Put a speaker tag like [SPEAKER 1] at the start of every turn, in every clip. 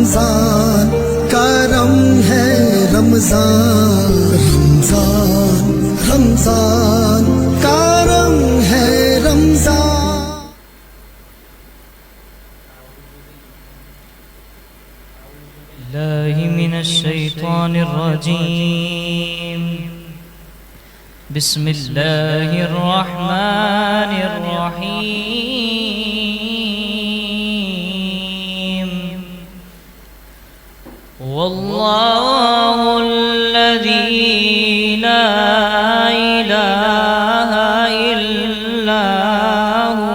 [SPEAKER 1] رمضان کرم ہے رمضان رمضان رمضان کرم ہے رمضان.
[SPEAKER 2] الله من الشيطان الرجيم. بسم الله الرحمن الرحيم. والله الذي لا إله إلا هو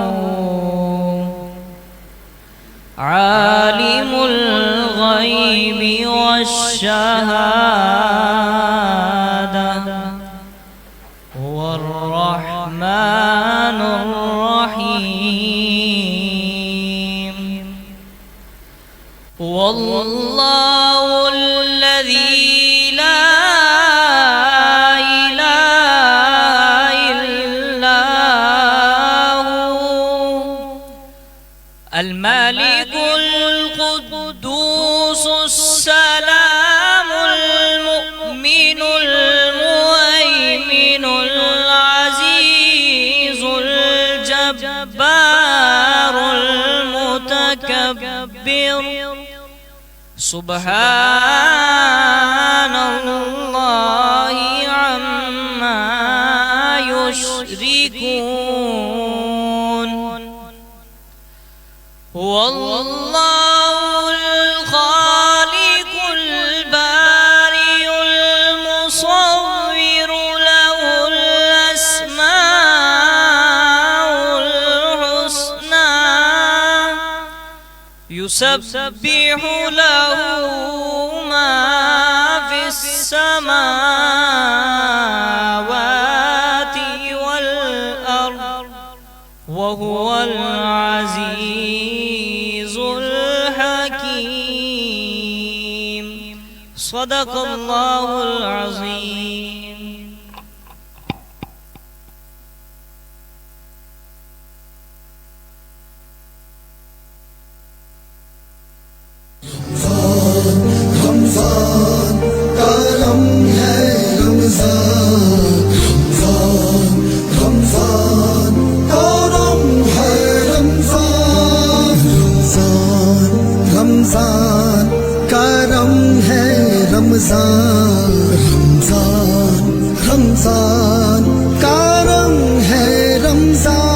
[SPEAKER 2] عالم الغيب والشهادة هو الرحمن الرحيم. والله الذي لا إله إلا هو الملك القدوس السلام المؤمن المهيمن العزيز الجبار المتكبر سبحان الله عما يشركون. هو الله الخالق البارئ المصور له الأسماء الحسنى يسبح له ما في السماوات والأرض وهو العزيز الحكيم. صدق الله العظيم.
[SPEAKER 1] رمضان کرم ہے رمضان رمضان رمضان کرم ہے رمضان رمضان رمضان کرم ہے رمضان رمضان رمضان کرم ہے رمضان.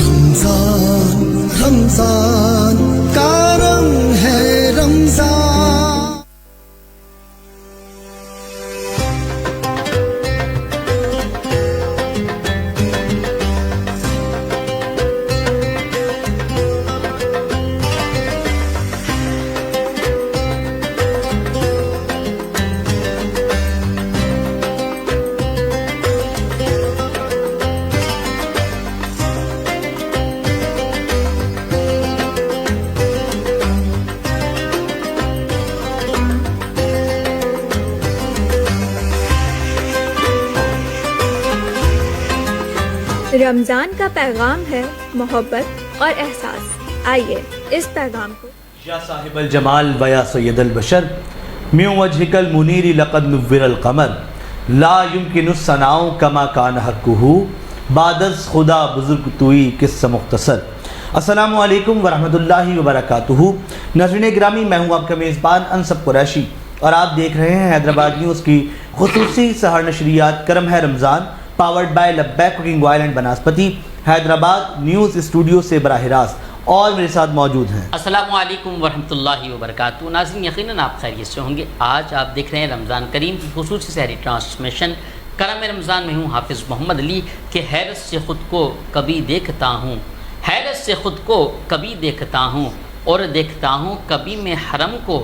[SPEAKER 1] رمضان رمضان کرم ہے رمضان.
[SPEAKER 3] رمضان کا پیغام ہے محبت اور احساس. آئیے اس پیغام کو.
[SPEAKER 4] یا صاحب الجمال و یا سید البشر من وجهک المنیر لقد نور القمر لا يمکن الثناء کما کان حقہ بعد از خدا بزرگ توئی قصہ مختصر. السلام علیکم ورحمۃ اللہ وبرکاتہ. ناظرین گرامی، میں ہوں آپ کا میزبان انصب قریشی اور آپ دیکھ رہے ہیں حیدرآباد نیوز کی خصوصی سحر نشریات کرم ہے Ramzan powered by Labbaik cooking oil and banaspati. Hyderabad news studio سے براہ راست اور میرے ساتھ موجود ہیں.
[SPEAKER 5] السلام علیکم ورحمۃ اللہ وبرکاتہ. ناظرین، یقیناً آپ خیریت سے ہوں گے. آج آپ دیکھ رہے ہیں رمضان کریم کی خصوصی سحری ٹرانسمیشن کرم رمضان میں ہوں حافظ محمد علی کہ حیرت سے خود کو کبھی دیکھتا ہوں، حیرت سے خود کو کبھی دیکھتا ہوں اور دیکھتا ہوں کبھی میں حرم کو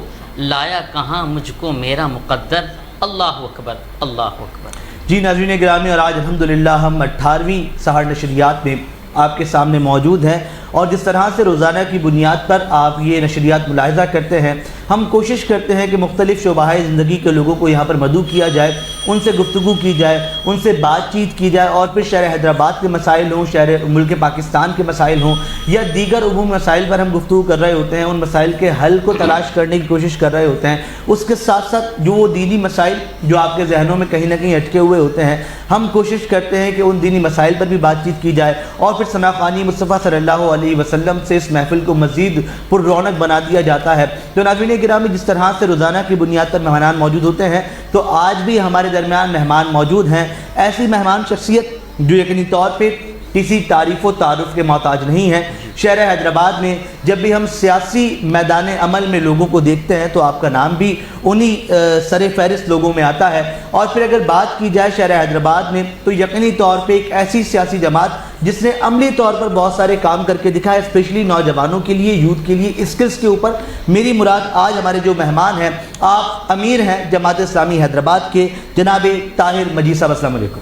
[SPEAKER 5] لایا کہاں مجھ کو میرا مقدر. اللہ اکبر اللہ اکبر.
[SPEAKER 4] جی ناظرین گرامی، اور آج الحمدللہ ہم 18ویں سحر نشریات میں آپ کے سامنے موجود ہیں اور جس طرح سے روزانہ کی بنیاد پر آپ یہ نشریات ملاحظہ کرتے ہیں، ہم کوشش کرتے ہیں کہ مختلف شعبہ زندگی کے لوگوں کو یہاں پر مدعو کیا جائے، ان سے گفتگو کی جائے، ان سے بات چیت کی جائے، اور پھر شہر حیدرآباد کے مسائل ہوں، شہر ملک پاکستان کے مسائل ہوں، یا دیگر عمومی مسائل پر ہم گفتگو کر رہے ہوتے ہیں، ان مسائل کے حل کو تلاش کرنے کی کوشش کر رہے ہوتے ہیں۔ اس کے ساتھ ساتھ جو وہ دینی مسائل جو آپ کے ذہنوں میں کہیں نہ کہیں اٹکے ہوئے ہوتے ہیں، ہم کوشش کرتے ہیں کہ ان دینی مسائل پر بھی بات چیت کی جائے، اور پھر سماع خوانی مصطفیٰ صلی اللہ علیہ وسلم سے اس محفل کو مزید پر رونق بنا دیا جاتا ہے۔ تو ناظرین گرامی، جس طرح سے روزانہ کی بنیاد پر مہمان موجود ہوتے ہیں، تو آج بھی ہمارے درمیان مہمان موجود ہیں، ایسی مہمان شخصیت جو یقینی طور پہ کسی تعریف و تعارف کے محتاج نہیں ہے۔ شہر حیدرآباد میں جب بھی ہم سیاسی میدان عمل میں لوگوں کو دیکھتے ہیں تو آپ کا نام بھی انہی سر فہرست لوگوں میں آتا ہے، اور پھر اگر بات کی جائے شہر حیدرآباد میں تو یقینی طور پہ ایک ایسی سیاسی جماعت جس نے عملی طور پر بہت سارے کام کر کے دکھائے، اسپیشلی نوجوانوں کے لیے، یوتھ کے لیے، اسکلز کے اوپر۔ میری مراد آج ہمارے جو مہمان ہیں، آپ امیر ہیں جماعت اسلامی حیدرآباد کے، جناب طاہر مجید صاحب۔ السلام علیکم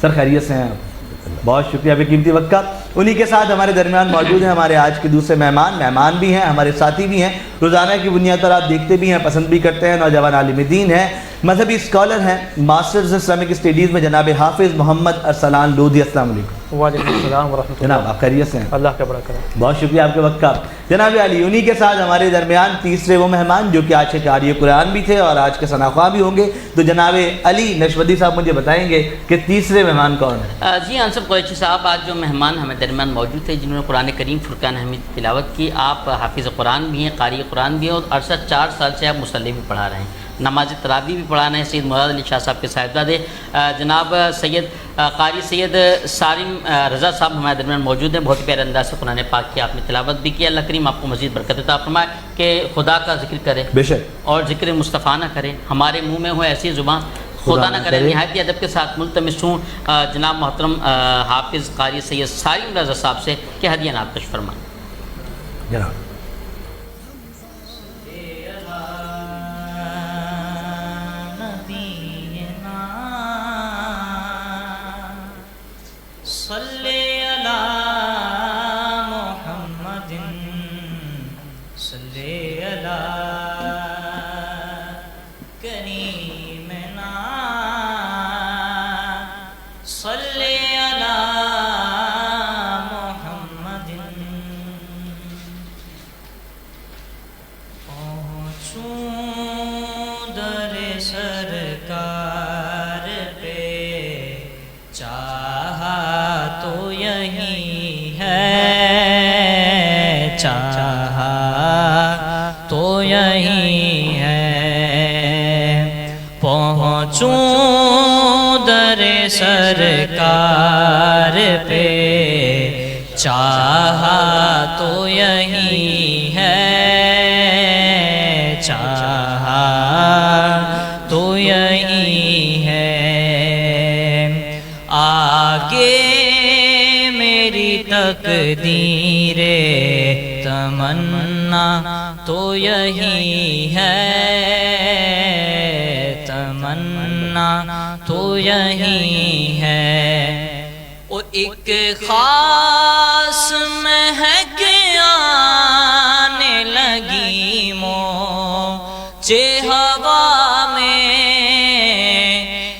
[SPEAKER 4] سر، خیریت سے ہیں آپ؟ بہت شکریہ بے قیمتی وقت کا۔ انہی کے ساتھ ہمارے درمیان موجود ہیں ہمارے آج کے دوسرے مہمان بھی ہیں، ہمارے ساتھی بھی ہیں، روزانہ کی بنیاد پر آپ دیکھتے بھی ہیں، پسند بھی کرتے ہیں، نوجوان عالم دین ہیں، مذہبی اسکالر ہیں، ماسٹرز اسلامک اسٹڈیز میں جناب حافظ محمد ارسلان لودھی۔ السلام علیکم۔
[SPEAKER 6] وعلیکم السلام ورحمۃ اللہ۔
[SPEAKER 4] جناب آپ خیریت سے ہیں؟
[SPEAKER 6] اللہ کا بڑا کرم۔
[SPEAKER 4] بہت شکریہ آپ کے وقت کا جناب علی۔ انہی کے ساتھ ہمارے درمیان تیسرے وہ مہمان جو کہ آج کے قاری قرآن بھی تھے اور آج کے ثنا خواہ بھی ہوں گے، تو جناب علی نشودی صاحب مجھے بتائیں گے کہ تیسرے مہمان کون ہیں؟
[SPEAKER 5] جی انصف قریشی صاحب، آج جو مہمان ہمیں درمیان موجود تھے جنہوں نے قرآن کریم فرقان حمید تلاوت کی، آپ حافظ قرآن بھی ہیں، قاری قرآن بھی ہیں، اور عرصہ 4 سال سے آپ مصلی بھی پڑھا رہے ہیں، نماز تراویح بھی پڑھا رہے ہیں۔ سید مراد علی شاہ صاحب کے صاحبزادے جناب قاری سید سالم رضا صاحب ہمارے درمیان موجود ہیں۔ بہت ہی پیارے انداز سے قرآن پاک کی آپ نے تلاوت بھی کی۔ اللہ کریم آپ کو مزید برکت عطا فرمائے کہ خدا کا ذکر کرے
[SPEAKER 4] بے شک، اور
[SPEAKER 5] ذکر مصطفیٰ نہ کرے، ہمارے منہ میں ہو ایسی زبان خدا نہ کرے۔ نہایت ادب کے ساتھ ملتمس ہوں جناب محترم حافظ قاری سید سالم رضا صاحب سے کہ ہدیہ نعت پیش فرمائیں۔
[SPEAKER 4] جناب
[SPEAKER 2] صلی علی محمد صلی علی کریمنا صلی علی محمد۔ پہنچوں در سرکار پہ، چاہا تو یہی ہے، چاہا تو یہی ہے، پہنچوں در سرکار پہ، چاہا تو یہی ہے، چاہا تو یہی ہے، آگے میری تقدیر تمنا تو یہی ہے، تمنا تو یہی ہے، اور ایک خاص مہک آنے لگی موجے ہوا میں،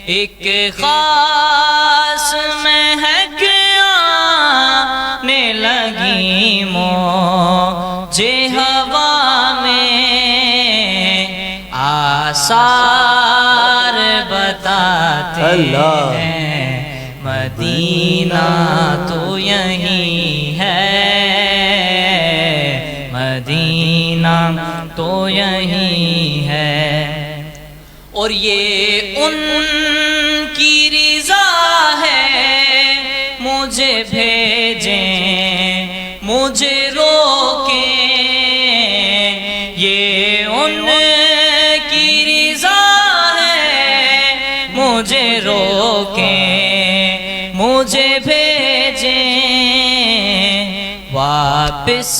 [SPEAKER 2] ایک خاص مہک آنے لگی موجے ہوا میں، آثار بتاتے ہیں مدینہ تو یہی ہے، مدینہ تو یہی ہے، اور یہ ان کی رضا ہے مجھے بھیجیں مجھے روکیں، یہ ان کی رضا ہے مجھے روکیں مجھے بھیجیں، واپس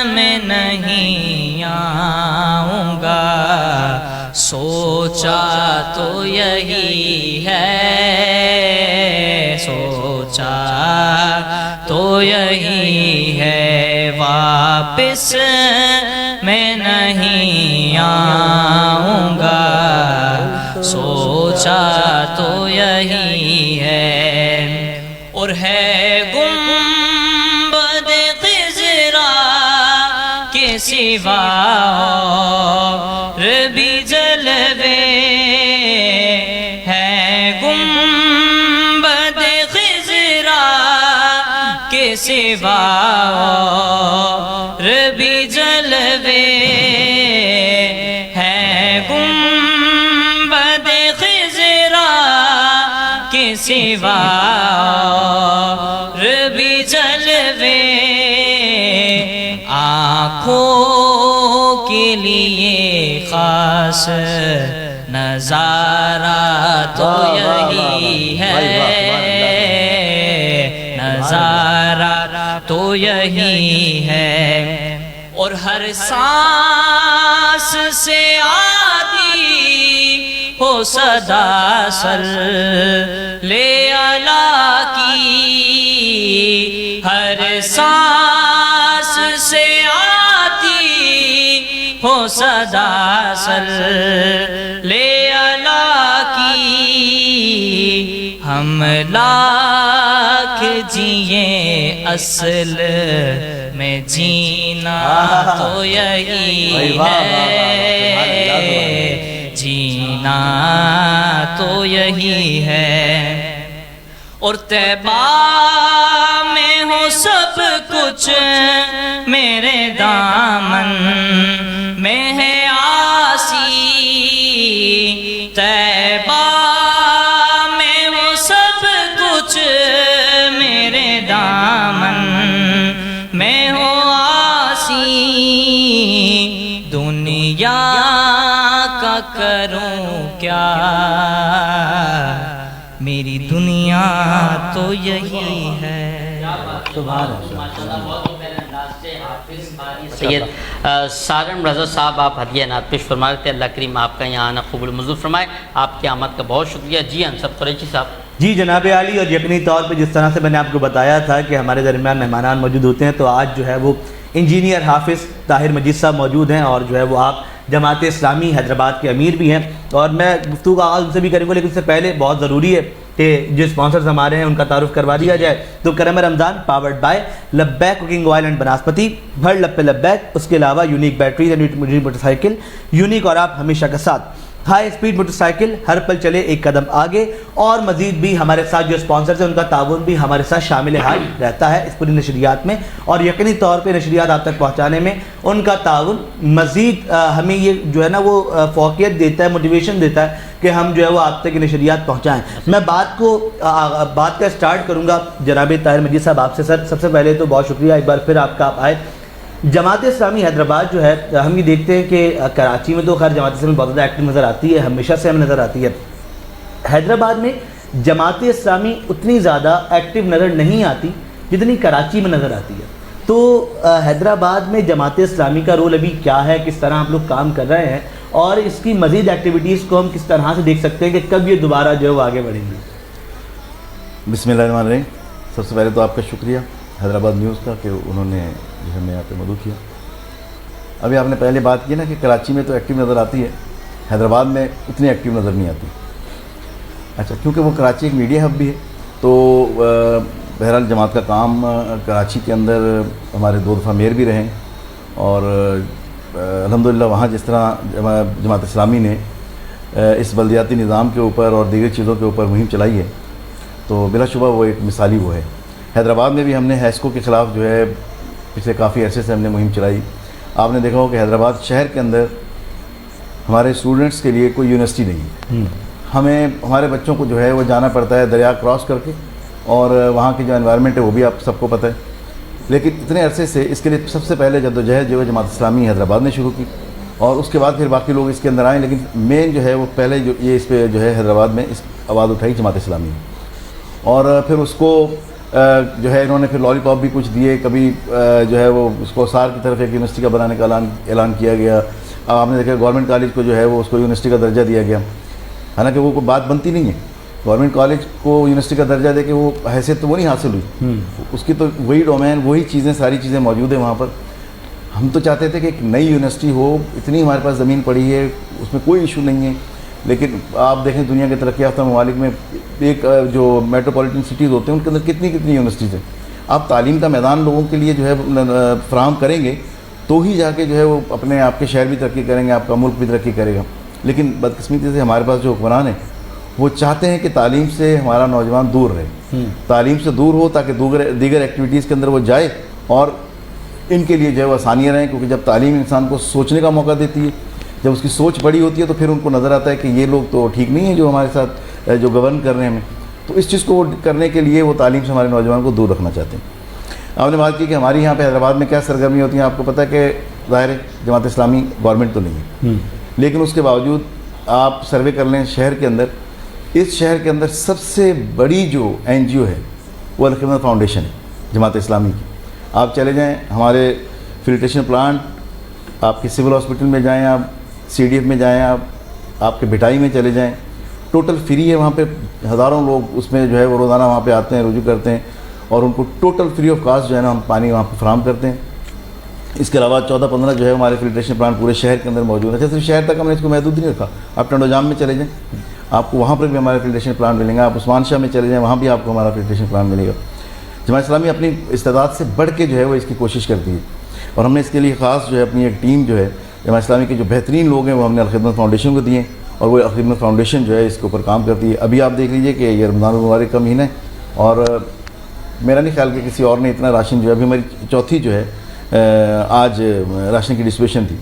[SPEAKER 2] میں نہیں آؤں گا، سوچا تو یہی ہے، سوچا تو یہی واپس میں نہیں آؤں گا سوچا تو یہی ہے اور ہے گنبد خضرا کے سوا اور بھی جلوے ہے گنبد خضرا کے سوا اور بھی جلوے ہے گنبد خضرا کے سوا اور بھی جلوے آنکھوں کے لیے خاص نظارہ تو یہی ہے نظارہ تو یہی ہے اور ہر سانس سے آتی ہو صدا صلی علی کی ہر سانس سے آتی ہو صدا صلی علی کی ہم لاکھ جیے اصل میں جینا تو یہی ہے جینا تو یہی ہے اور طیبہ میں ہو سب کچھ میرے دامن میں ہے آسی طیبہ میں ہو سب کچھ میرے دامن میں ہو آسی دنیا کا کروں کیا میری دنیا تو یہی ہے
[SPEAKER 5] سید سارم رضا صاحب آپ ہدیہ نعت پیش فرما رہے تھے. اللہ کریم آپ کا یہاں آنا قبول منظور فرمائے. آپ کی آمد کا بہت شکریہ. جی انصر قریشی صاحب.
[SPEAKER 4] جی جناب عالی، اور یقینی طور پہ جس طرح سے میں نے آپ کو بتایا تھا کہ ہمارے درمیان مہمانان موجود ہوتے ہیں، تو آج جو ہے وہ انجینئر حافظ طاہر مجید صاحب موجود ہیں، اور جو ہے وہ آپ جماعت اسلامی حیدرآباد کے امیر بھی ہیں. اور میں گفتگو کا آغاز ان سے بھی کروں گا، لیکن اس سے پہلے بہت ضروری ہے کہ جو اسپانسرز ہمارے ہیں ان کا تعارف کروا دیا جائے. تو کرم رمضان powered by Labbaik cooking oil and banaspati, بھر لب پہ لبیک. اس کے علاوہ unique batteries and motor cycle unique, اور آپ ہمیشہ کے ساتھ ہائی اسپیڈ موٹر سائیکل، ہر پل چلے ایک قدم آگے. اور مزید بھی ہمارے ساتھ جو اسپانسرز ہیں ان کا تعاون بھی ہمارے ساتھ شامل حال رہتا ہے اس پوری نشریات میں، اور یقینی طور پہ نشریات آپ تک پہنچانے میں ان کا تعاون مزید ہمیں یہ جو ہے نا وہ فوقیت دیتا ہے، موٹیویشن دیتا ہے کہ ہم جو ہے وہ آپ تک نشریات پہنچائیں. میں بات کا اسٹارٹ کروں گا جناب طاہر مجید صاحب آپ سے. سر سب سے پہلے تو بہت شکریہ ایک بار پھر آپ کا، آپ آئے. جماعت اسلامی حیدرآباد جو ہے، ہم یہ دیکھتے ہیں کہ کراچی میں تو خیر جماعت اسلامی بہت زیادہ ایکٹیو نظر آتی ہے، ہمیشہ سے ہمیں نظر آتی ہے. حیدرآباد میں جماعت اسلامی اتنی زیادہ ایکٹیو نظر نہیں آتی جتنی کراچی میں نظر آتی ہے. تو حیدرآباد میں جماعت اسلامی کا رول ابھی کیا ہے، کس طرح آپ لوگ کام کر رہے ہیں، اور اس کی مزید ایکٹیویٹیز کو ہم کس طرح سے دیکھ سکتے ہیں کہ کب یہ دوبارہ جو ہے وہ آگے بڑھیں گی؟
[SPEAKER 7] بسم اللہ الرحمن الرحیم. سب سے پہلے تو آپ کا شکریہ حیدرآباد نیوز کا کہ انہوں نے جو ہمیں یہاں پہ مدعو کیا. ابھی آپ نے پہلے بات کی نا کہ کراچی میں تو ایکٹیو نظر آتی ہے، حیدرآباد میں اتنی ایکٹیو نظر نہیں آتی. اچھا، کیونکہ وہ کراچی ایک میڈیا ہب بھی ہے، تو بہرحال جماعت کا کام کراچی کے اندر ہمارے 2 دفعہ میئر بھی رہیں، اور الحمدللہ وہاں جس طرح جماعت اسلامی نے اس بلدیاتی نظام کے اوپر اور دیگر چیزوں کے اوپر مہم چلائی ہے، تو بلا شبہ وہ ایک مثالی وہ ہے. حیدرآباد میں بھی ہم نے ہیسکو کے خلاف جو ہے پچھلے کافی عرصے سے ہم نے مہم چلائی. آپ نے دیکھا ہو کہ حیدرآباد شہر کے اندر ہمارے اسٹوڈنٹس کے لیے کوئی یونیورسٹی نہیں ہے. ہمیں ہمارے بچوں کو جو ہے وہ جانا پڑتا ہے دریا کراس کر کے، اور وہاں کی جو انوائرمنٹ ہے وہ بھی آپ سب کو پتہ ہے. لیکن اتنے عرصے سے اس کے لیے سب سے پہلے جدوجہد جو ہے جماعت اسلامی حیدرآباد نے شروع کی، اور اس کے بعد پھر باقی لوگ اس کے اندر آئیں، لیکن مین جو ہے وہ پہلے جو یہ اس پہ جو ہے حیدرآباد میں اس آواز اٹھائی جماعت اسلامی نے. اور پھر اس کو جو ہے انہوں نے پھر لالی پاپ بھی کچھ دیے. کبھی جو ہے وہ اس کو سار کی طرف ایک یونیورسٹی کا بنانے کا اعلان کیا گیا. اب آپ نے دیکھا گورنمنٹ کالج کو جو ہے وہ اس کو یونیورسٹی کا درجہ دیا گیا، حالانکہ وہ کوئی بات بنتی نہیں ہے. گورنمنٹ کالج کو یونیورسٹی کا درجہ دے کے وہ حیثیت تو وہ نہیں حاصل ہوئی، اس کی تو وہی ڈومین، وہی چیزیں، ساری چیزیں موجود ہیں وہاں پر. ہم تو چاہتے تھے کہ ایک نئی یونیورسٹی ہو، اتنی ہمارے پاس زمین پڑی ہے، اس میں کوئی ایشو نہیں ہے، لیکن آپ دیکھیں دنیا کے ترقی یافتہ ممالک میں ایک جو میٹروپولیٹن سٹیز ہوتے ہیں ان کے اندر کتنی یونیورسٹیز ہیں. آپ تعلیم کا میدان لوگوں کے لیے جو ہے فراہم کریں گے تو ہی جا کے جو ہے وہ اپنے آپ کے شہر بھی ترقی کریں گے، آپ کا ملک بھی ترقی کرے گا. لیکن بدقسمتی سے ہمارے پاس جو حکمران ہیں وہ چاہتے ہیں کہ تعلیم سے ہمارا نوجوان دور رہے، تعلیم سے دور ہو تاکہ دیگر ایکٹیویٹیز کے اندر وہ جائے، اور ان کے لیے جو ہے وہ آسانیاں رہیں، کیونکہ جب تعلیم انسان کو سوچنے کا موقع دیتی ہے، جب اس کی سوچ بڑی ہوتی ہے تو پھر ان کو نظر آتا ہے کہ یہ لوگ تو ٹھیک نہیں ہیں جو ہمارے ساتھ جو گورن کر رہے ہیں ہمیں. تو اس چیز کو وہ کرنے کے لیے وہ تعلیم سے ہمارے نوجوان کو دور رکھنا چاہتے ہیں. آپ نے بات کی کہ ہماری یہاں پہ حیدرآباد میں کیا سرگرمی ہوتی ہیں. آپ کو پتہ ہے کہ ظاہر ہے جماعت اسلامی گورنمنٹ تو نہیں ہے، لیکن اس کے باوجود آپ سروے کر لیں شہر کے اندر، اس شہر کے اندر سب سے بڑی جو NGO ہے وہ الخدمت فاؤنڈیشن ہے جماعت اسلامی کی. آپ چلے جائیں ہمارے فلٹریشن پلانٹ، آپ کے سول ہاسپٹل میں جائیں، آپ CDF میں جائیں، آپ کے بٹائی میں چلے جائیں، ٹوٹل فری ہے. وہاں پہ ہزاروں لوگ اس میں جو ہے وہ روزانہ وہاں پہ آتے ہیں، رجوع کرتے ہیں، اور ان کو ٹوٹل فری آف کاسٹ جو ہے نا ہم پانی وہاں پہ فراہم کرتے ہیں. اس کے علاوہ 14-15 جو ہے ہمارے فلٹریشن پلانٹ پورے شہر کے اندر موجود ہیں. صرف شہر تک ہم نے اس کو محدود نہیں رکھا. آپ ٹنڈو جام میں چلے جائیں، آپ کو وہاں پر بھی ہمارا فلٹریشن پلانٹ ملیں گا. آپ عثمان شاہ میں چلے جائیں، وہاں بھی آپ کو ہمارا فلٹریشن پلانٹ ملے گا. جماعت اسلامی اپنی استعداد سے بڑھ کے جو ہے وہ اس کی کوشش کرتی ہے، اور ہم نے اس کے لیے خاص جو ہے اپنی ایک ٹیم جو ہے جماعت اسلامی کے جو بہترین لوگ ہیں وہ ہم نے الخدمت فاؤنڈیشن کو دیے ہیں، اور وہ الخدمت فاؤنڈیشن جو ہے اس کے اوپر کام کرتی ہے. ابھی آپ دیکھ لیجئے کہ یہ رمضان المبارک کا مہینہ ہے، اور میرا نہیں خیال کہ کسی اور نے اتنا راشن جو ہے، ابھی ہماری چوتھی جو ہے آج راشن کی ڈسٹریبیوشن تھی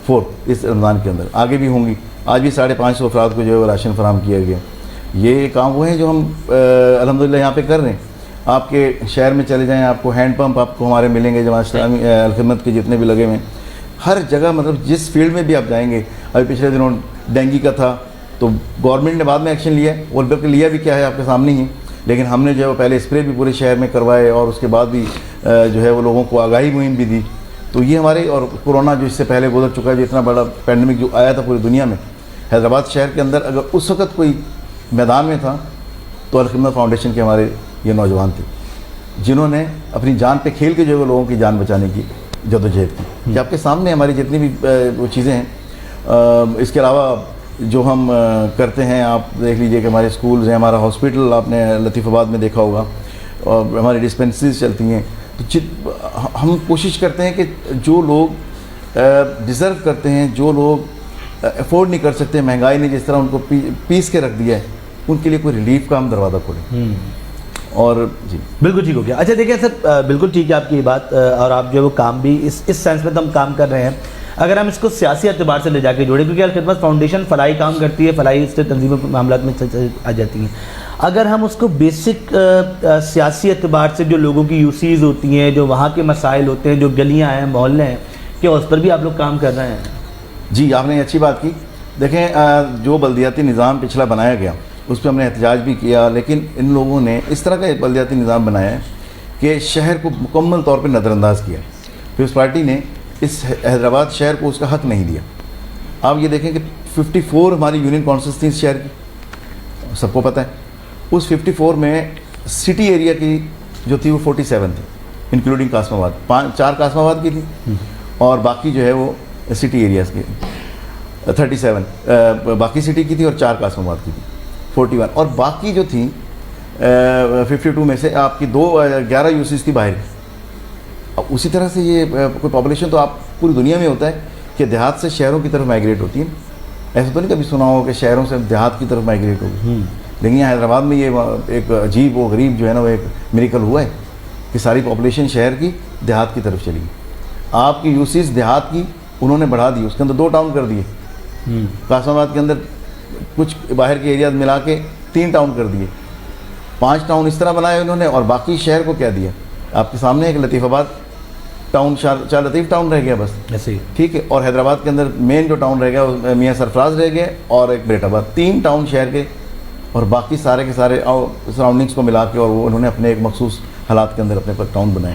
[SPEAKER 7] 4 اس رمضان کے اندر، آگے بھی ہوں گی. آج بھی 550 افراد کو جو ہے وہ راشن فراہم کیا گیا. یہ کام وہ ہیں جو ہم الحمدللہ یہاں پہ کر رہے ہیں. آپ کے شہر میں چلے جائیں، آپ کو ہینڈ پمپ آپ کو ہمارے ملیں گے جماعت اسلامی الخدمت کے جتنے بھی لگے ہوئے ہیں. ہر جگہ مطلب جس فیلڈ میں بھی آپ جائیں گے. ابھی پچھلے دنوں ڈینگی کا تھا تو گورنمنٹ نے بعد میں ایکشن لیا، اور بلکہ لیا بھی کیا ہے آپ کے سامنے ہی، لیکن ہم نے جو ہے وہ پہلے اسپرے بھی پورے شہر میں کروائے، اور اس کے بعد بھی جو ہے وہ لوگوں کو آگاہی مہم بھی دی. تو یہ ہمارے، اور کورونا جو اس سے پہلے گزر چکا ہے، جو اتنا بڑا پینڈیمک جو آیا تھا پوری دنیا میں، حیدرآباد شہر کے اندر اگر اس وقت کوئی میدان میں تھا تو الخدمت فاؤنڈیشن کے ہمارے یہ نوجوان تھے، جنہوں نے اپنی جان پہ کھیل کے جو ہے وہ لوگوں کی جان بچانے کی جدوجہد کی. کہ آپ کے سامنے ہماری جتنی بھی وہ چیزیں ہیں. اس کے علاوہ جو ہم کرتے ہیں، آپ دیکھ لیجئے کہ ہمارے اسکولز ہیں، ہمارا ہاسپٹل آپ نے لطیف آباد میں دیکھا ہوگا، اور ہماری ڈسپینسریز چلتی ہیں. تو ہم کوشش کرتے ہیں کہ جو لوگ ڈیزرو کرتے ہیں، جو لوگ افورڈ نہیں کر سکتے، مہنگائی نے جس طرح ان کو پیس کے رکھ دیا ہے، ان کے لیے کوئی ریلیف کا ہم دروازہ کھولیں. اور جی
[SPEAKER 4] بالکل ٹھیک ہو گیا. اچھا دیکھیں سر، بالکل ٹھیک ہے آپ کی بات، اور آپ جو ہے وہ کام بھی اس سینس میں تو ہم کام کر رہے ہیں. اگر ہم اس کو سیاسی اعتبار سے لے جا کے جوڑیں، کیونکہ الخدمت فاؤنڈیشن فلاحی کام کرتی ہے، فلاحی اس سے تنظیموں معاملات میں آ جاتی ہیں. اگر ہم اس کو بیسک سیاسی اعتبار سے، جو لوگوں کی یوسیز ہوتی ہیں، جو وہاں کے مسائل ہوتے ہیں، جو گلیاں ہیں، محلے ہیں، کہ اس پر بھی آپ لوگ کام کر رہے ہیں؟
[SPEAKER 7] جی، آپ نے اچھی بات کی. دیکھیں جو بلدیاتی نظام پچھلا بنایا گیا اس پہ ہم نے احتجاج بھی کیا، لیکن ان لوگوں نے اس طرح کا ایک بلدیاتی نظام بنایا ہے کہ شہر کو مکمل طور پہ نظر انداز کیا. پیپلز پارٹی نے اس حیدرآباد شہر کو اس کا حق نہیں دیا. آپ یہ دیکھیں کہ 54 ہماری یونین کونسلز تھیں اس شہر کی، سب کو پتہ ہے. اس 54 میں سٹی ایریا کی جو تھی وہ 47 تھی، انکلوڈنگ قاسم آباد. 4 قاسم آباد کی تھی، اور باقی جو ہے وہ سٹی ایریاز کی 37 باقی سٹی کی تھی، اور 4 قاسم آباد کی تھی 41. اور باقی جو تھیں 52 میں سے آپ کی 11 یوسیز تھی باہر کی. اب اسی طرح سے یہ کوئی پاپولیشن تو آپ پوری دنیا میں ہوتا ہے کہ دیہات سے شہروں کی طرف مائگریٹ ہوتی ہے. ایسا تو نہیں کبھی سنا ہو کہ شہروں سے دیہات کی طرف مائگریٹ ہوگی، لیکن یہاں حیدرآباد میں یہ ایک عجیب و غریب جو ہے نا وہ ایک میریکل ہوا ہے کہ ساری پاپولیشن شہر کی دیہات کی طرف چلی. آپ کی یوسیز دیہات کی انہوں نے بڑھا دی، اس کے اندر 2 ٹاؤن کر دیے. قاسم آباد کے اندر کچھ باہر کے ایریاز ملا کے 3 ٹاؤن کر دیے. 5 ٹاؤن اس طرح بنائے انہوں نے، اور باقی شہر کو کیا دیا آپ کے سامنے ہے کہ لطیف آباد ٹاؤن، شاہ لطیف ٹاؤن رہ گیا بس،
[SPEAKER 4] ایسے ہی
[SPEAKER 7] ٹھیک ہے. اور حیدرآباد کے اندر مین جو ٹاؤن رہ گیا وہ میاں سرفراز رہ گیا، اور ایک بریٹ آباد. 3 ٹاؤن شہر کے، اور باقی سارے کے سارے سراؤنڈنگس کو ملا کے، اور وہ انہوں نے اپنے ایک مخصوص حالات کے اندر اپنے پر ٹاؤن بنائے.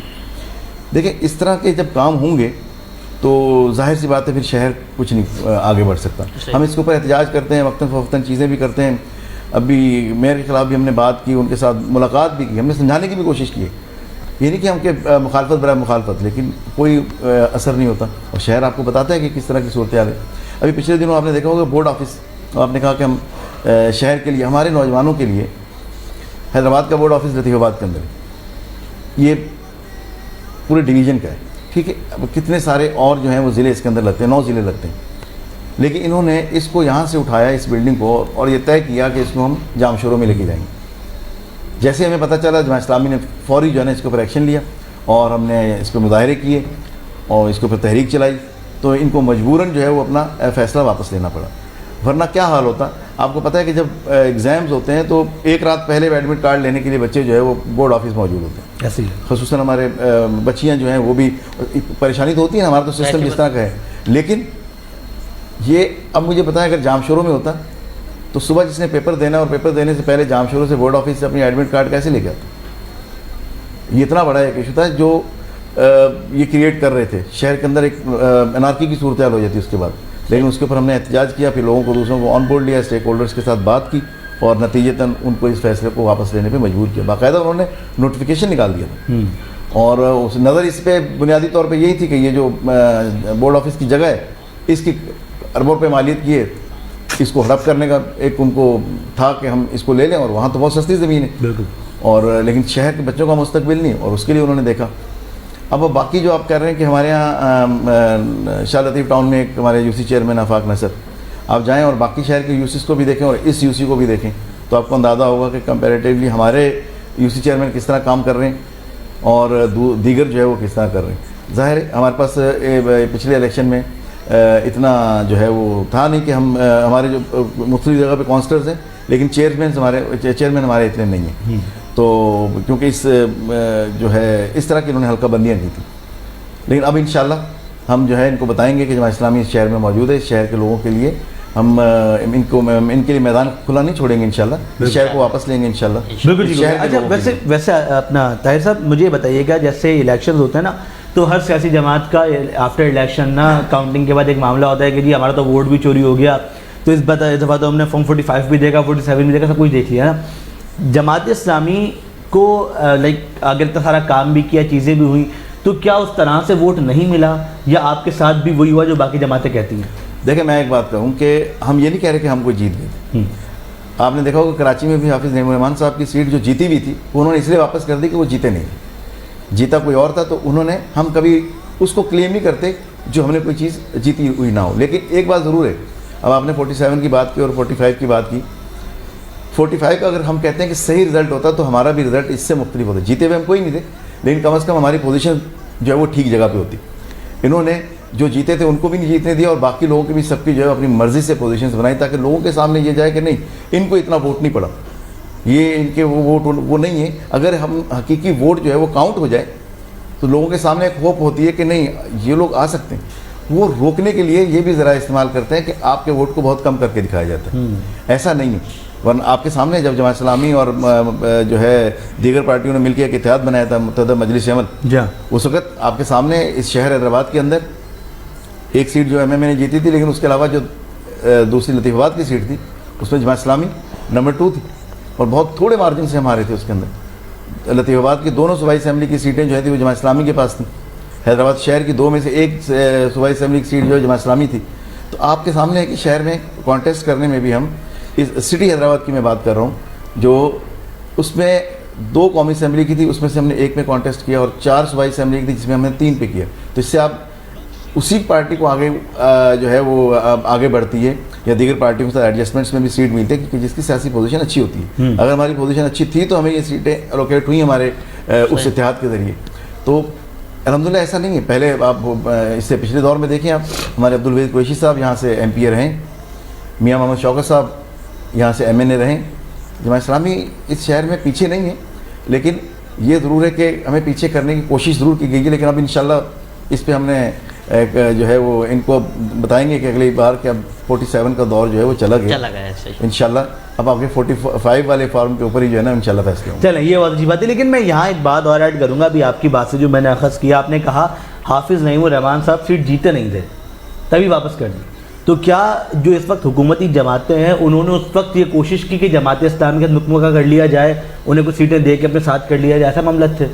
[SPEAKER 7] دیکھیں اس طرح کے جب کام ہوں گے تو ظاہر سی بات ہے پھر شہر کچھ نہیں آگے بڑھ سکتا. ہم اس کے اوپر احتجاج کرتے ہیں، وقتاً فوقتاً چیزیں بھی کرتے ہیں. ابھی میئر کے خلاف بھی ہم نے بات کی، ان کے ساتھ ملاقات بھی کی، ہم نے سمجھانے کی بھی کوشش کی ہے یہ نہیں کہ ہم کہ مخالفت برائے مخالفت، لیکن کوئی اثر نہیں ہوتا، اور شہر آپ کو بتاتا ہے کہ کس طرح کی صورتحال ہے۔ ابھی پچھلے دنوں آپ نے دیکھا ہوگا بورڈ آفس، آپ نے کہا کہ ہم شہر کے لیے، ہمارے نوجوانوں کے لیے حیدرآباد کا بورڈ آفس لطیف آباد کے اندر ہے، یہ پورے ڈویژن کا ہے، ٹھیک ہے۔ اب کتنے سارے اور جو ہیں وہ ضلع اس کے اندر لگتے ہیں، 9 ضلع لگتے ہیں، لیکن انہوں نے اس کو یہاں سے اٹھایا اس بلڈنگ کو، اور یہ طے کیا کہ اس کو ہم جام شوروں میں لے کے جائیں گے۔ جیسے ہمیں پتہ چلا جماعت اسلامی نے فوری جو ہے نا اس کے اوپر ایکشن لیا، اور ہم نے اس پہ مظاہرے کیے اور اس کے اوپر تحریک چلائی، تو ان کو مجبوراً جو ہے وہ اپنا فیصلہ واپس لینا پڑا، ورنہ کیا حال ہوتا۔ آپ کو پتہ ہے کہ جب ایگزامز ہوتے ہیں تو ایک رات پہلے ایڈمٹ کارڈ لینے کے لیے بچے جو ہے وہ بورڈ آفس موجود ہوتے ہیں،
[SPEAKER 4] ایسے ہی
[SPEAKER 7] خصوصاً ہمارے بچیاں جو ہیں وہ بھی، پریشانی تو ہوتی ہے، ہمارا تو سسٹم جس طرح کا ہے، لیکن یہ اب مجھے پتا ہے اگر جام شوروں میں ہوتا تو صبح جس نے پیپر دینا اور پیپر دینے سے پہلے جام شوروں سے بورڈ آفس سے اپنی ایڈمٹ کارڈ کیسے لے کے آتا؟ یہ اتنا بڑا ایک ایشو تھا جو یہ کریٹ کر رہے تھے، شہر کے اندر ایک انارکی کی صورتحال ہو جاتی اس کے بعد، لیکن اس کے اوپر ہم نے احتجاج کیا، پھر لوگوں کو، دوسروں کو آن بورڈ لیا، اسٹیک ہولڈرز کے ساتھ بات کی، اور نتیجتاً ان کو اس فیصلے کو واپس لینے پہ مجبور کیا۔ باقاعدہ انہوں نے نوٹیفیکیشن نکال دیا تھا، اور نظر اس پہ بنیادی طور پہ یہی تھی کہ یہ جو بورڈ آفس کی جگہ ہے اس کی اربوں پہ مالیت کی ہے، اس کو ہڑپ کرنے کا ایک ان کو تھا کہ ہم اس کو لے لیں، اور وہاں تو بہت سستی زمین ہے
[SPEAKER 4] بالکل،
[SPEAKER 7] اور لیکن شہر کے بچوں کا مستقبل نہیں، اور اس کے لیے انہوں نے دیکھا۔ اب باقی جو آپ کہہ رہے ہیں کہ ہمارے یہاں شاہ لطیف ٹاؤن میں ایک ہمارے یو سی چیئرمین آفاق نصر، آپ جائیں اور باقی شہر کے یو سیز کو بھی دیکھیں اور اس یو سی کو بھی دیکھیں تو آپ کو اندازہ ہوگا کہ کمپیریٹیولی ہمارے یو سی چیئرمین کس طرح کام کر رہے ہیں اور دیگر جو ہے وہ کس طرح کر رہے ہیں۔ ظاہر ہے ہمارے پاس پچھلے الیکشن میں اتنا جو ہے وہ تھا نہیں کہ ہم ہمارے جو مختلف جگہ پہ کونسلرز ہیں، لیکن چیئرمین ہمارے اتنے نہیں ہیں، تو کیونکہ اس جو ہے اس طرح کی انہوں نے حلقہ بندیاں کی تھی، لیکن اب انشاءاللہ ہم جو ہے ان کو بتائیں گے کہ جماعت اسلامی اس شہر میں موجود ہے، اس شہر کے لوگوں کے لیے ہم ان کے لیے میدان کھلا نہیں چھوڑیں گے، انشاءاللہ اس شہر کو واپس لیں گے انشاءاللہ۔
[SPEAKER 4] بالکل ٹھیک ہے۔ اچھا ویسے اپنا طاہر صاحب مجھے یہ بتائیے گا، جیسے الیکشنز ہوتے ہیں نا تو ہر سیاسی جماعت کا آفٹر الیکشن نا کاؤنٹنگ کے بعد ایک معاملہ ہوتا ہے کہ جی ہمارا تو ووٹ بھی چوری ہو گیا، تو اس دفعہ تو ہم نے فارم 45 بھی دیکھا، 47 بھی دیکھا، سب کچھ دیکھ لیا نا۔ جماعت اسلامی کو لائک اگر اتنا سارا کام بھی کیا، چیزیں بھی ہوئیں، تو کیا اس طرح سے ووٹ نہیں ملا، یا آپ کے ساتھ بھی وہی ہوا جو باقی جماعتیں کہتی ہیں؟
[SPEAKER 7] دیکھیں میں ایک بات کہوں کہ ہم یہ نہیں کہہ رہے کہ ہم کو جیت گئے۔ آپ نے دیکھا ہوگا کراچی میں بھی حافظ نعیم الرحمان صاحب کی سیٹ جو جیتی بھی تھی انہوں نے اس لیے واپس کر دی کہ وہ جیتے نہیں، جیتا کوئی اور تھا، تو انہوں نے، ہم کبھی اس کو کلیم نہیں کرتے جو ہم نے کوئی چیز جیتی ہوئی نہ ہو، لیکن ایک بات ضرور ہے، اب آپ نے 47 کی بات کی اور 45 کی بات کی، 45 کا اگر ہم کہتے ہیں کہ صحیح رزلٹ ہوتا تو ہمارا بھی رزلٹ اس سے مختلف ہوتا، جیتے ہوئے ہم کوئی نہیں تھے، لیکن کم از کم ہماری پوزیشن جو ہے وہ ٹھیک جگہ پہ ہوتی۔ انہوں نے جو جیتے تھے ان کو بھی نہیں جیتنے دیا، اور باقی لوگوں کی بھی سب کی جو ہے اپنی مرضی سے پوزیشنز بنائی تاکہ لوگوں کے سامنے یہ جائے کہ نہیں ان کو اتنا ووٹ نہیں پڑا، یہ ان کے وہ ووٹ وہ نہیں ہے۔ اگر ہم حقیقی ووٹ جو ہے وہ کاؤنٹ ہو جائے تو لوگوں کے سامنے ایک ہوپ ہوتی ہے کہ نہیں یہ لوگ آ سکتے ہیں۔ وہ روکنے کے لیے یہ بھی ذرا استعمال کرتے ہیں کہ آپ کے ووٹ کو بہت کم کر کے دکھایا جاتا ہے، ایسا نہیں ہے، ورنہ آپ کے سامنے جب جماعت اسلامی اور جو ہے دیگر پارٹیوں نے مل کے ایک اتحاد بنایا تھا متحدہ مجلس عمل، اس وقت آپ کے سامنے اس شہر حیدرآباد کے اندر ایک سیٹ جو ایم نے جیتی تھی، لیکن اس کے علاوہ جو دوسری لطیف آباد کی سیٹ تھی اس میں جماعت اسلامی نمبر 2 تھی، اور بہت تھوڑے مارجن سے ہم ہارے تھے اس کے اندر۔ لطیف آباد کی دونوں صوبائی اسمبلی کی سیٹیں جو ہے تھی وہ جماعت اسلامی کے پاس تھیں، حیدرآباد شہر کی 2 میں سے ایک صوبائی اسمبلی کی سیٹ جو ہے جماعت اسلامی تھی۔ تو آپ کے سامنے ہے کہ شہر میں کانٹیسٹ کرنے میں بھی ہم اس سٹی حیدرآباد کی میں بات کر رہا ہوں، جو اس میں 2 قومی اسمبلی کی تھی، اس میں سے ہم نے 1 میں کانٹیسٹ کیا، اور 4 صوبائی اسمبلی کی تھی جس میں ہم نے 3 پہ کیا، تو اس سے آپ اسی پارٹی کو آگے جو ہے وہ آگے بڑھتی ہے، یا دیگر پارٹیوں سے ایڈجسٹمنٹس میں بھی سیٹ ملتی ہے کیونکہ جس کی سیاسی پوزیشن اچھی ہوتی ہے۔ اگر ہماری پوزیشن اچھی تھی تو ہمیں یہ سیٹیں الوکیٹ ہوئی ہمارے اس اتحاد کے ذریعے۔ تو الحمدللہ ایسا نہیں ہے، پہلے آپ اس سے پچھلے دور میں دیکھیں، آپ ہمارے عبدالوحید قریشی صاحب یہاں سے ایم پی اے رہیں، میاں محمد شوکت صاحب یہاں سے ایم این اے رہیں۔ جماعت اسلامی اس شہر میں پیچھے نہیں ہے، لیکن یہ ضرور ہے کہ ہمیں پیچھے کرنے کی کوشش ضرور کی گئی ہے، لیکن اب انشاءاللہ اس پہ ہم نے ایک جو ہے وہ ان کو بتائیں گے کہ اگلی بار کہ اب 47 کا دور جو ہے وہ چلا گیا ہے انشاءاللہ، اب آپ کے 45 والے فارم کے اوپر ہی جو ہے نا انشاءاللہ فیصلے ہوں۔
[SPEAKER 4] چلیں یہ بہت اچھی بات ہے، لیکن میں یہاں ایک بات اور ایڈ کروں گا ابھی آپ کی بات سے جو میں نے اخذ کیا، آپ نے کہا حافظ نعیم الرحمان صاحب سیٹ جیتے نہیں تھے تبھی واپس کر دی، تو کیا جو اس وقت حکومتی جماعتیں ہیں انہوں نے اس وقت یہ کوشش کی کہ جماعت اسلامی کا مکمل کر لیا جائے، انہیں کچھ سیٹیں دے کے اپنے ساتھ کر لیا جائے، ایسا معاملہ تھے؟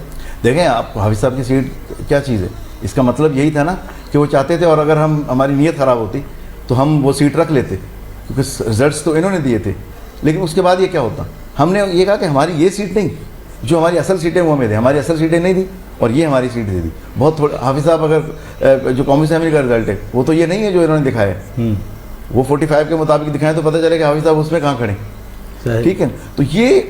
[SPEAKER 7] دیکھیں آپ حافظ صاحب کی سیٹ کیا چیز ہے، اس کا مطلب یہی تھا نا کہ وہ چاہتے تھے، اور اگر ہماری نیت خراب ہوتی تو ہم وہ سیٹ رکھ لیتے، کیونکہ رزلٹس تو انہوں نے دیے تھے. لیکن اس کے بعد یہ کیا ہوتا، ہم نے یہ کہا کہ ہماری یہ سیٹ نہیں، جو ہماری اصل سیٹیں وہ ہمیں دیں، ہماری اصل سیٹیں نہیں دی اور یہ ہماری سیٹ دے دی. بہت تھوڑا حافظ صاحب اگر جو قومی اسمبلی کا رزلٹ ہے وہ تو یہ نہیں ہے جو انہوں نے دکھایا ہے، وہ 45 کے مطابق دکھائیں تو پتہ چلے کہ حافظ صاحب اس میں کہاں کھڑے. ٹھیک ہے، تو یہ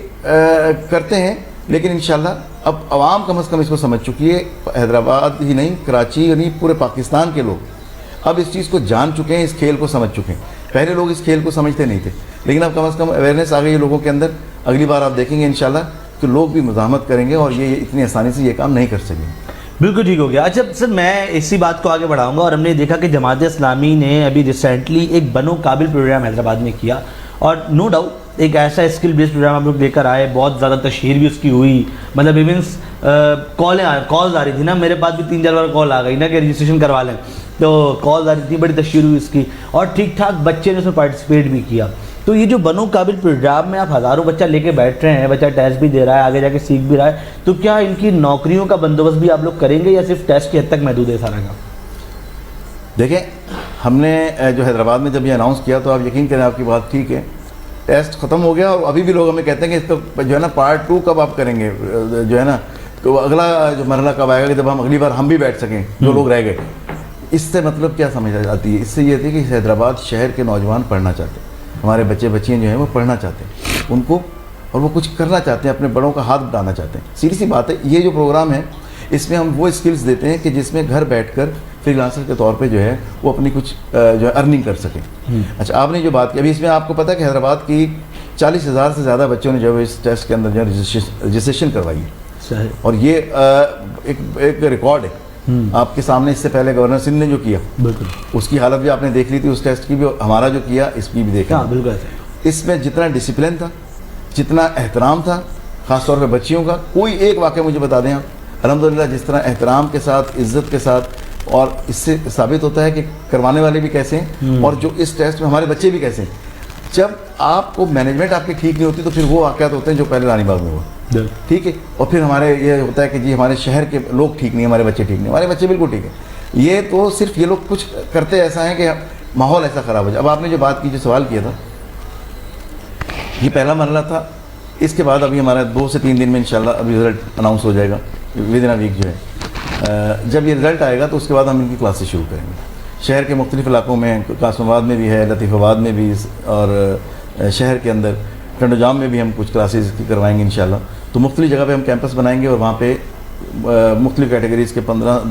[SPEAKER 7] کرتے ہیں. لیکن انشاءاللہ اب عوام کم از کم اس کو سمجھ چکی ہے، حیدرآباد ہی نہیں، کراچی یعنی پورے پاکستان کے لوگ اب اس چیز کو جان چکے ہیں، اس کھیل کو سمجھ چکے ہیں. پہلے لوگ اس کھیل کو سمجھتے نہیں تھے، لیکن اب کم از کم اویئرنیس آ گئی ہے لوگوں کے اندر. اگلی بار آپ دیکھیں گے انشاءاللہ کہ لوگ بھی مزاحمت کریں گے اور یہ اتنی آسانی سے یہ کام نہیں کر سکیں.
[SPEAKER 4] بالکل ٹھیک ہو گیا. اچھا سر، میں اسی بات کو آگے بڑھاؤں گا. اور ہم نے دیکھا کہ جماعت اسلامی نے ابھی ریسنٹلی ایک بنو قابل پروگرام حیدرآباد میں کیا، اور نو ڈاؤٹ ایک ایسا اسکل بیس پروگرام آپ لوگ لے کر آئے، بہت زیادہ تشہیر بھی اس کی ہوئی. مطلب ایونس کالز آ رہی تھی نا، میرے پاس بھی 3-4 بار کال آ گئی نا کہ رجسٹریشن کروا لیں، تو کالز آ رہی تھی، بڑی تشہیر ہوئی اس کی، اور ٹھیک ٹھاک بچے نے اس میں پارٹیسپیٹ بھی کیا. تو یہ جو بنو قابل پروگرام میں آپ ہزاروں بچہ لے کے بیٹھ رہے ہیں، بچہ ٹیسٹ بھی دے رہا ہے، آگے جا کے سیکھ بھی رہا ہے، تو کیا ان کی نوکریوں کا بندوبست بھی آپ لوگ کریں گے یا صرف ٹیسٹ کی حد تک محدود ہے سارا کام؟
[SPEAKER 7] دیکھیں، ہم نے جو حیدرآباد میں جب یہ اناؤنس کیا تو آپ یقین کریں، آپ کی بات ٹھیک ہے، ٹیسٹ ختم ہو گیا اور ابھی بھی لوگ ہمیں کہتے ہیں کہ اس کا جو ہے نا پارٹ 2 کب آپ کریں گے، جو ہے نا تو اگلا جو مرحلہ کب آئے گا کہ جب ہم اگلی بار ہم بھی بیٹھ سکیں جو لوگ رہ گئے. اس سے مطلب کیا سمجھ آتی ہے؟ اس سے یہ تھی کہ حیدرآباد شہر کے نوجوان پڑھنا چاہتے ہیں، ہمارے بچے بچیاں جو ہیں وہ پڑھنا چاہتے ہیں ان کو، اور وہ کچھ کرنا چاہتے ہیں، اپنے بڑوں کا ہاتھ بٹانا چاہتے ہیں. سیدھی سی بات ہے، یہ جو پروگرام ہے اس میں ہم وہ اسکلز دیتے ہیں کہ جس میں گھر بیٹھ کر فری لانسر کے طور پہ جو ہے وہ اپنی کچھ جو ہے ارننگ کر سکیں. اچھا، آپ نے جو بات کی ابھی، اس میں آپ کو پتہ ہے کہ حیدرآباد کی 40,000 سے زیادہ بچوں نے جو ہے اس ٹیسٹ کے اندر جو ہے رجسٹریشن کروائی ہے، اور یہ ایک ریکارڈ ہے آپ کے سامنے. اس سے پہلے گورنر سندھ نے جو کیا اس کی حالت بھی آپ نے دیکھ لی تھی، اس ٹیسٹ کی بھی، ہمارا جو کیا اس کی بھی دیکھا. اس میں جتنا ڈسپلن تھا، جتنا احترام تھا، خاص طور پہ بچیوں کا. کوئی ایک واقعہ مجھے بتا دیں آپ، الحمدللہ جس طرح احترام کے ساتھ، عزت کے ساتھ، اور اس سے ثابت ہوتا ہے کہ کروانے والے بھی کیسے ہیں اور جو اس ٹیسٹ میں ہمارے بچے بھی کیسے ہیں. جب آپ کو مینجمنٹ آپ کی ٹھیک نہیں ہوتی تو پھر وہ واقعات ہوتے ہیں جو پہلے رانی باغ میں ہوا. ٹھیک ہے، اور پھر ہمارے یہ ہوتا ہے کہ جی ہمارے شہر کے لوگ ٹھیک نہیں، ہمارے بچے ٹھیک نہیں. ہمارے بچے بالکل ٹھیک ہے، یہ تو صرف یہ لوگ کچھ کرتے ایسا ہیں کہ ماحول ایسا خراب ہو جائے. اب آپ نے جو بات کی، جو سوال کیا تھا، یہ پہلا مرحلہ تھا. اس کے بعد ابھی ہمارا 2 سے 3 دن میں انشاءاللہ ابھی رزلٹ اناؤنس ہو جائے گا، ود ان اے ویک جو ہے. جب یہ رزلٹ آئے گا تو اس کے بعد ہم ان کی کلاسز شروع کریں گے. شہر کے مختلف علاقوں میں، قاسم آباد میں بھی ہے، لطیف آباد میں بھی، اور شہر کے اندر ٹنڈو جام میں بھی ہم کچھ کلاسز کروائیں گے انشاءاللہ. تو مختلف جگہ پہ ہم کیمپس بنائیں گے اور وہاں پہ مختلف کیٹیگریز کے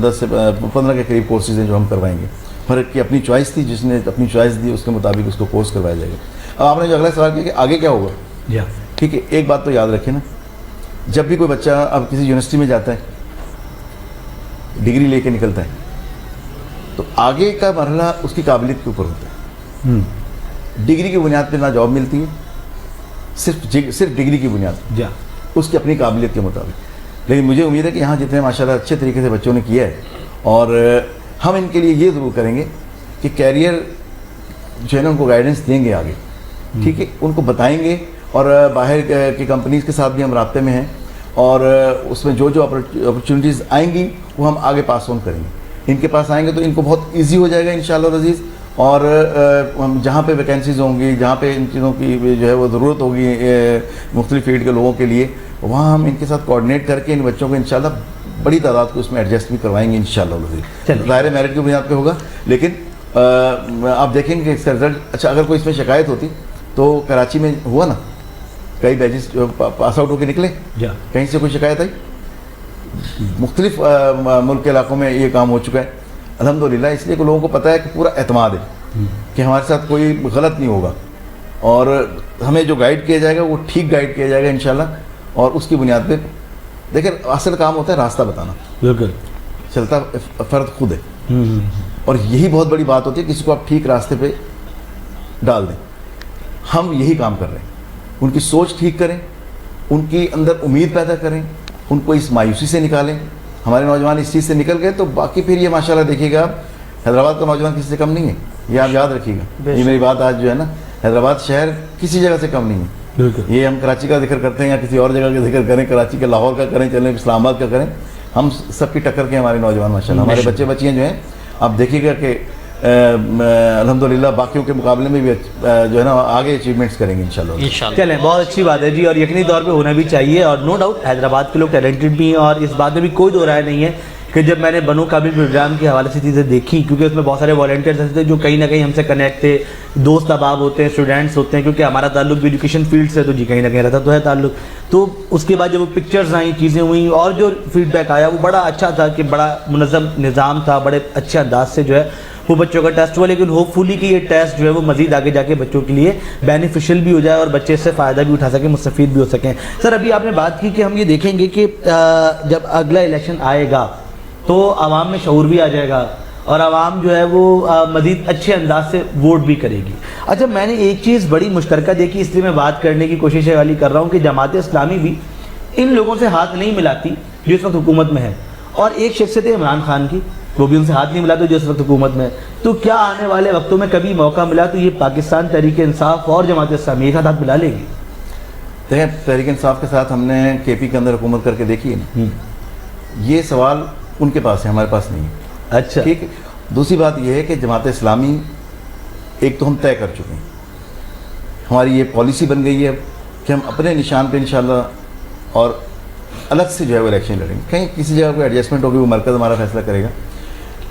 [SPEAKER 7] 10 سے 15 کے قریب کورسز ہیں جو ہم کروائیں گے. ہر ایک کی اپنی چوائس تھی، جس نے اپنی چوائس دی اس کے مطابق اس کو کورس کروایا جائے گا. اب آپ نے جو اگلا سوال کیا کہ آگے کیا ہوگا، ٹھیک ہے، ایک بات تو یاد رکھیں نا، جب بھی کوئی بچہ اب کسی یونیورسٹی میں جاتا ہے، ڈگری لے کے نکلتا ہے، تو آگے کا مرحلہ اس کی قابلیت کے اوپر ہوتا ہے. ڈگری کی بنیاد پہ نہ جاب ملتی ہے، صرف ڈگری کی بنیاد پہ، اس کی اپنی قابلیت کے مطابق. لیکن مجھے امید ہے کہ یہاں جتنے ماشاءاللہ اچھے طریقے سے بچوں نے کیا ہے، اور ہم ان کے لیے یہ ضرور کریں گے کہ کیریئر جو ہے نا ان کو گائیڈنس دیں گے آگے. ٹھیک ہے، ان کو بتائیں گے، اور باہر کی کمپنیز کے ساتھ بھی ہم رابطے میں ہیں، اور اس میں جو اپرچونیٹیز آئیں گی وہ ہم آگے پاس آن کریں گے. ان کے پاس آئیں گے تو ان کو بہت ایزی ہو جائے گا انشاءاللہ عزیز. اور ہم جہاں پہ ویکینسیز ہوں گی، جہاں پہ ان چیزوں کی جو ہے وہ ضرورت ہوگی مختلف فیلڈ کے لوگوں کے لیے، وہاں ہم ان کے ساتھ کوآرڈینیٹ کر کے ان بچوں کو انشاءاللہ بڑی تعداد کو اس میں ایڈجسٹ بھی کروائیں گے انشاءاللہ عزیز. ظاہر میرٹ کی بنیاد پہ ہوگا، لیکن آپ دیکھیں گے اس کا رزلٹ. اچھا، اگر کوئی اس میں شکایت ہوتی تو کراچی میں ہوا نا، کئی بیچز پاس آؤٹ ہو کے نکلے، کہیں سے کوئی شکایت آئی؟ مختلف ملک کے علاقوں میں یہ کام ہو چکا ہے الحمدللہ. اس لیے کہ لوگوں کو پتہ ہے کہ پورا اعتماد ہے کہ ہمارے ساتھ کوئی غلط نہیں ہوگا، اور ہمیں جو گائیڈ کیا جائے گا وہ ٹھیک گائیڈ کیا جائے گا انشاءاللہ. اور اس کی بنیاد پہ دیکھیں، اصل کام ہوتا ہے راستہ بتانا، بالکل چلتا فرد خود ہے، اور یہی بہت بڑی بات ہوتی ہے، کسی کو آپ ٹھیک راستے پہ ڈال دیں. ہم یہی کام کر رہے ہیں، ان کی سوچ ٹھیک کریں، ان کی اندر امید پیدا کریں، ان کو اس مایوسی سے نکالیں. ہمارے نوجوان اس چیز سے نکل گئے تو باقی پھر یہ ماشاءاللہ دیکھیے گا، آپ حیدرآباد کا نوجوان کسی سے کم نہیں ہے، یہ آپ یاد رکھیے گا. یہ میری بات آج جو ہے نا، حیدرآباد شہر کسی جگہ سے کم نہیں ہے. یہ ہم کراچی کا ذکر کرتے ہیں یا کسی اور جگہ کا ذکر کریں، کراچی کے لاہور کا کریں، چلیں اسلام آباد کا کریں، ہم سب کی ٹکر کے ہمارے نوجوان ماشاء اللہ، ہمارے بچے بچیاں جو ہیں آپ دیکھیے گا کہ الحمدللہ باقیوں کے مقابلے میں بھی جو ہے نا آگے اچیومنٹس کریں گے انشاءاللہ۔
[SPEAKER 5] انشاءاللہ
[SPEAKER 4] چلیں، بہت اچھی بات ہے جی، اور یقینی طور پہ ہونا بھی چاہیے، اور نو ڈاؤٹ حیدرآباد کے لوگ ٹیلنٹڈ بھی ہیں، اور اس بات میں بھی کوئی دو رائے نہیں ہے کہ جب میں نے بنو قابل پروگرام کے حوالے سے چیزیں دیکھی، کیونکہ اس میں بہت سارے والنٹیئرز ایسے تھے جو کہیں نہ کہیں ہم سے کنیکٹ تھے، دوست احباب ہوتے ہیں، اسٹوڈنٹس ہوتے ہیں، کیونکہ ہمارا تعلق بھی ایجوکیشن فیلڈ سے، تو جی کہیں نہ کہیں رہتا تو ہے تعلق۔ تو اس کے بعد جب وہ پکچرز آئیں، چیزیں ہوئیں، اور جو فیڈ بیک آیا وہ بڑا اچھا تھا کہ بڑا منظم نظام تھا، بڑے اچھے انداز سے جو ہے وہ بچوں کا ٹیسٹ ہوا، لیکن ہوپ فلی کہ یہ ٹیسٹ جو ہے وہ مزید آگے جا کے بچوں کے لیے بینیفیشل بھی ہو جائے اور بچے اس سے فائدہ بھی اٹھا سکیں، مستفید بھی ہو سکیں۔ سر ابھی آپ نے بات کی کہ ہم یہ دیکھیں گے کہ جب اگلا الیکشن آئے گا تو عوام میں شعور بھی آ جائے گا اور عوام جو ہے وہ مزید اچھے انداز سے ووٹ بھی کرے گی۔ اچھا، میں نے ایک چیز بڑی مشترکہ دیکھی، اس لیے میں بات کرنے کی کوشش والی کر رہا ہوں کہ جماعت اسلامی بھی ان لوگوں سے ہاتھ نہیں ملاتی جو اس وقت حکومت میں ہے، اور ایک شخصیت ہے عمران خان کی، وہ بھی ان سے ہاتھ نہیں ملاتے جو اس وقت حکومت میں ہے۔ تو کیا آنے والے وقتوں میں کبھی موقع ملا تو یہ پاکستان تحریک انصاف اور جماعت اسلامی ایک ہاتھ ملا لے گی؟
[SPEAKER 7] دیکھیں، تحریک انصاف کے ساتھ ہم نے کے پی کے اندر حکومت کر کے دیکھی ہے نا، یہ سوال ان کے پاس ہے، ہمارے پاس نہیں ہے۔
[SPEAKER 4] اچھا،
[SPEAKER 7] ٹھیک ہے، دوسری بات یہ ہے کہ جماعت اسلامی ایک تو ہم طے کر چکے ہیں، ہماری یہ پالیسی بن گئی ہے کہ ہم اپنے نشان پہ انشاءاللہ اور الگ سے جو ہے وہ الیکشن لڑیں گے، کہیں کسی جگہ کوئی ایڈجسٹمنٹ ہوگی وہ مرکز ہمارا فیصلہ کرے گا،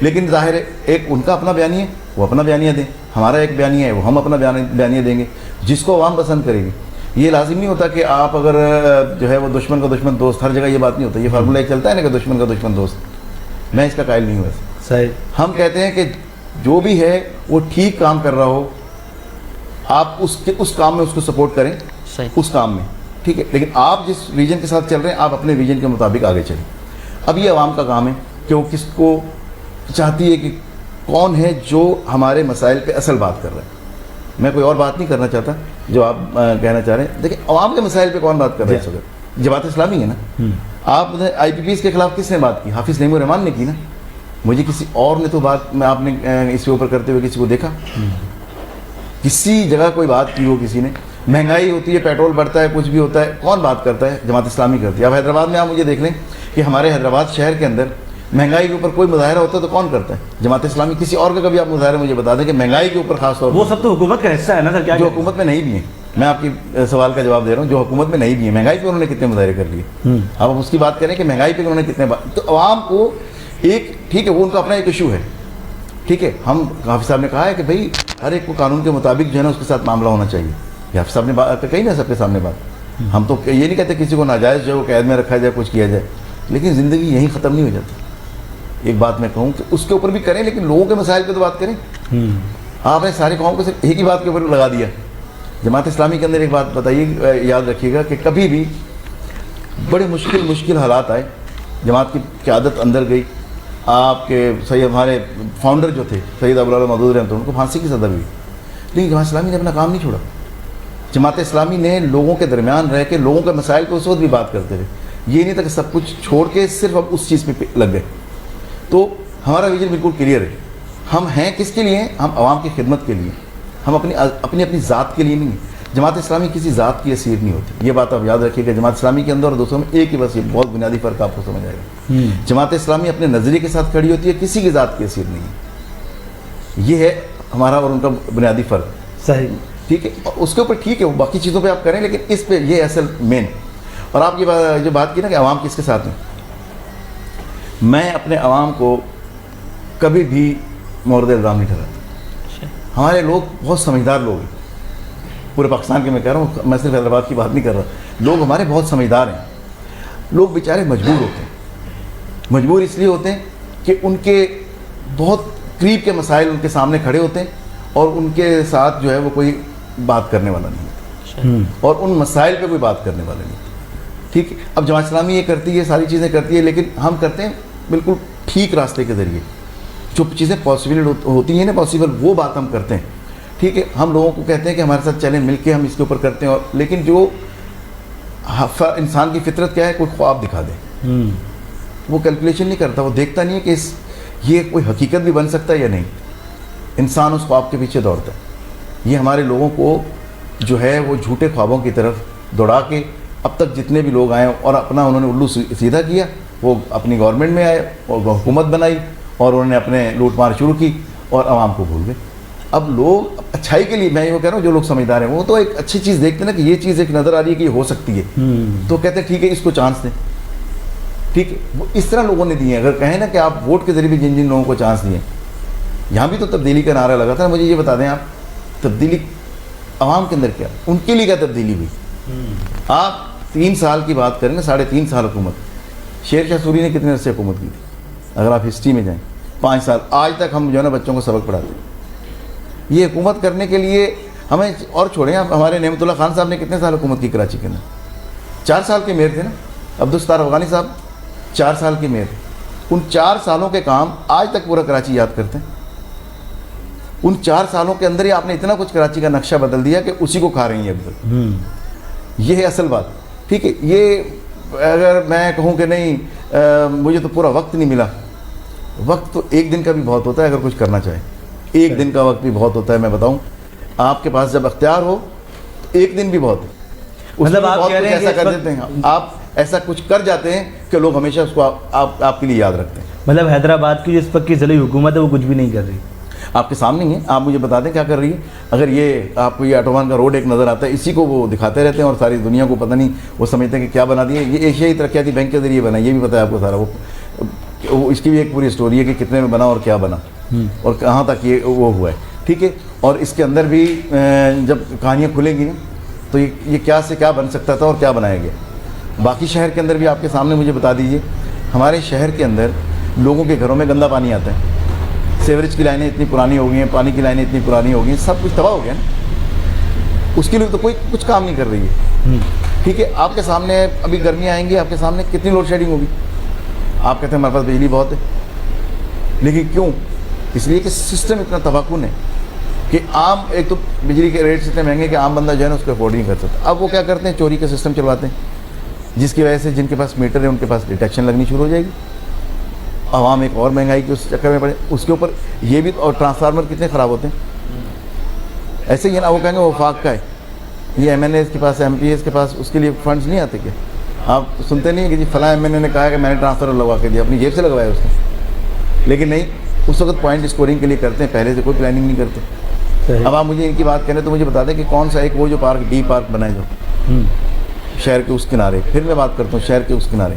[SPEAKER 7] لیکن ظاہر ہے ایک ان کا اپنا بیانیہ ہے، وہ اپنا بیانیہ دیں، ہمارا ایک بیانیہ ہے وہ ہم اپنا بیانیہ دیں گے، جس کو عوام پسند کرے گی۔ یہ لازم نہیں ہوتا کہ آپ اگر جو ہے وہ دشمن کا دشمن دوست، ہر جگہ یہ بات نہیں ہوتا، یہ فارمولہ ایک چلتا ہے نا کہ دشمن کا دشمن دوست، میں اس کا قائل نہیں ہوں ایسا۔
[SPEAKER 4] صحیح،
[SPEAKER 7] ہم کہتے ہیں کہ جو بھی ہے وہ ٹھیک کام کر رہا ہو، آپ اس کام میں اس کو سپورٹ کریں،
[SPEAKER 5] صحیح،
[SPEAKER 7] اس کام میں، ٹھیک ہے، لیکن آپ جس ویژن کے ساتھ چل رہے ہیں آپ اپنے ویژن کے مطابق آگے چلیں۔ اب یہ عوام کا کام ہے کہ وہ کس کو چاہتی ہے کہ کون ہے جو ہمارے مسائل پہ اصل بات کر رہا ہے۔ میں کوئی اور بات نہیں کرنا چاہتا جو آپ کہنا چاہ رہے ہیں۔ دیکھیں، عوام کے مسائل پہ کون بات کر رہا ہے اس وقت؟ جماعت اسلامی ہے نا۔ آپ نے آئی پی پیز کے خلاف کس نے بات کی؟ حافظ نعیم الرحمان نے کی نا۔ مجھے کسی اور نے تو بات میں آپ نے اس کے اوپر کرتے ہوئے کسی کو دیکھا؟ کسی جگہ کوئی بات کی ہو کسی نے؟ مہنگائی ہوتی ہے، پیٹرول بڑھتا ہے، کچھ بھی ہوتا ہے، کون بات کرتا ہے؟ جماعت اسلامی کرتی ہے۔ اب حیدرآباد میں آپ مجھے دیکھ لیں کہ ہمارے حیدرآباد شہر کے اندر مہنگائی کے اوپر کوئی مظاہرہ ہوتا ہے تو کون کرتا ہے؟ جماعت اسلامی۔ کسی اور کا کبھی آپ مظاہرہ مجھے بتا دیں کہ مہنگائی کے اوپر خاص طور پر،
[SPEAKER 4] وہ سب تو حکومت کا حصہ ہے نا سر، کیا
[SPEAKER 7] جو حکومت میں نہیں بھی ہیں، میں آپ کی سوال کا جواب دے رہا ہوں، جو حکومت میں نہیں بھی ہیں، مہنگائی پہ انہوں نے کتنے مظاہرے کر لیے؟ اب ہم اس کی بات کریں کہ مہنگائی پہ انہوں نے کتنے بات، تو عوام کو ایک، ٹھیک ہے، وہ ان کا اپنا ایک ایشو ہے، ٹھیک ہے، ہم حافظ صاحب نے کہا ہے کہ بھائی ہر ایک کو قانون کے مطابق جو ہے نا اس کے ساتھ معاملہ ہونا چاہیے، یہ حافظ صاحب نے بات کہی نا سب کے سامنے بات۔ ہم تو یہ نہیں کہتے کسی کو ناجائز جو قید میں رکھا جائے، کچھ کیا جائے، لیکن زندگی یہیں ختم نہیں ہو جاتی۔ ایک بات میں کہوں کہ اس کے اوپر بھی کریں، لیکن لوگوں کے مسائل پہ تو بات کریں۔ آپ نے سارے قوم کو صرف ایک ہی بات کے اوپر لگا دیا۔ جماعت اسلامی کے اندر ایک بات بتائیے، یاد رکھیے گا کہ کبھی بھی بڑے مشکل حالات آئے، جماعت کی قیادت اندر گئی، آپ کے سید ہمارے فاؤنڈر جو تھے سید ابوالعلا مودود رحمۃ اللہ ان کو پھانسی کی سزا ہوئی، لیکن جماعت اسلامی نے اپنا کام نہیں چھوڑا۔ جماعت اسلامی نے لوگوں کے درمیان رہ کے لوگوں کے مسائل پہ اس وقت بھی بات کرتے رہے، یہ نہیں تھا کہ سب کچھ چھوڑ کے صرف اب اس چیز پہ لگ گئے۔ تو ہمارا ویژن بالکل کلیئر ہے، ہم ہیں کس کے لیے؟ ہم عوام کی خدمت کے لیے، ہم اپنی ذات کے لیے نہیں ہیں۔ جماعت اسلامی کسی ذات کی اسیر نہیں ہوتی، یہ بات آپ یاد رکھیے گا۔ جماعت اسلامی کے اندر اور دوسروں میں ایک ہی بس یہ بہت بنیادی فرق آپ کو سمجھ آئے گا، جماعت اسلامی اپنے نظریے کے ساتھ کھڑی ہوتی ہے، کسی کی ذات کی اسیر نہیں ہے۔ یہ ہے ہمارا اور ان کا بنیادی فرق،
[SPEAKER 4] صحیح،
[SPEAKER 7] ٹھیک ہے۔ اور اس کے اوپر ٹھیک ہے وہ باقی چیزوں پہ آپ کریں، لیکن اس پہ یہ اصل مین۔ اور آپ یہ جو بات کی نا کہ عوام کس کے ساتھ ہیں، میں اپنے عوام کو کبھی بھی مورد الزام نہیں ٹھہراتا۔ ہمارے لوگ بہت سمجھدار لوگ ہیں، پورے پاکستان کے میں کہہ رہا ہوں، میں صرف حیدرآباد کی بات نہیں کر رہا، لوگ ہمارے بہت سمجھدار ہیں۔ لوگ بیچارے مجبور ہوتے ہیں، مجبور اس لیے ہوتے ہیں کہ ان کے بہت قریب کے مسائل ان کے سامنے کھڑے ہوتے ہیں اور ان کے ساتھ جو ہے وہ کوئی بات کرنے والا نہیں ہوتا، اور ان مسائل پہ کوئی بات کرنے والا نہیں ہوتا، ٹھیک ہے۔ اب جماعت اسلامی یہ کرتی ہے، ساری چیزیں کرتی ہے، لیکن ہم کرتے ہیں بالکل ٹھیک راستے کے ذریعے، جو چیزیں پاسبل ہوتی ہیں نا، پاسبل وہ بات ہم کرتے ہیں، ٹھیک ہے۔ ہم لوگوں کو کہتے ہیں کہ ہمارے ساتھ چلیں، مل کے ہم اس کے اوپر کرتے ہیں، اور لیکن جو انسان کی فطرت کیا ہے، کوئی خواب دکھا دے، وہ کیلکولیشن نہیں کرتا، وہ دیکھتا نہیں ہے کہ یہ کوئی حقیقت بھی بن سکتا ہے یا نہیں، انسان اس خواب کے پیچھے دوڑتا ہے۔ یہ ہمارے لوگوں کو جو ہے وہ جھوٹے خوابوں کی طرف دوڑا کے اب تک جتنے بھی لوگ آئے اور اپنا انہوں نے الو سیدھا کیا، وہ اپنی گورنمنٹ میں آئے اور حکومت بنائی اور انہوں نے اپنے لوٹ مار شروع کی اور عوام کو بھول گئے. اب لوگ اچھائی کے لیے، میں یہ کہہ رہا ہوں جو لوگ سمجھدار ہیں وہ تو ایک اچھی چیز دیکھتے ہیں نا کہ یہ چیز ایک نظر آ رہی ہے کہ یہ ہو سکتی ہے، تو کہتے ہیں ٹھیک ہے اس کو چانس دیں. ٹھیک ہے، وہ اس طرح لوگوں نے دیے ہیں. اگر کہیں نا کہ آپ ووٹ کے ذریعے بھی جن لوگوں کو چانس دیے، یہاں بھی تو تبدیلی کا نعرہ لگا تھا. مجھے یہ بتا دیں آپ تبدیلی عوام کے اندر کیا، ان کے لیے کیا تبدیلی ہوئی؟ آپ 3 سال کی بات کریں نا، 3.5 سال حکومت. شیر شاہ سوری نے کتنے عرصے حکومت کی تھی؟ اگر آپ ہسٹری میں جائیں 5 سال. آج تک ہم جو ہے نا بچوں کو سبق پڑھاتے ہیں. یہ حکومت کرنے کے لیے ہمیں، اور چھوڑیں آپ، ہمارے نعمت اللہ خان صاحب نے کتنے سال حکومت کی کراچی کے اندر؟ 4 سال کے میئر تھے نا. عبدالستار افغانی صاحب 4 سال کے میئر. ان 4 سالوں کے کام آج تک پورا کراچی یاد کرتے ہیں. ان 4 سالوں کے اندر ہی آپ نے اتنا کچھ کراچی کا نقشہ بدل دیا کہ اسی کو کھا رہی ہیں اب تک. یہ ہے اصل بات. ٹھیک ہے، یہ اگر میں کہوں کہ نہیں مجھے تو پورا وقت نہیں ملا، وقت تو 1 دن کا بھی بہت ہوتا ہے اگر کچھ کرنا چاہے. 1 دن کا وقت بھی بہت ہوتا ہے. میں بتاؤں آپ کے پاس جب اختیار ہو تو 1 دن بھی بہت ہے.
[SPEAKER 4] مطلب آپ کہہ رہے ہیں
[SPEAKER 7] ایسا کر دیتے ہیں، آپ ایسا کچھ کر جاتے ہیں کہ لوگ ہمیشہ اس کو آپ کے لیے یاد رکھتے ہیں.
[SPEAKER 4] مطلب حیدرآباد کی جو اس وقت کی ضلعی حکومت ہے وہ کچھ بھی نہیں کر رہی.
[SPEAKER 7] آپ کے سامنے ہی ہے، آپ مجھے بتا دیں کیا کر رہی ہے. اگر یہ آپ کو یہ آٹوبان کا روڈ ایک نظر آتا ہے، اسی کو وہ دکھاتے رہتے ہیں اور ساری دنیا کو پتہ نہیں وہ سمجھتے ہیں کہ کیا بنا دیے. یہ ایشیائی ترقیاتی بینک کے ذریعے بنا، یہ بھی پتہ ہے آپ کو سارا. وہ اس کی بھی ایک پوری اسٹوری ہے کہ کتنے میں بنا اور کیا بنا اور کہاں تک یہ وہ ہوا ہے. ٹھیک ہے، اور اس کے اندر بھی جب کہانیاں کھلیں گی نا تو یہ کیا سے کیا بن سکتا تھا اور کیا بنایا گیا. باقی شہر کے اندر بھی آپ کے سامنے مجھے بتا دیجئے. ہمارے شہر کے اندر لوگوں کے گھروں میں گندا پانی آتا ہے. سیوریج کی لائنیں اتنی پرانی ہو گئی ہیں، پانی کی لائنیں اتنی پرانی ہو گئی ہیں، سب کچھ تباہ ہو گیا نا. اس کے لیے تو کوئی کچھ کام نہیں کر رہی ہے. ٹھیک ہے، آپ کے سامنے ابھی گرمیاں آئیں گی، آپ کے سامنے کتنی لوڈ شیڈنگ ہوگی. آپ کہتے ہیں ہمارے پاس بجلی بہت ہے، لیکن کیوں؟ اس لیے کہ سسٹم اتنا تباہ کن ہے کہ عام، ایک تو بجلی کے ریٹس اتنے مہنگے کہ عام بندہ جو ہے نا اس کو افورڈ نہیں کر سکتا. اب وہ کیا کرتے ہیں، چوری کا سسٹم چلواتے ہیں، جس کی وجہ سے جن کے پاس میٹر ہے ان کے پاس ڈیٹیکشن لگنی شروع ہو جائے گی. عوام ایک اور مہنگائی کے اس چکر میں پڑے. اس کے اوپر یہ بھی، اور ٹرانسفارمر کتنے خراب ہوتے ہیں. ایسے ہی نا وہ کہیں گے وہ وفاق کا ہے، یہ ایم این ایز کے پاس، ایم پی ایز کے پاس اس کے لیے فنڈز نہیں آتے کیا؟ آپ سنتے نہیں کہ جی فلاں ایم این اے نے کہا کہ میں نے ٹرانسفارمر لگوا کے دیا، اپنی جیب سے لگوایا اس نے. لیکن نہیں، اس وقت پوائنٹ اسکورنگ کے لیے کرتے ہیں، پہلے سے کوئی پلاننگ نہیں کرتے. اب آپ مجھے ان کی بات کریں تو مجھے بتا دیں کہ کون سا ایک وہ جو پارک ڈی پارک بنائے جو شہر کے اس کنارے. پھر میں بات کرتا ہوں شہر کے اس کنارے.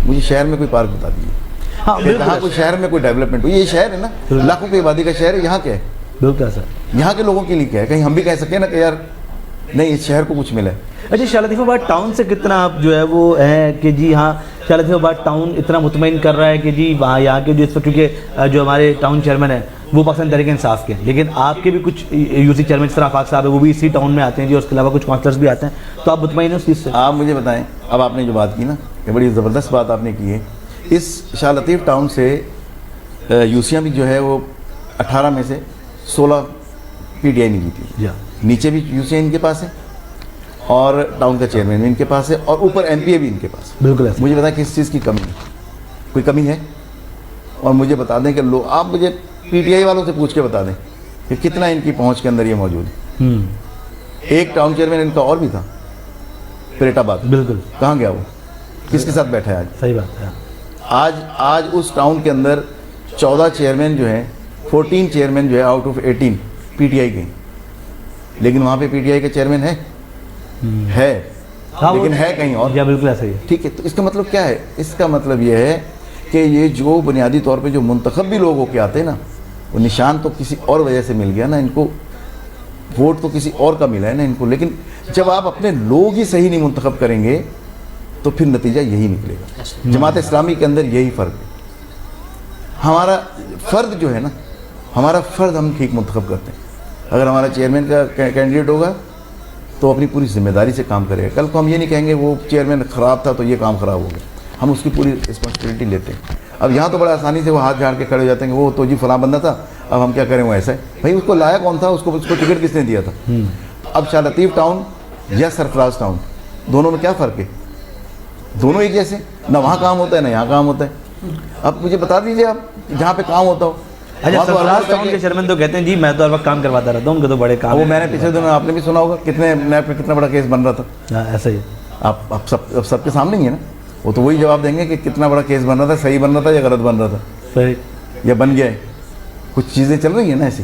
[SPEAKER 7] مجھے شہر میں کوئی پارک بتا دیجیے جہاں کوئی شہر میں کوئی ڈیولپمنٹ ہو. یہ شہر ہے نا، لاکھوں کی آبادی کا شہر ہے. یہاں کیا ہے؟
[SPEAKER 4] بالکل سر،
[SPEAKER 7] یہاں کے لوگوں کے لیے کیا ہے؟ کہیں ہم بھی کہہ سکیں نا کہ یار نہیں اس شہر کو کچھ ملا ہے.
[SPEAKER 4] اچھا، شاہ لطیف آباد ٹاؤن سے کتنا آپ جو ہے وہ ہیں کہ جی ہاں شاہ لطیف آباد ٹاؤن اتنا مطمئن کر رہا ہے کہ جی وہاں یہاں کے جو اس وقت، کیونکہ جو ہمارے ٹاؤن چیئرمین ہیں وہ پاکستان تحریک انصاف کے ہیں، لیکن آپ کے بھی کچھ یو سی چیئرمین جس طرح آفاق صاحب ہے وہ بھی اسی ٹاؤن میں آتے ہیں جی، اور اس کے علاوہ کچھ کاؤنسلرز بھی آتے ہیں، تو آپ مطمئن ہیں اس چیز سے؟
[SPEAKER 7] آپ مجھے بتائیں، اب آپ نے جو بات کی نا یہ بڑی زبردست بات آپ نے کی ہے. اس شاہ لطیف ٹاؤن سے یوسیاں بھی جو ہے وہ 18 میں سے 16 پی ٹی آئی نے جیتی. نیچے بھی یوسیاں ان کے پاس ہے اور ٹاؤن کا چیئرمین بھی ان کے پاس ہے اور اوپر ایم پی اے بھی ان کے پاس.
[SPEAKER 4] بالکل.
[SPEAKER 7] مجھے بتائیں کس چیز کی کمی ہے؟ کوئی کمی ہے؟ اور مجھے بتا دیں کہ آپ مجھے پی ٹی آئی والوں سے پوچھ کے بتا دیں کہ کتنا ان کی پہنچ کے اندر یہ موجود ہے. ایک ٹاؤن چیئرمین ان کا اور بھی تھا، پیٹ آباد. بالکل. کہاں گیا وہ؟ کس کے ساتھ بیٹھا ہے آج؟
[SPEAKER 4] صحیح بات ہے.
[SPEAKER 7] آج اس ٹاؤن کے اندر 14 چیئرمین جو ہیں، 14 چیئرمین جو ہے out of 18 P T I کے، لیکن وہاں پہ پی ٹی آئی کا چیئرمین ہے لیکن ہے کہیں اور.
[SPEAKER 4] بالکل ایسا ہی ہے.
[SPEAKER 7] ٹھیک ہے، تو اس کا مطلب کیا ہے؟ اس کا مطلب یہ ہے کہ یہ جو بنیادی طور پہ جو منتخب بھی لوگ ہو کے آتے ہیں نا، وہ نشان تو کسی اور وجہ سے مل گیا نا ان کو، ووٹ تو کسی اور کا ملا ہے نا ان کو. لیکن جب آپ اپنے لوگ ہی صحیح نہیں منتخب کریں گے تو پھر نتیجہ یہی نکلے گا. جماعت اسلامی کے اندر یہی فرق ہے. ہمارا فرد جو ہے نا، ہمارا فرد ہم ٹھیک منتخب کرتے ہیں. اگر ہمارا چیئرمین کا کینڈیڈیٹ ہوگا تو اپنی پوری ذمہ داری سے کام کرے گا. کل کو ہم یہ نہیں کہیں گے وہ چیئرمین خراب تھا تو یہ کام خراب ہو گیا. ہم اس کی پوری رسپانسبلٹی لیتے ہیں. اب یہاں تو بڑا آسانی سے وہ ہاتھ جھاڑ کے کھڑے ہو جاتے ہیں کہ وہ تو جی فلاں بندہ تھا، اب ہم کیا کریں، وہ ایسا ہے. بھائی اس کو لایا کون تھا؟ اس کو ٹکٹ کس نے دیا تھا؟ اب شاہ لطیف ٹاؤن یا سرفراز ٹاؤن، دونوں میں کیا فرق ہے؟ دونوں ایک جیسے، نہ وہاں کام ہوتا ہے نہ یہاں کام ہوتا ہے. اب مجھے بتا دیجیے آپ جہاں پہ کام ہوتا ہو.
[SPEAKER 4] اچھا، سرفراز ٹاؤن کے چیئرمین تو کہتے ہیں جی میں تو ہر وقت کام کرواتا رہتا ہوں، ان کے تو بڑے کام.
[SPEAKER 7] وہ میں نے پچھلے دنوں آپ نے بھی سنا ہوگا کتنے نیب پہ کتنا بڑا کیس بن رہا تھا.
[SPEAKER 4] ایسا ہی
[SPEAKER 7] آپ سب کے سامنے ہی ہے نا. وہ تو وہی جواب دیں گے کہ کتنا بڑا کیس بن رہا تھا, صحیح بن رہا تھا یا غلط بن رہا تھا,
[SPEAKER 4] صحیح,
[SPEAKER 7] یا بن گیا ہے. کچھ چیزیں چل رہی ہیں نا ایسی,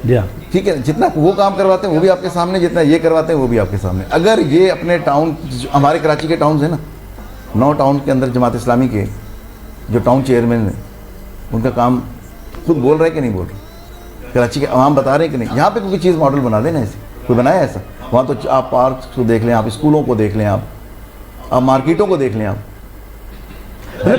[SPEAKER 4] جی ہاں,
[SPEAKER 7] ٹھیک ہے. جتنا وہ کام کرواتے ہیں وہ بھی آپ کے سامنے, جتنا یہ کرواتے ہیں وہ بھی آپ کے سامنے. اگر یہ اپنے ٹاؤن, ہمارے کراچی کے ٹاؤنز ہیں نا, 9 ٹاؤن کے اندر جماعت اسلامی کے جو ٹاؤن چیئرمین ہیں ان کا کام خود بول رہا ہے کہ نہیں بول رہے, کراچی کے عوام بتا رہے ہیں کہ نہیں. یہاں پہ کوئی چیز ماڈل بنا دیں نا ایسی, کوئی بنایا ایسا. وہاں تو آپ پارکس کو دیکھ لیں, آپ اسکولوں کو دیکھ لیں, آپ مارکیٹوں کو دیکھ لیں. آپ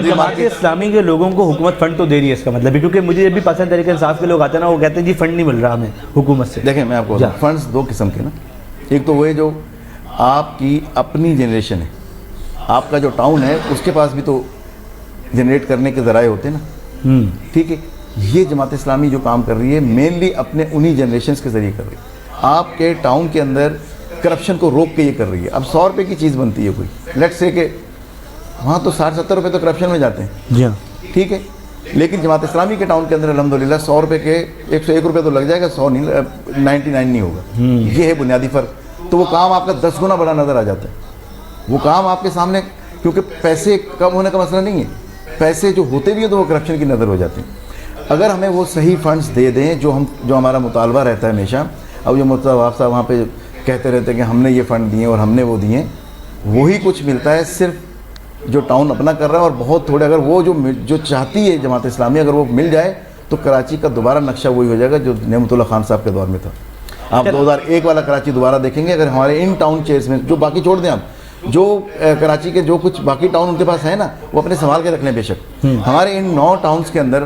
[SPEAKER 4] جماعت اسلامی کے لوگوں کو حکومت فنڈ تو دے رہی ہے, اس کا مطلب ہے, کیونکہ مجھے یہ بھی پسند طریقے انصاف کے لوگ آتے ہیں نا, وہ کہتے ہیں جی فنڈ نہیں مل رہا ہمیں حکومت سے.
[SPEAKER 7] دیکھیں میں آپ کو فنڈز 2 قسم کے نا, ایک تو وہ ہے جو آپ کی اپنی جنریشن ہے, آپ کا جو ٹاؤن ہے اس کے پاس بھی تو جنریٹ کرنے کے ذرائع ہوتے ہیں نا, ٹھیک ہے. یہ جماعت اسلامی جو کام کر رہی ہے مینلی اپنے انہی جنریشنز کے ذریعے کر رہی ہے. آپ کے ٹاؤن کے اندر کرپشن کو روک کے یہ کر رہی ہے. اب 100 روپے کی چیز بنتی ہے کوئی, لیٹ سے کہ وہاں تو 60-70 روپے تو کرپشن میں جاتے ہیں,
[SPEAKER 4] جی ہاں,
[SPEAKER 7] ٹھیک ہے. لیکن جماعت اسلامی کے ٹاؤن کے اندر الحمدللہ 100 روپے کے 101 روپے تو لگ جائے گا, 100 نہیں, 99 نہیں ہوگا. یہ ہے بنیادی فرق. تو وہ کام آپ کا 10 گنا بڑا نظر آ جاتا ہے. وہ کام آپ کے سامنے, کیونکہ پیسے کم ہونے کا مسئلہ نہیں ہے, پیسے جو ہوتے بھی ہیں تو وہ کرپشن کی نظر ہو جاتے ہیں. اگر ہمیں وہ صحیح فنڈز دے دیں جو ہمارا مطالبہ رہتا ہے ہمیشہ. اب جو مطلب صاحب وہاں پہ کہتے رہتے ہیں کہ ہم نے یہ فنڈ دیے اور ہم نے وہ دیے, وہی کچھ ملتا ہے صرف جو ٹاؤن اپنا کر رہا ہے, اور بہت تھوڑے. اگر وہ جو چاہتی ہے جماعت اسلامی, اگر وہ مل جائے تو کراچی کا دوبارہ نقشہ وہی ہو جائے گا جو نعمت اللہ خان صاحب کے دور میں تھا. آپ 2001 والا کراچی دوبارہ دیکھیں گے. اگر ہمارے ان ٹاؤن چیئرز میں جو باقی چھوڑ دیں, آپ جو کراچی کے جو کچھ باقی ٹاؤن ان کے پاس ہیں نا, وہ اپنے سنبھال کے رکھ لیں. بے شک ہمارے ان 9 ٹاؤنز کے اندر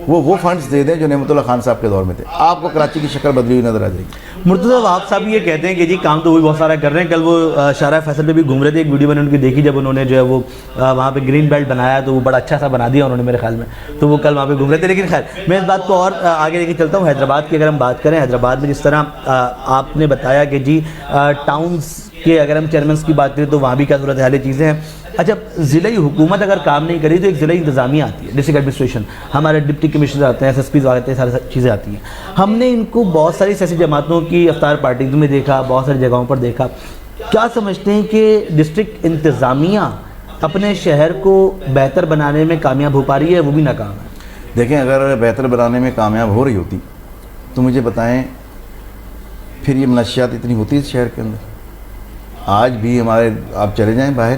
[SPEAKER 7] وہ فنڈز دے دیں جو نعمت اللہ خان صاحب کے دور میں تھے, آپ کو کراچی کی شکل بدلی ہوئی نظر آ جائے گی.
[SPEAKER 4] مرتضیٰ وہاب صاحب یہ کہتے ہیں کہ جی کام تو وہی بہت سارا کر رہے ہیں. کل وہ شارع فیصل پہ بھی گھوم رہے تھے, ایک ویڈیو میں نے ان کی دیکھی, جب انہوں نے جو ہے وہ وہاں پہ گرین بیلٹ بنایا تو وہ بڑا اچھا سا بنا دیا انہوں نے میرے خیال میں, تو وہ کل وہاں پہ گھوم رہے تھے. لیکن خیر میں اس بات کو اور آگے لے کے چلتا ہوں. حیدرآباد کی اگر ہم بات کریں, حیدرآباد میں جس طرح آپ نے بتایا کہ جی ٹاؤنز کے اگر ہم چیئرمینس کی بات کریں تو وہاں بھی کیا صورت حال چیزیں ہیں. اچھا, ضلعی حکومت اگر کام نہیں کری تو ایک ضلعی انتظامیہ آتی ہے, ڈسٹرکٹ ایڈمنسٹریشن, ہمارے ڈپٹی کمشنر آتے ہیں, SSPs آتے ہیں, ساری چیزیں آتی ہیں. ہم نے ان کو بہت ساری سیاسی جماعتوں کی افطار پارٹیز میں دیکھا, بہت ساری جگہوں پر دیکھا. کیا سمجھتے ہیں کہ ڈسٹرکٹ انتظامیہ اپنے شہر کو بہتر بنانے میں کامیاب ہو پا رہی ہے, وہ بھی ناکام ہے؟
[SPEAKER 7] دیکھیں اگر بہتر بنانے میں کامیاب ہو رہی ہوتی تو مجھے بتائیں پھر یہ منشیات اتنی ہوتی ہے اس شہر کے اندر. آج بھی ہمارے آپ چلے جائیں باہر,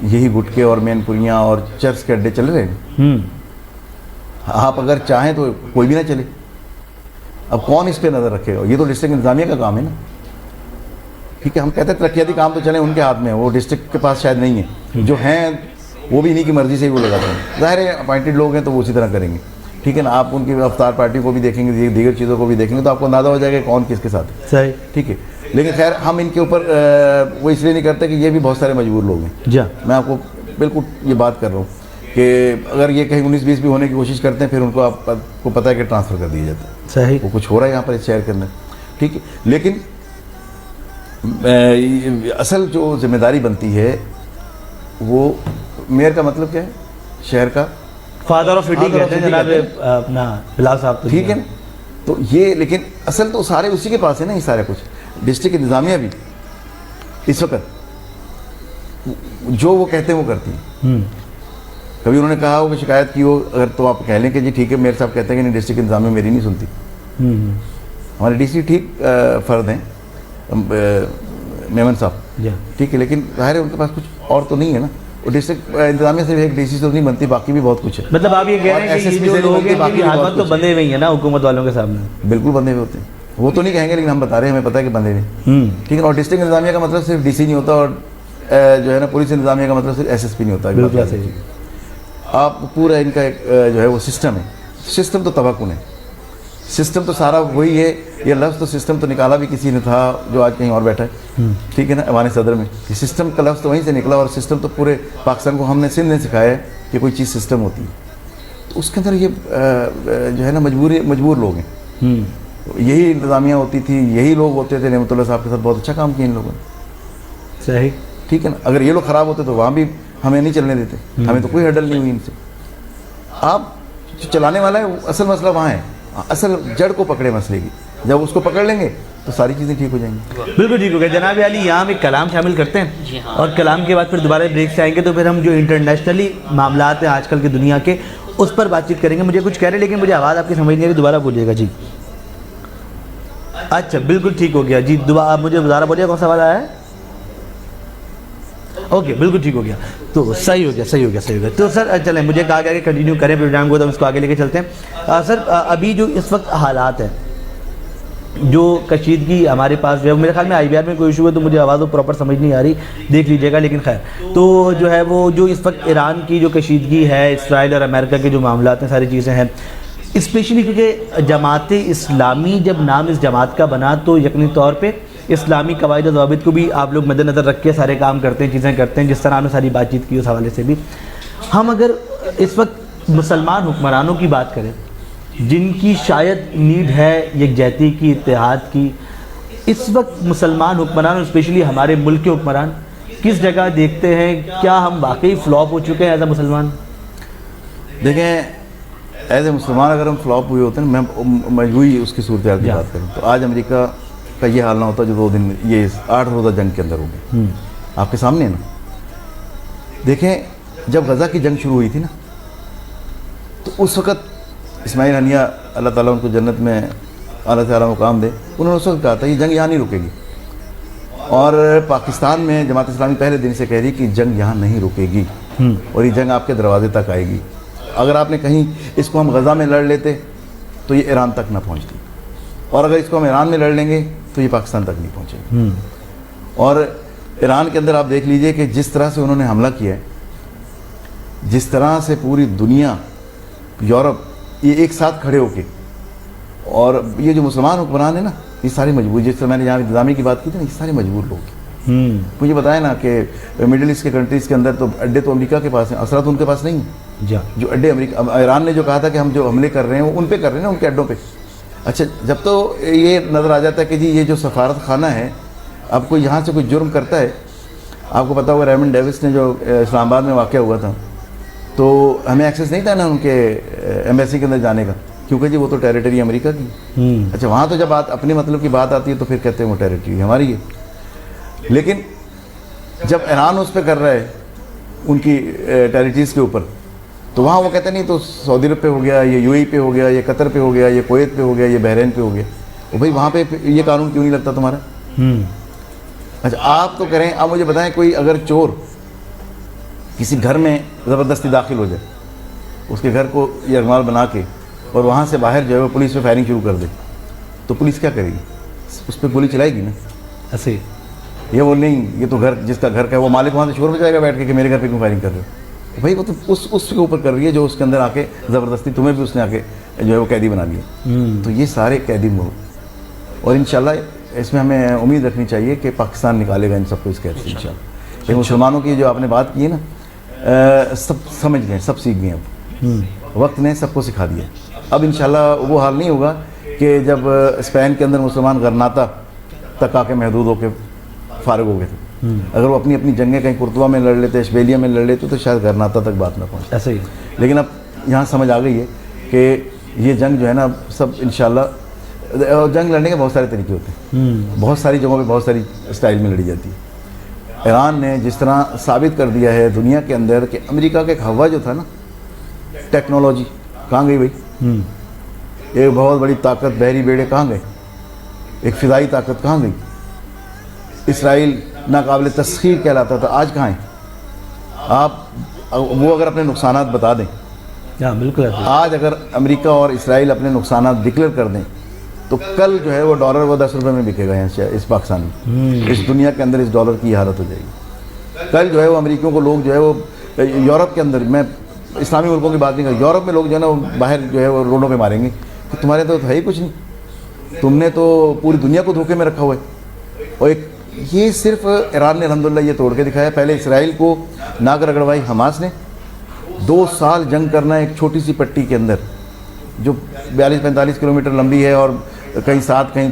[SPEAKER 7] یہی گٹکے اور مین پوریاں اور چرس کے اڈے چل رہے ہیں. آپ اگر چاہیں تو کوئی بھی نہ چلے. اب کون اس پہ نظر رکھے گا؟ یہ تو ڈسٹرکٹ انتظامیہ کا کام ہے نا. ٹھیک ہے, ہم کہتے ہیں ترقیاتی کام تو چلیں ان کے ہاتھ میں, وہ ڈسٹرکٹ کے پاس شاید نہیں ہے. جو ہیں وہ بھی انہیں کی مرضی سے ہی وہ لگاتے ہیں. ظاہر ہے اپوائنٹڈ لوگ ہیں تو وہ اسی طرح کریں گے. ٹھیک ہے نا, آپ ان کی افطار پارٹی کو بھی دیکھیں گے, دیگر چیزوں کو بھی دیکھیں گے تو آپ کو اندازہ ہو جائے گا کون کس کے ساتھ ہے.
[SPEAKER 4] صحیح,
[SPEAKER 7] ٹھیک ہے. لیکن خیر ہم ان کے اوپر وہ اس لیے نہیں کرتے کہ یہ بھی بہت سارے مجبور لوگ ہیں.
[SPEAKER 4] جی
[SPEAKER 7] میں آپ کو بالکل یہ بات کر رہا ہوں کہ اگر یہ کہیں 19-20 بھی ہونے کی کوشش کرتے ہیں پھر ان کو آپ کو پتہ ہے کہ ٹرانسفر کر دیا جاتا ہے.
[SPEAKER 4] صحیح,
[SPEAKER 7] وہ کچھ ہو رہا ہے یہاں پر اس شہر کے اندر. ٹھیک ہے, لیکن اصل جو ذمہ داری بنتی ہے وہ میئر کا مطلب کیا ہے, شہر کا
[SPEAKER 4] فادر آف سٹی کہتے ہیں جناب اپنا بلال صاحب.
[SPEAKER 7] ٹھیک ہے نا, تو یہ لیکن اصل تو سارے اسی کے پاس ہے نا. یہ سارے کچھ ڈسٹرکٹ انتظامیہ بھی اس وقت جو وہ کہتے ہیں وہ کرتی ہیں. کبھی انہوں نے کہا ہو کہ شکایت کی ہو اگر تو آپ کہہ لیں کہ جی ٹھیک ہے, میئر صاحب کہتے ہیں کہ نہیں ڈسٹرکٹ انتظامیہ میری نہیں سنتی. ہمارے ڈی سی ٹھیک فرد ہیں میمن صاحب, ٹھیک ہے, لیکن ظاہر ہے ان کے پاس کچھ اور تو نہیں ہے نا. وہ ڈسٹرکٹ انتظامیہ سے ایک ڈی سی تو نہیں بنتی, باقی بھی بہت کچھ ہے.
[SPEAKER 4] مطلب آپ یہ کہہ رہے ہیں کہ جو لوگ ہیں ان کی ہاتھ تو بندھے ہوئے ہیں نا حکومت والوں کے سامنے.
[SPEAKER 7] بالکل بندھے ہوئے ہوتے ہیں, وہ تو نہیں کہیں گے لیکن ہم بتا رہے ہیں, ہمیں پتہ ہے کہ بندھے ہوئے. ٹھیک ہے, اور ڈسٹرکٹ انتظامیہ کا مطلب صرف ڈی سی نہیں ہوتا, اور جو ہے نا پولیس انتظامیہ کا مطلب صرف SSP نہیں ہوتا. آپ پورا ان کا ایک جو ہے وہ سسٹم ہے. سسٹم تو تباکن ہے, سسٹم تو سارا وہی ہے. یہ لفظ تو سسٹم تو نکالا بھی کسی نے تھا جو آج کہیں اور بیٹھا ہے. ٹھیک ہے نا, ایوان صدر میں یہ سسٹم کا لفظ تو وہیں سے نکلا, اور سسٹم تو پورے پاکستان کو ہم نے سندھ نے سکھایا ہے کہ کوئی چیز سسٹم ہوتی ہے. تو اس کے اندر یہ جو ہے نا مجبور لوگ ہیں. یہی انتظامیہ ہوتی تھی, یہی لوگ ہوتے تھے. نعمت اللہ صاحب کے ساتھ بہت اچھا کام کیا ان لوگوں نے.
[SPEAKER 4] صحیح,
[SPEAKER 7] ٹھیک ہے نا. اگر یہ لوگ خراب ہوتے تو وہاں بھی ہمیں نہیں چلنے دیتے, ہمیں تو کوئی ہڈل نہیں ہوئی ان سے. آپ جو چلانے والا ہے اصل مسئلہ وہاں ہے, اصل جڑ کو پکڑے مسئلے کی. جب اس کو پکڑ لیں گے تو ساری چیزیں ٹھیک ہو جائیں گی.
[SPEAKER 4] بالکل ٹھیک ہو گیا. جناب علی یہاں ہم ایک کلام شامل کرتے
[SPEAKER 5] جی
[SPEAKER 4] ہیں
[SPEAKER 5] ہاں.
[SPEAKER 4] اور کلام کے بعد پھر دوبارہ بریک سے آئیں گے تو پھر ہم جو انٹرنیشنلی معاملات ہیں آج کل کی دنیا کے اس پر بات چیت کریں گے. مجھے کچھ کہہ رہے ہیں لیکن مجھے آواز آپ کی سمجھ نہیں آ رہی, دوبارہ بولیے گا. جی اچھا بالکل ٹھیک ہو گیا. جی آپ مجھے دوبارہ بولیے کون سا سوال آیا ہے. اوکے بالکل ٹھیک ہو گیا. تو صحیح ہو گیا. تو سر چلیں مجھے کہا گیا کہ کنٹینیو کریں پروگرام کو, تو ہم اس کو آگے لے کے چلتے ہیں. سر ابھی جو اس وقت حالات ہیں, جو کشیدگی ہمارے پاس جو ہے, میرے خیال میں آئی بی آر میں کوئی ایشو ہے تو مجھے آواز پراپر سمجھ نہیں آ رہی, دیکھ لیجیے گا. لیکن خیر تو جو ہے وہ جو اس وقت ایران کی جو کشیدگی ہے, اسرائیل اور امریکہ کے جو معاملات ہیں, ساری چیزیں ہیں, اسپیشلی کیونکہ جماعت اسلامی جب نام اس جماعت کا بنا تو یقینی طور پہ اسلامی قواعد و ضوابط کو بھی آپ لوگ مد نظر رکھ کے سارے کام کرتے ہیں, چیزیں کرتے ہیں, جس طرح ہم نے ساری بات چیت کی اس حوالے سے بھی. ہم اگر اس وقت مسلمان حکمرانوں کی بات کریں جن کی شاید نیڈ ہے یکجہتی کی, اتحاد کی, اس وقت مسلمان حکمران اسپیشلی ہمارے ملک کے حکمران کس جگہ دیکھتے ہیں؟ کیا ہم واقعی فلاپ ہو چکے ہیں ایز اے مسلمان؟
[SPEAKER 7] دیکھیں ایز اے مسلمان اگر ہم فلاپ ہوئے ہوتے ہیں, میں مجبوری اس کی صورتحال کی بات کروں تو آج امریکہ کا یہ حال نہ ہوتا جو 2 دن یہ 8 روزہ جنگ کے اندر ہو گئی. آپ کے سامنے ہے نا. دیکھیں جب غزہ کی جنگ شروع ہوئی تھی نا تو اس وقت اسماعیل ہنیہ اللہ تعالیٰ ان کو جنت میں اعلیٰ سے اعلیٰ مقام دے, انہوں نے اس وقت کہا تھا یہ جنگ یہاں نہیں رکے گی. اور پاکستان میں جماعت اسلامی پہلے دن سے کہہ رہی کہ جنگ یہاں نہیں رکے گی اور یہ جنگ آپ کے دروازے تک آئے گی. اگر آپ نے کہیں اس کو ہم غزہ میں لڑ لیتے تو یہ ایران تک نہ پہنچتی, اور اگر اس کو ہم ایران میں لڑ لیں گے تو یہ پاکستان تک نہیں پہنچے گی. اور ایران کے اندر آپ دیکھ لیجئے کہ جس طرح سے انہوں نے حملہ کیا ہے, جس طرح سے پوری دنیا, یورپ یہ ایک ساتھ کھڑے ہو کے, اور یہ جو مسلمان حکمران ہیں نا یہ سارے مجبور, جس طرح میں نے یہاں انتظامی کی بات کی تھی نا, یہ سارے مجبور لوگ. مجھے بتائیں نا کہ مڈل ایسٹ کے کنٹریز کے اندر تو اڈے تو امریکہ کے پاس ہیں, اثرات ان کے پاس نہیں ہیں. جو اڈے امریکہ, ایران نے جو کہا تھا کہ ہم جو حملے کر رہے ہیں وہ ان پہ کر رہے ہیں نا, ان کے اڈوں پہ. اچھا جب تو یہ نظر آ جاتا ہے کہ جی یہ جو سفارت خانہ ہے, اب کوئی یہاں سے کوئی جرم کرتا ہے, آپ کو پتا ہوگا ریمنڈ ڈیوس نے جو اسلام آباد میں واقعہ ہوا تھا تو ہمیں ایکسیس نہیں تھا نا ان کے ایمبیسی کے اندر جانے کا, کیونکہ جی وہ تو ٹیریٹری امریکہ کی. اچھا وہاں تو جب بات اپنے مطلب کی بات آتی ہے تو پھر کہتے ہیں وہ ٹیریٹری ہماری ہے. لیکن جب ایران اس پہ کر رہا ہے ان کی ٹیریٹریز کے اوپر تو وہاں وہ کہتے نہیں تو سعودی عرب پہ ہو گیا, یہ یو ای پہ ہو گیا, یہ قطر پہ ہو گیا, یہ کویت پہ ہو گیا, یہ بحرین پہ ہو گیا. بھائی وہاں پہ یہ قانون کیوں نہیں لگتا تمہارا؟ اچھا آپ تو کریں. آپ مجھے بتائیں کوئی اگر چور کسی گھر میں زبردستی داخل ہو جائے, اس کے گھر کو یرغمال بنا کے اور وہاں سے باہر جو ہے وہ پولیس پہ فائرنگ شروع کر دے تو پولیس کیا کرے گی؟ اس پہ گولی چلائے گی نا. ایسے یہ وہ نہیں, یہ تو گھر جس کا گھر کا ہے وہ مالک وہاں سے شور بجائے گا بیٹھ کے کہ میرے گھر پہ کیوں فائرنگ کر رہے ہو؟ بھائی وہ تو اس کے اوپر کر رہی ہے جو اس کے اندر آ کے زبردستی تمہیں بھی اس نے آ کے جو ہے وہ قیدی بنا لیا. تو یہ سارے قیدی ملک, اور انشاءاللہ اس میں ہمیں امید رکھنی چاہیے کہ پاکستان نکالے گا ان سب کو اس قید سے انشاءاللہ. یہ مسلمانوں کی جو آپ نے بات کی ہے نا, سب سمجھ گئے, سب سیکھ گئے. اب وقت نے سب کو سکھا دیا. اب انشاءاللہ وہ حال نہیں ہوگا کہ جب اسپین کے اندر مسلمان غرناطہ تک آ کے محدود ہو کے فارغ ہو گئے تھے. اگر وہ اپنی اپنی جنگیں کہیں کرتوا میں لڑ لیتے, اشبیلیا میں لڑ لیتے تو شاید غرناطہ تک بات نہ پہنچے. ایسے ہی. لیکن اب یہاں سمجھ آ گئی ہے کہ یہ جنگ جو ہے نا سب انشاءاللہ, جنگ لڑنے کے بہت سارے طریقے ہوتے ہیں, بہت ساری جگہوں پہ بہت ساری اسٹائل میں لڑی جاتی ہے. ایران نے جس طرح ثابت کر دیا ہے دنیا کے اندر کہ امریکہ کا ایک ہوا جو تھا نا, ٹیکنالوجی کہاں گئی بھائی؟ ایک بہت بڑی طاقت, بحری بیڑے کہاں گئے؟ ایک فضائی طاقت کہاں گئی؟ اسرائیل ناقابل تسخیر کہلاتا تھا, آج کہاں ہیں آپ؟ وہ اگر اپنے نقصانات بتا دیں, بالکل آج اگر امریکہ اور اسرائیل اپنے نقصانات ڈکلیئر کر دیں تو کل جو ہے وہ ڈالر وہ 10 روپے میں بکے گا یہاں اس پاکستان میں. اس دنیا کے اندر اس ڈالر کی حالت ہو جائے گی. کل جو ہے وہ امریکیوں کو لوگ جو ہے وہ یورپ کے اندر, میں اسلامی ملکوں کی بات نہیں کر, یورپ میں لوگ جو ہے نا وہ باہر جو ہے وہ روڈوں پہ ماریں گے کہ تمہارے تو ہے ہی کچھ نہیں, تم نے تو پوری دنیا کو دھوکے میں رکھا ہوا ہے. اور ایک یہ صرف ایران نے الحمدللہ یہ توڑ کے دکھایا. پہلے اسرائیل کو ناک رگڑوائی حماس نے, 2 سال جنگ کرنا ایک چھوٹی سی پٹی کے اندر جو 42-45 کلومیٹر لمبی ہے اور کہیں 7 کہیں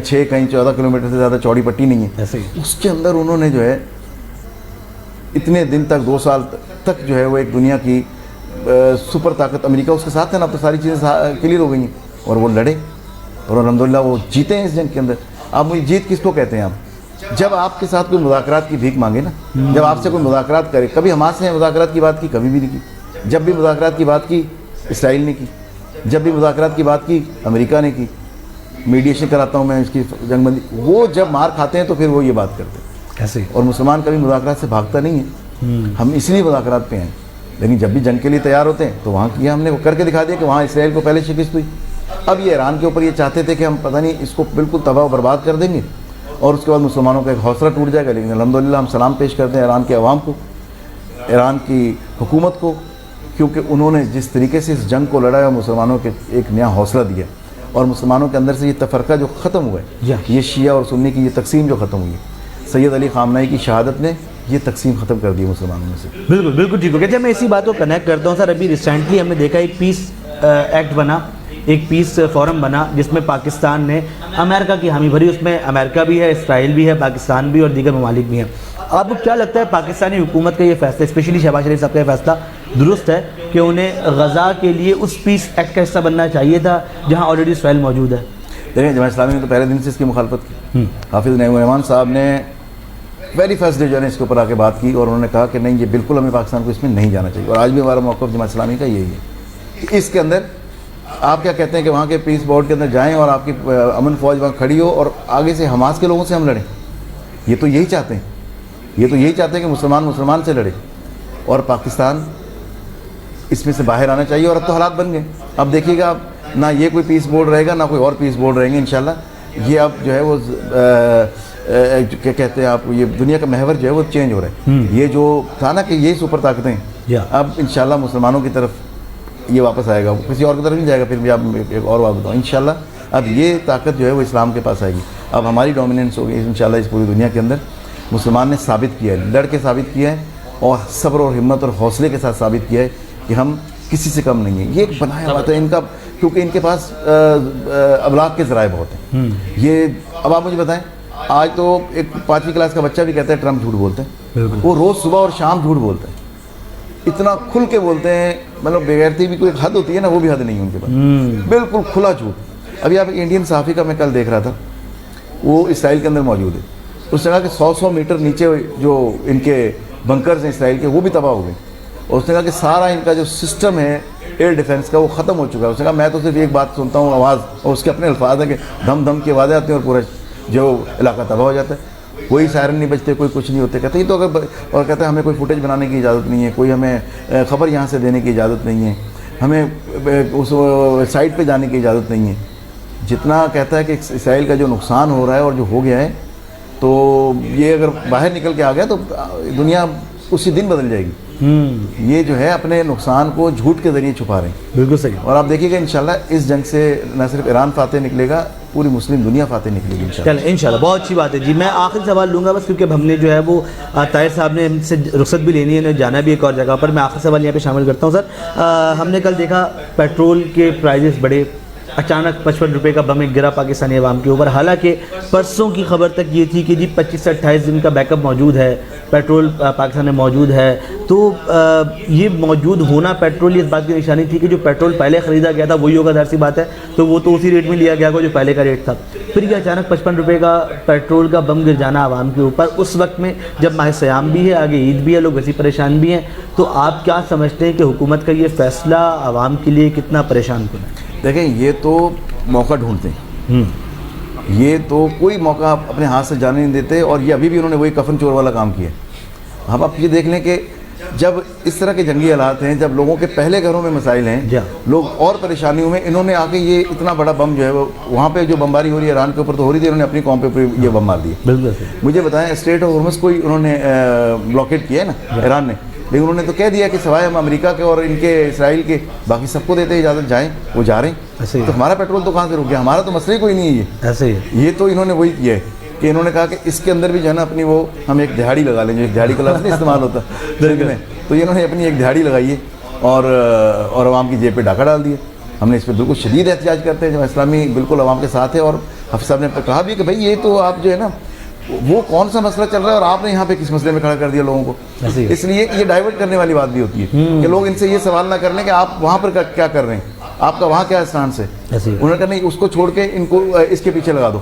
[SPEAKER 7] 6 کہیں 14 کلومیٹر سے زیادہ چوڑی پٹی نہیں ہے. اس کے اندر انہوں نے جو ہے اتنے دن تک 2 سال تک جو ہے وہ ایک دنیا کی سپر طاقت امریکہ اس کے ساتھ ہے نا, اب تو ساری چیزیں کلیئر ہو گئی ہیں اور وہ لڑے اور الحمدللہ وہ جیتے ہیں اس جنگ کے اندر. آپ مجھے جیت کس کو کہتے ہیں آپ؟ جب آپ کے ساتھ کوئی مذاکرات کی بھیک مانگے نا، جب آپ سے کوئی مذاکرات کرے. کبھی حماس نے مذاکرات کی بات کی؟ کبھی بھی نہیں کی. جب بھی مذاکرات کی بات کی اسرائیل نے کی، جب بھی مذاکرات کی بات کی امریکہ نے کی. میڈیشن کراتا ہوں میں اس کی جنگ بندی. وہ جب مار کھاتے ہیں تو پھر وہ یہ بات کرتے ہیں.
[SPEAKER 4] ایسے
[SPEAKER 7] اور مسلمان کبھی مذاکرات سے بھاگتا نہیں ہے. ہم اس لیے مذاکرات پہ ہیں، لیکن جب بھی جنگ کے لیے تیار ہوتے ہیں تو وہاں کیا ہم نے وہ کر کے دکھا دیا کہ وہاں اسرائیل کو پہلے شکست ہوئی. اب یہ ایران کے اوپر یہ چاہتے تھے کہ ہم پتہ نہیں اس کو بالکل تباہ و برباد کر دیں گے اور اس کے بعد مسلمانوں کا ایک حوصلہ ٹوٹ جائے گا. لیکن الحمدللہ ہم سلام پیش کرتے ہیں ایران کے عوام کو، ایران کی حکومت کو، کیونکہ انہوں نے جس طریقے سے اس جنگ کو لڑا ہے اور مسلمانوں کے ایک نیا حوصلہ دیا، اور مسلمانوں کے اندر سے یہ تفرقہ جو ختم ہوا ہے، یہ شیعہ اور سنی کی یہ تقسیم جو ختم ہوئی ہے، سید علی خامنہئی کی شہادت نے یہ تقسیم ختم کر دی مسلمانوں میں سے.
[SPEAKER 4] بالکل بالکل ٹھیک ہو گیا. جب میں اسی بات کو کنیکٹ کرتا ہوں سر، ابھی ریسنٹلی ہم نے دیکھا ایک پیس ایکٹ بنا، ایک پیس فورم بنا جس میں پاکستان نے امریکہ کی حامی بھری. اس میں امریکہ بھی ہے، اسرائیل بھی ہے، پاکستان بھی اور دیگر ممالک بھی ہیں. آپ کو کیا لگتا ہے پاکستانی حکومت کا یہ فیصلہ، اسپیشلی شہباز شریف صاحب کا یہ فیصلہ درست ہے کہ انہیں غزہ کے لیے اس پیس ایکٹ کا حصہ بننا چاہیے تھا جہاں آلریڈی اسرائیل موجود ہے؟
[SPEAKER 7] دیکھیں جماعت اسلامی نے تو پہلے دن سے اس کی مخالفت کی. حافظ نعیم الرحمان صاحب نے ویری فرسٹ ڈے جو ہے اس کے اوپر آ کے بات کی اور انہوں نے کہا کہ نہیں، یہ بالکل ہمیں پاکستان کو اس میں نہیں جانا چاہیے. اور آج بھی ہمارا موقف جماعت اسلامی کا یہی ہے کہ اس کے اندر آپ کیا کہتے ہیں کہ وہاں کے پیس بورڈ کے اندر جائیں اور آپ کی امن فوج وہاں کھڑی ہو اور آگے سے حماس کے لوگوں سے ہم لڑیں. یہ تو یہی چاہتے ہیں، یہ تو یہی چاہتے ہیں کہ مسلمان سے لڑے اور پاکستان اس میں سے باہر آنا چاہیے. اور اب تو حالات بن گئے. اب دیکھیے گا نہ یہ کوئی پیس بورڈ رہے گا نہ کوئی اور پیس بورڈ رہیں گے انشاءاللہ. یہ اب جو ہے وہ کیا کہتے ہیں آپ، یہ دنیا کا محور جو ہے وہ چینج ہو رہا ہے. یہ جو تھا نا کہ یہ سپر طاقتیں اب انشاءاللہ مسلمانوں کی طرف یہ واپس آئے گا، کسی اور کی طرف نہیں جائے گا. پھر بھی آپ ایک اور بات بتاؤں، انشاءاللہ اب یہ طاقت جو ہے وہ اسلام کے پاس آئے گی. اب ہماری ڈومیننس ہوگی انشاءاللہ اس پوری دنیا کے اندر. مسلمان نے ثابت کیا ہے، لڑ کے ثابت کیا ہے اور صبر اور ہمت اور حوصلے کے ساتھ ثابت کیا ہے کہ ہم کسی سے کم نہیں ہیں. یہ ایک بنایا بات ہے ان کا، کیونکہ ان کے پاس ابلاغ کے ذرائع بہت ہیں. یہ اب آپ مجھے بتائیں، آج تو ایک 5ویں کلاس کا بچہ بھی کہتا ہے ٹرمپ جھوٹ بولتے ہیں. وہ روز صبح اور شام جھوٹ بولتے ہیں، اتنا کھل کے بولتے ہیں. مطلب بغیرتی بھی کوئی حد ہوتی ہے نا، وہ بھی حد نہیں ہے ان کے پاس، بالکل کھلا جھوٹ. ابھی آپ انڈین صحافی کا میں کل دیکھ رہا تھا، وہ اسرائیل کے اندر موجود ہے. اس نے کہا کہ 100 میٹر نیچے جو ان کے بنکرز ہیں اسرائیل کے، وہ بھی تباہ ہو گئے. اور اس نے کہا کہ سارا ان کا جو سسٹم ہے ایئر ڈیفنس کا وہ ختم ہو چکا ہے. اس نے کہا میں تو صرف ایک بات سنتا ہوں آواز، اور اس کے اپنے الفاظ ہیں کہ دھم دھم کی آوازیں آتی ہیں اور پورا جو علاقہ تباہ ہو جاتا ہے. کوئی سائرن نہیں بجتے، کوئی کچھ نہیں ہوتے. کہتے یہ تو اگر، اور کہتے ہیں ہمیں کوئی فوٹیج بنانے کی اجازت نہیں ہے، کوئی ہمیں خبر یہاں سے دینے کی اجازت نہیں ہے، ہمیں اس سائٹ پہ جانے کی اجازت نہیں ہے. جتنا کہتا ہے کہ اسرائیل کا جو نقصان ہو رہا ہے اور جو ہو گیا ہے، تو یہ اگر باہر نکل کے آ گیا تو دنیا اسی دن بدل جائے گی. یہ جو ہے اپنے نقصان کو جھوٹ کے ذریعے چھپا رہے ہیں.
[SPEAKER 4] بالکل صحیح.
[SPEAKER 7] اور آپ دیکھیے گا انشاءاللہ اس جنگ سے نہ صرف ایران فاتح نکلے گا، پوری مسلم دنیا فاتح نکلے گی انشاءاللہ.
[SPEAKER 4] چلیں انشاءاللہ، بہت اچھی بات ہے جی. میں آخری سوال لوں گا بس، کیونکہ اب ہم نے جو ہے وہ طاہر صاحب نے ہم سے رخصت بھی لینی ہے، انہیں جانا بھی ایک اور جگہ پر. میں آخری سوال یہاں پہ شامل کرتا ہوں سر. ہم نے کل دیکھا پیٹرول کے پرائزز بڑے، اچانک 55 روپے کا بم ایک گرا پاکستانی عوام کے اوپر. حالانکہ پرسوں کی خبر تک یہ تھی کہ جی 25 سے 28 دن کا بیک اپ موجود ہے، پیٹرول پاکستان میں موجود ہے. تو یہ موجود ہونا پیٹرول، اس بات کی نشانی تھی کہ جو پیٹرول پہلے خریدا گیا تھا وہی ہوگا، ظاہر سی بات ہے. تو وہ تو اسی ریٹ میں لیا گیا ہوگا جو پہلے کا ریٹ تھا. پھر یہ اچانک 55 روپے کا پیٹرول کا بم گر جانا عوام کے اوپر اس وقت میں جب ماہ سیام بھی ہے، آگے عید بھی ہے، لوگ ویسے پریشان بھی ہیں. تو آپ کیا سمجھتے ہیں کہ حکومت کا یہ فیصلہ عوام کے لیے کتنا پریشان کن ہے؟
[SPEAKER 7] دیکھیں یہ تو موقع ڈھونڈتے ہیں، یہ تو کوئی موقع اپنے ہاتھ سے جانے نہیں دیتے. اور یہ ابھی بھی انہوں نے وہی کفن چور والا کام کیا ہے. اب آپ یہ دیکھ لیں کہ جب اس طرح کے جنگی حالات ہیں، جب لوگوں کے پہلے گھروں میں مسائل ہیں، لوگ اور پریشانیوں میں، انہوں نے آ کے یہ اتنا بڑا بم جو ہے وہ وہاں پہ جو بمباری ہو رہی ہے ایران کے اوپر تو ہو رہی تھی، انہوں نے اپنی قوم پہ یہ بم مار دیے. مجھے بتائیں اسٹریٹ آف ہارمز کو انہوں نے بلاکیٹ کیا ہے نا ایران نے، لیکن انہوں نے تو کہہ دیا کہ سوائے ہم امریکہ کے اور ان کے اسرائیل کے باقی سب کو دیتے ہیں اجازت جائیں، وہ جا رہے ہیں. تو ہمارا پیٹرول تو کہاں سے رک گیا؟ ہمارا تو مسئلہ کوئی نہیں ہے. یہ
[SPEAKER 4] ایسے ہی یہ
[SPEAKER 7] تو انہوں نے وہی کیا ہے کہ انہوں نے کہا کہ اس کے اندر بھی جو ہے نا اپنی وہ ہم ایک دہاڑی لگا لیں، جو ایک دہاڑی کا لفظ نہیں استعمال ہوتا جنگ میں، تو انہوں نے اپنی ایک دہاڑی لگائی ہے اور عوام کی جیب پہ ڈاکہ ڈال دیا. ہم نے اس پہ بالکل شدید احتجاج کرتے ہیں. جو اسلامی بالکل عوام کے ساتھ ہے. اور حافظ صاحب نے کہا بھی کہ بھائی یہ تو آپ جو ہے نا وہ کون سا مسئلہ چل رہا ہے اور آپ نے یہاں پہ کس مسئلے میں کھڑا کر دیا لوگوں کو. اس لیے یہ ڈائیورٹ کرنے والی بات بھی ہوتی ہے کہ لوگ ان سے یہ سوال نہ کر لیں کہ آپ وہاں پر کیا کر رہے ہیں، آپ کا وہاں کیا اسٹانس ہے. انہوں نے کہا نہیں، اس کو چھوڑ کے ان کو اس کے پیچھے لگا دو.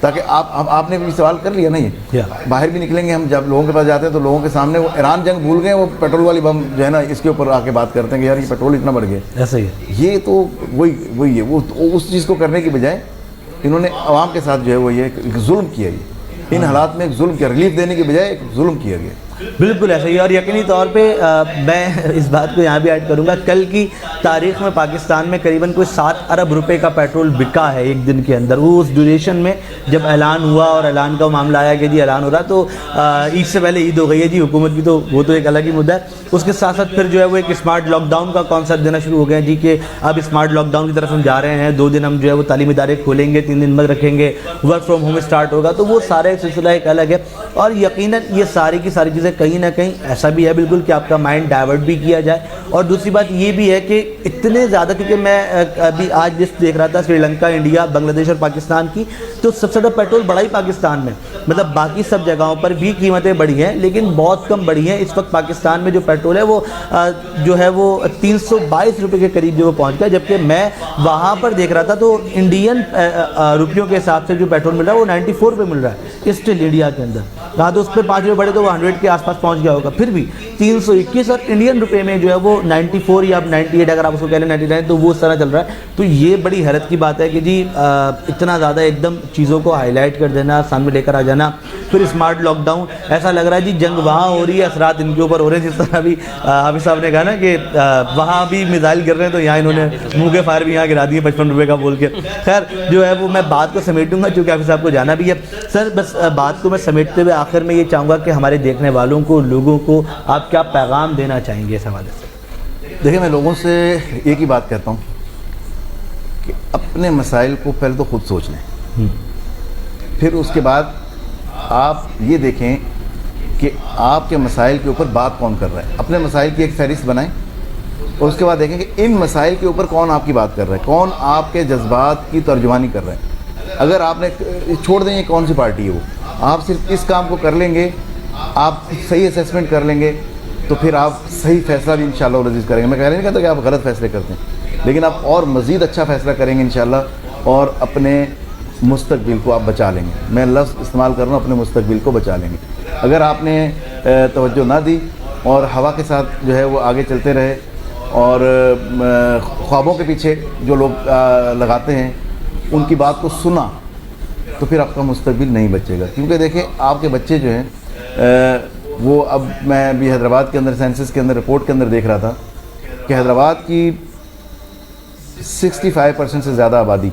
[SPEAKER 7] تاکہ آپ نے بھی سوال کر لیا نا یہ باہر بھی نکلیں گے ہم جب لوگوں کے پاس جاتے ہیں تو لوگوں کے سامنے وہ ایران جنگ بھول گئے, وہ پیٹرول والی بم جو ہے نا اس کے اوپر آ کے بات کرتے ہیں کہ یار یہ پیٹرول اتنا بڑھ گیا.
[SPEAKER 4] ایسا ہی ہے.
[SPEAKER 7] یہ تو وہی ہے, وہ اس چیز کو کرنے کی بجائے انہوں نے عوام کے ساتھ جو ہے وہ یہ ایک ظلم کیا, یہ ان حالات میں ایک ظلم کیا, ریلیف دینے کی بجائے ایک ظلم کیا گیا.
[SPEAKER 4] بالکل ایسا ہی. اور یقینی طور پہ میں اس بات کو یہاں بھی ایڈ کروں گا, کل کی تاریخ میں پاکستان میں قریباً کوئی 7 ارب روپے کا پیٹرول بکا ہے ایک دن کے اندر. وہ اس ڈیوریشن میں جب اعلان ہوا اور اعلان کا معاملہ آیا کہ جی اعلان ہو رہا, تو عید سے پہلے عید ہو گئی ہے جی, حکومت بھی تو وہ تو ایک الگ ہی مدعا ہے. اس کے ساتھ ساتھ پھر جو ہے وہ ایک اسمارٹ لاک ڈاؤن کا کانسیپٹ دینا شروع ہو گیا جی کہ اب اسمارٹ لاک ڈاؤن کی طرف ہم جا رہے ہیں, 2 دن ہم جو ہے وہ تعلیمی ادارے کھولیں گے, 3 دن بند رکھیں گے, ورک فرام ہوم اسٹارٹ ہوگا. تو وہ سارا ایک سلسلہ ایک الگ ہے. اور یقیناً یہ ساری کی ساری چیزیں کہیں نہ کہیں ایسا بھی ہے بالکل کہ آپ کا مائنڈ ڈائیورٹ بھی کیا جائے. اور دوسری بات یہ بھی ہے کہ اتنے زیادہ, کیونکہ میں ابھی آج لسٹ دیکھ رہا تھا سری لنکا, انڈیا, بنگلہ دیش اور پاکستان کی, تو سب سے زیادہ پیٹرول بڑھا ہی پاکستان میں. مطلب باقی سب جگہوں پر بھی قیمتیں بڑھی ہیں لیکن بہت کم بڑھی ہیں. اس وقت پاکستان میں جو پیٹرول ہے وہ جو ہے وہ 322 روپے کے قریب جو وہ پہنچ گیا, جبکہ میں وہاں پر دیکھ رہا تھا تو انڈین روپیوں کے حساب سے جو پیٹرول مل رہا ہے وہ 94 روپے مل رہا ہے اسٹل انڈیا کے اندر. کہاں تو اس پہ 5 روپے بڑھے تو وہ 100 کے آس پاس پہنچ گیا ہوگا, پھر بھی 321 اور انڈین روپے میں جو ہے وہ 94 یا 98 اگر آپ اس کو کہہ لیں 99, تو وہ اس طرح چل رہا ہے. تو یہ بڑی حیرت کی بات ہے کہ جی اتنا زیادہ ایک دم چیزوں کو ہائی لائٹ کر دینا, سامنے لے کر آ جانا. پھر اسمارٹ لاک ڈاؤن, ایسا لگ رہا ہے جی جنگ وہاں ہو رہی ہے, اثرات ان کے اوپر ہو رہے ہیں. جس طرح ابھی حافظ صاحب نے کہا نا کہ وہاں بھی میزائل گر رہے ہیں, تو یہاں انہوں نے منہ کے فائر بھی یہاں گرا دیے 55 روپے کا بول کے. خیر جو ہے وہ میں بات کو سمیٹوں گا چونکہ حافظ صاحب کو جانا بھی ہے. سر بس بات کو میں سمیٹتے ہوئے آخر میں یہ چاہوں گا کہ ہمارے دیکھنے والوں کو, لوگوں کو آپ کیا پیغام دینا چاہیں گے اس حوالے سے؟
[SPEAKER 7] دیکھیں میں لوگوں سے ایک ہی بات کہتا ہوں کہ اپنے مسائل کو پہلے تو خود سوچ لیں, پھر اس کے بعد آپ یہ دیکھیں کہ آپ کے مسائل کے اوپر بات کون کر رہا ہے. اپنے مسائل کی ایک فہرست بنائیں اور اس کے بعد دیکھیں کہ ان مسائل کے اوپر کون آپ کی بات کر رہا ہے, کون آپ کے جذبات کی ترجمانی کر رہا ہے. اگر آپ نے چھوڑ دیں یہ کون سی پارٹی ہے, وہ آپ صرف اس کام کو کر لیں گے, آپ صحیح اسیسمنٹ کر لیں گے, تو پھر آپ صحیح فیصلہ بھی انشاءاللہ عزیز کریں گے. میں کہہ نہیں کہتا کہ آپ غلط فیصلے کرتے ہیں, لیکن آپ اور مزید اچھا فیصلہ کریں گے انشاءاللہ, اور اپنے مستقبل کو آپ بچا لیں گے. میں لفظ استعمال کر رہا ہوں, اپنے مستقبل کو بچا لیں گے. اگر آپ نے توجہ نہ دی اور ہوا کے ساتھ جو ہے وہ آگے چلتے رہے اور خوابوں کے پیچھے جو لوگ لگاتے ہیں ان کی بات کو سنا, تو پھر آپ کا مستقبل نہیں بچے گا. کیونکہ دیکھیں آپ کے بچے جو ہیں وہ, اب میں ابھی حیدرآباد کے اندر سینسس کے اندر رپورٹ کے اندر دیکھ رہا تھا کہ حیدرآباد کی 65% سے زیادہ آبادی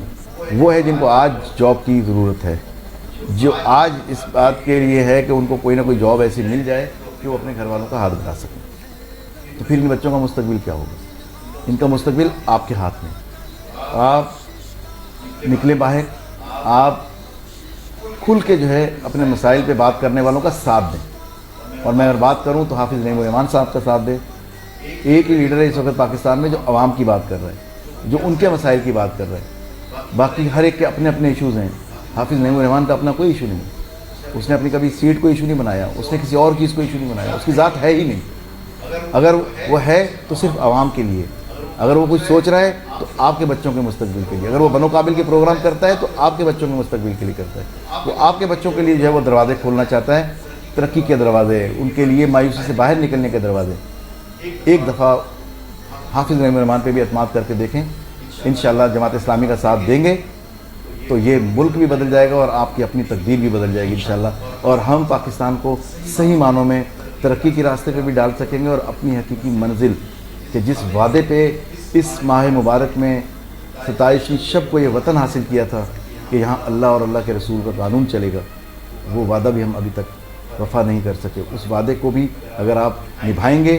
[SPEAKER 7] وہ ہے جن کو آج جاب کی ضرورت ہے, جو آج اس بات کے لیے ہے کہ ان کو کوئی نہ کوئی جاب ایسی مل جائے کہ وہ اپنے گھر والوں کا ہاتھ بٹا سکیں. تو پھر ان بچوں کا مستقبل کیا ہوگا؟ ان کا مستقبل آپ کے ہاتھ میں. آپ نکلیں باہر, آپ کھل کے جو ہے اپنے مسائل پہ بات کرنے والوں کا ساتھ دیں. اور میں اگر بات کروں تو حافظ نعیم الرحمان صاحب کا ساتھ دیں. ایک ہی لیڈر ہے اس وقت پاکستان میں جو عوام کی بات کر رہا ہے, جو ان کے مسائل کی بات کر رہا ہے. باقی ہر ایک کے اپنے اپنے ایشوز ہیں. حافظ نعیم الرحمان کا اپنا کوئی ایشو نہیں, اس نے اپنی کبھی سیٹ کو ایشو نہیں بنایا, اس نے کسی اور چیز کو ایشو نہیں بنایا, اس کی ذات ہے ہی نہیں. اگر وہ ہے تو صرف عوام کے لیے. اگر وہ کچھ سوچ رہا ہے تو آپ کے بچوں کے مستقبل کے لیے. اگر وہ بنو قابل کے پروگرام کرتا ہے تو آپ کے بچوں کے مستقبل کے لیے کرتا ہے. وہ آپ کے بچوں کے لیے جو ہے وہ دروازے کھولنا چاہتا ہے, ترقی کے دروازے, ان کے لیے مایوسی سے باہر نکلنے کے دروازے. ایک دفعہ حافظ نعیم الرحمان پہ بھی اعتماد کر کے دیکھیں, انشاءاللہ جماعت اسلامی کا ساتھ دیں گے تو یہ ملک بھی بدل جائے گا اور آپ کی اپنی تقدیر بھی بدل جائے گی انشاءاللہ. اور ہم پاکستان کو صحیح معنوں میں ترقی کے راستے پہ بھی ڈال سکیں گے, اور اپنی حقیقی منزل کہ جس وعدے پہ اس ماہ مبارک میں 27ویں شب کو یہ وطن حاصل کیا تھا کہ یہاں اللہ اور اللہ کے رسول کا قانون چلے گا, وہ وعدہ بھی ہم ابھی تک وفا نہیں کر سکے. اس وعدے کو بھی اگر آپ نبھائیں گے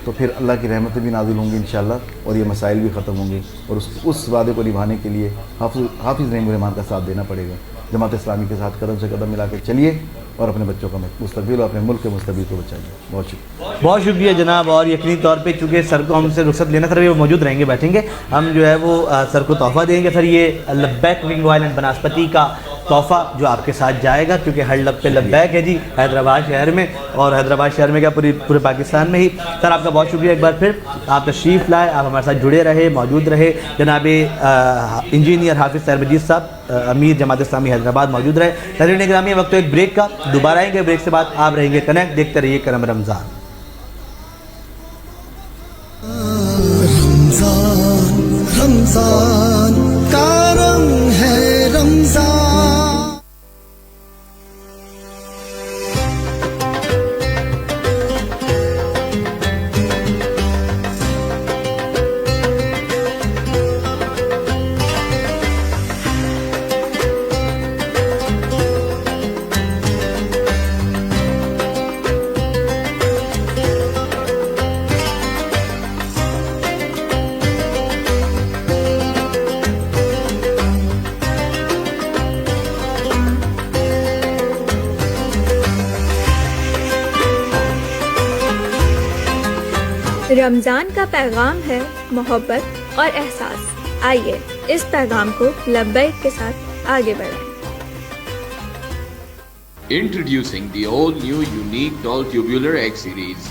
[SPEAKER 7] تو پھر اللہ کی رحمتیں بھی نازل ہوں گی انشاءاللہ, اور یہ مسائل بھی ختم ہوں گے. اور اس وعدے کو نبھانے کے لیے حافظ نعیم الرحمان کا ساتھ دینا پڑے گا. جماعت اسلامی کے ساتھ قدم سے قدم ملا کے چلیے اور اپنے بچوں کا مستقبل اور اپنے ملک کے مستقبل کو بچائیے. بہت شکریہ.
[SPEAKER 4] بہت شکریہ جناب. اور یقینی طور پہ چونکہ سر کو ہم سے رخصت لینا سر, وہ موجود رہیں گے, بیٹھیں گے, ہم جو ہے وہ سر کو تحفہ دیں گے. سر یہ لبیک ونگ آئل اینڈ بناسپتی کا تحفہ جو آپ کے ساتھ جائے گا، کیونکہ ہر لب پہ لبیک ہے جی حیدرآباد شہر میں، اور حیدرآباد شہر میں کیا پورے پاکستان میں ہی۔ سر آپ کا بہت شکریہ ایک بار پھر، آپ تشریف لائے، آپ ہمارے ساتھ جڑے رہے، موجود رہے۔ جناب انجینئر حافظ طاہر مجید صاحب امیر جماعت اسلامی حیدرآباد موجود رہے۔ ناظرین گرامی وقت ایک بریک کا، دوبارہ آئیں گے، بریک سے بعد آپ رہیں گے کنیکٹ، دیکھتے رہیے کرم رمضان۔
[SPEAKER 1] رمضان کا رنگ ہے رمضان۔
[SPEAKER 3] رمضان کا پیغام ہے محبت اور احساس، آئیے اس پیغام کو لبیک کے ساتھ آگے بڑھائیں۔
[SPEAKER 8] Introducing the all-new Unique Doll Tubular Egg Series.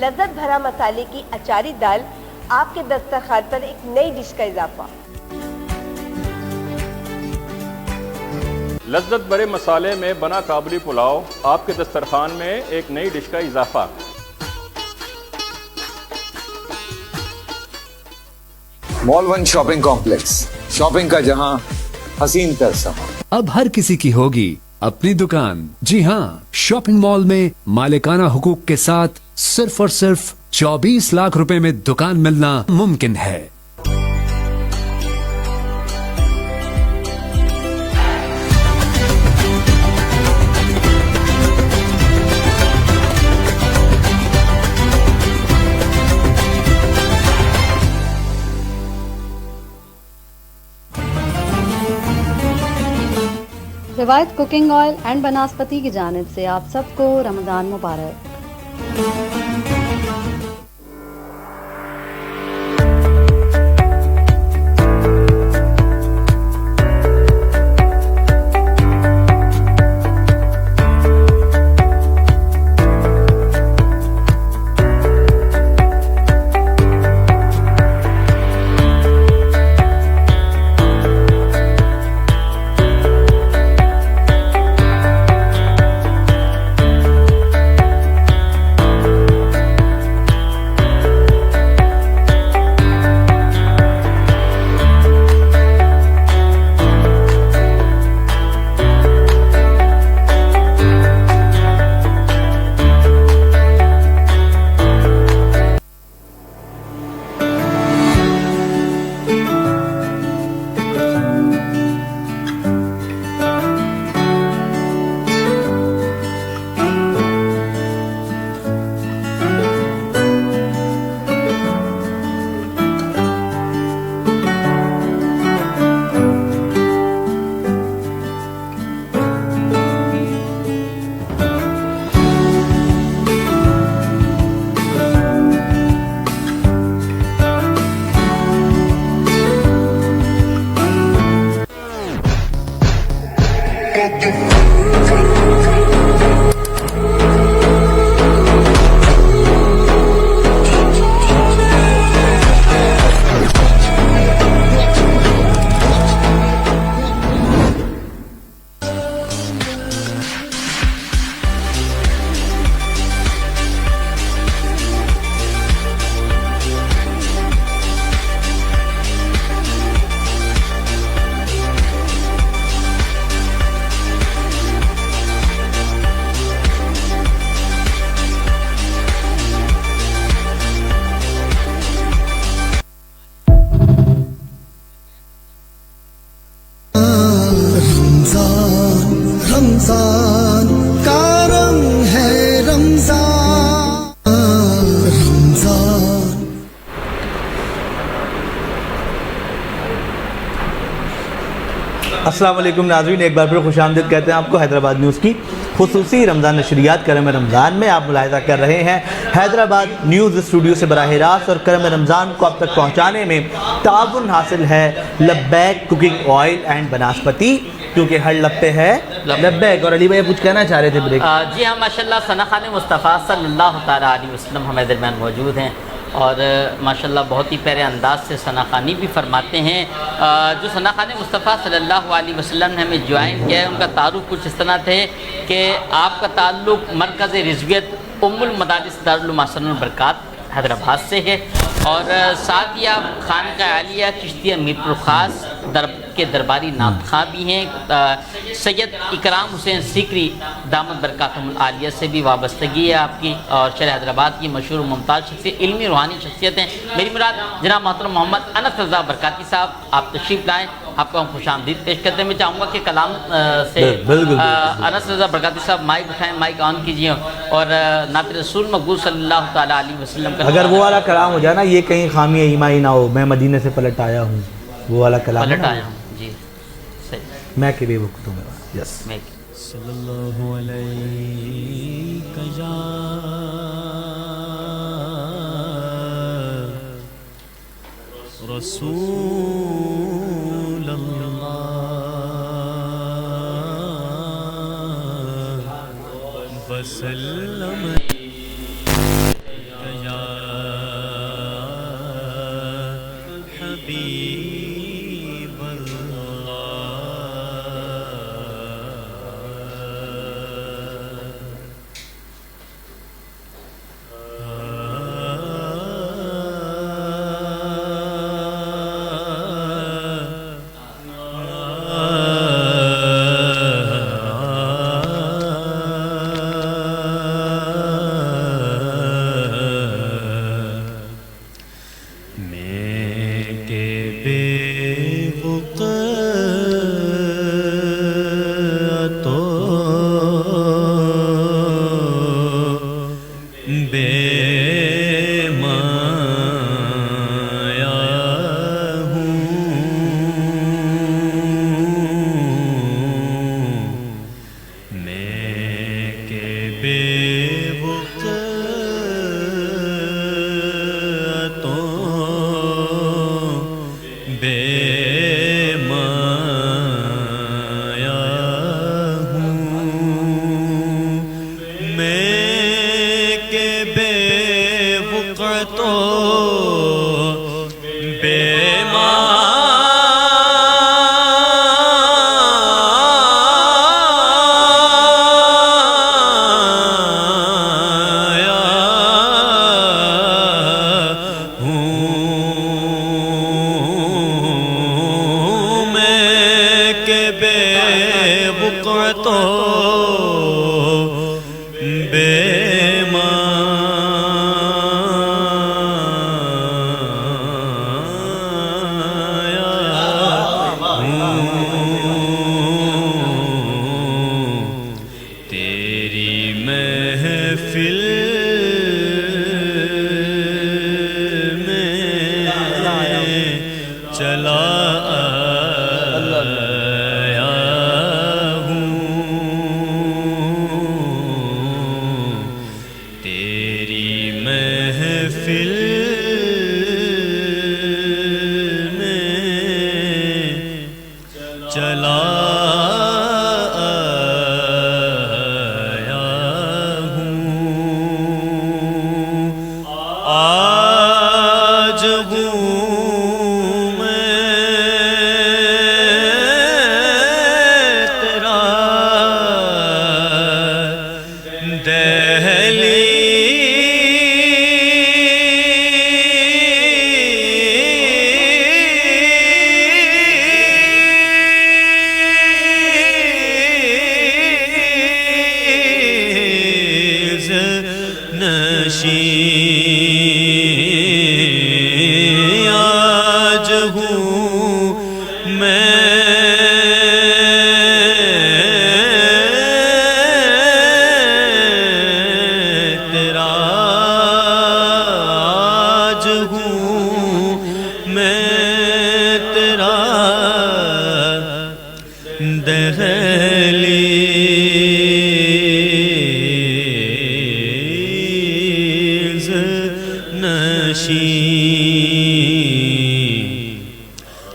[SPEAKER 9] لذت بھرا مسالے کی اچاری دال، آپ کے دسترخوان پر ایک نئی ڈش کا اضافہ۔
[SPEAKER 10] لذت بھرے مسالے میں بنا کابلی پلاؤ، آپ کے دسترخوان میں ایک نئی ڈش کا اضافہ۔
[SPEAKER 11] مال ون شاپنگ کمپلیکس، شاپنگ کا جہاں، حسین تر سما۔
[SPEAKER 12] اب ہر کسی کی ہوگی اپنی دکان۔ جی ہاں، شاپنگ مال میں مالکانہ حقوق کے ساتھ صرف اور صرف 24 لاکھ روپے میں دکان ملنا ممکن ہے۔
[SPEAKER 13] روایت کوکنگ آئل اینڈ بناسپتی کی جانب سے آپ سب کو رمضان مبارک۔
[SPEAKER 4] السلام علیکم ناظرین، ایک بار پھر خوش آمدید کہتے ہیں آپ کو حیدرآباد نیوز کی خصوصی رمضان نشریات کرم رمضان میں. آپ ملاحظہ کر رہے ہیں حیدرآباد نیوز اسٹوڈیو سے براہ راست، اور کرم رمضان کو اب تک پہنچانے میں تعاون حاصل ہے لبیک کوکنگ آئل اینڈ بناسپتی، کیونکہ ہر لب پہ ہے لبیک. اور علی بھائی کچھ کہنا چاہ رہے تھے بریک؟
[SPEAKER 5] جی ہاں، ماشاءاللہ ثنا خان مصطفیٰ صلی اللہ تعالیٰ علیہ وسلم ہمارے درمیان موجود ہیں، اور ماشاءاللہ بہت ہی پیارے انداز سے ثنا خوانی بھی فرماتے ہیں. جو ثنا خان مصطفیٰ صلی اللہ علیہ وسلم نے ہمیں جوائن کیا ہے، ان کا تعارف کچھ اس طرح تھے کہ آپ کا تعلق مرکز رضویت ام المدارس دارالعلوم احسن البرکات حیدرآباد سے ہے، اور ساتھ ہی آپ خانقاہ عالیہ چشتیہ میرپور خاص کے درباری نعت خواں بھی ہیں. سید اکرام حسین سیکری دامت برکاتہم العالیہ سے بھی وابستگی ہے آپ کی، اور شہر حیدرآباد کی مشہور و ممتاز شخصیت، علمی روحانی شخصیت ہیں. میری مراد جناب محترم محمد انس رضا برکاتی صاحب، آپ تشریف لائیں، آپ کو ہم خوش آمدید پیش کرتے ہیں. میں چاہوں گا کہ کلام سے انس رضا برکاتی صاحب مائک اٹھائیں، مائک آن کیجیے، اور نعت رسول مقبول صلی اللہ تعالیٰ علیہ وسلم کا
[SPEAKER 4] اگر وہ والا کلام ہو جائے نا، یہ کہیں خامی ایمائی نہ ہو، میں مدینے سے پلٹ آیا ہوں، وہ والا کلام
[SPEAKER 5] پلٹ آیا ہوں. جی صحیح،
[SPEAKER 4] میں کہ بے وقتوں میں یس
[SPEAKER 5] میں
[SPEAKER 2] صلی اللہ علیہ رسول اللہ وسلم یا حبیب اللہ.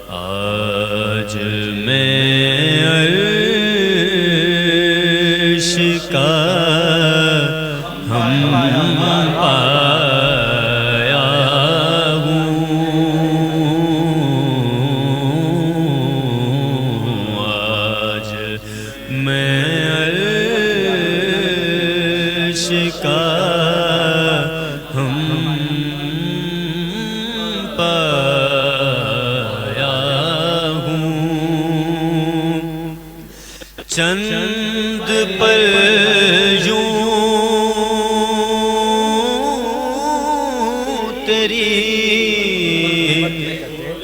[SPEAKER 14] آج میں عرش کا ہم پایا ہوں، آج میں عرش کا ہم پایا ہوں، چند پر یوں تیری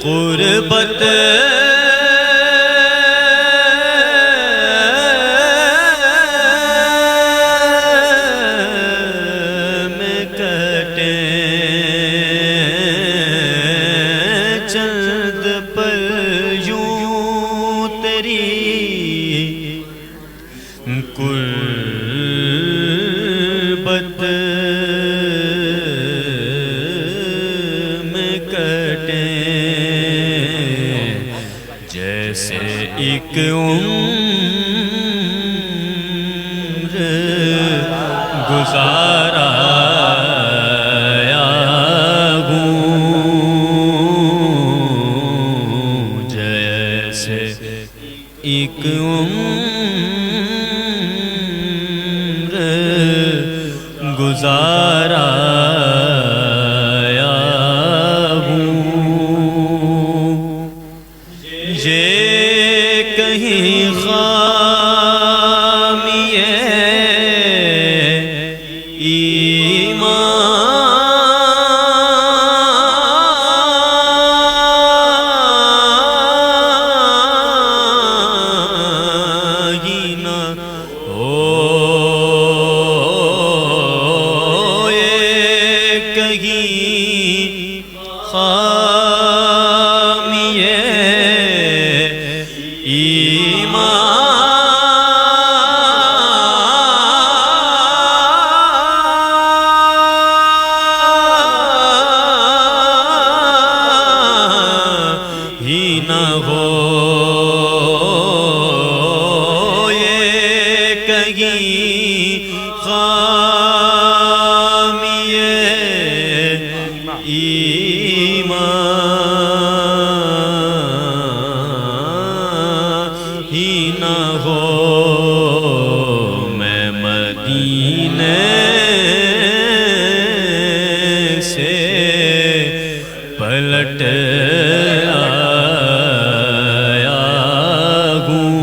[SPEAKER 14] قربت میں کٹے، چند پر یوں تیری قربت میں کٹے، جیسے ایک عمر گزارا ہوں، جیسے ایک عمر گزارا ہوں، یہ کہیں خامی ایمان نہ ہو، یہ کہیں خامی ایمان ہی نہ ہو، یہ کہیں خامی ایمان ہی نہ ہو، میں مدینے سے پلٹ آیا ہوں،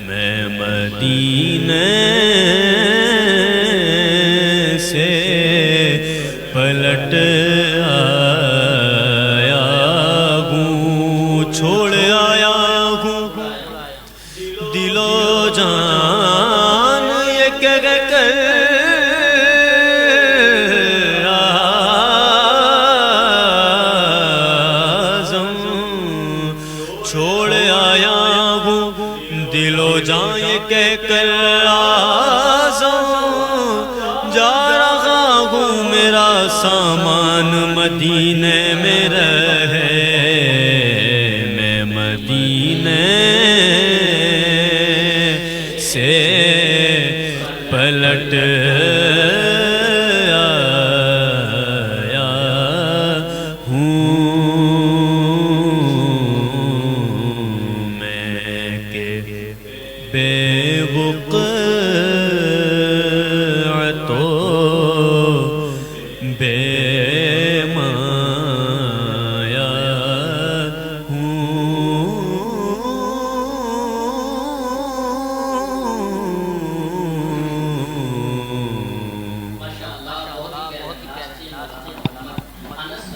[SPEAKER 14] میں مدینے سے پلٹ آیا ہوں، چھوڑ آیا ہوں دل و جان یہ کہہ کر آزم، چھوڑ آیا ہوں دل و جان یہ کہہ کر آزم، جا رہا ہوں میرا سامان مدینے میں رہے، میں مدینے سے پلٹ آیا ہوں، میں کہ بے وقعتو بے مایا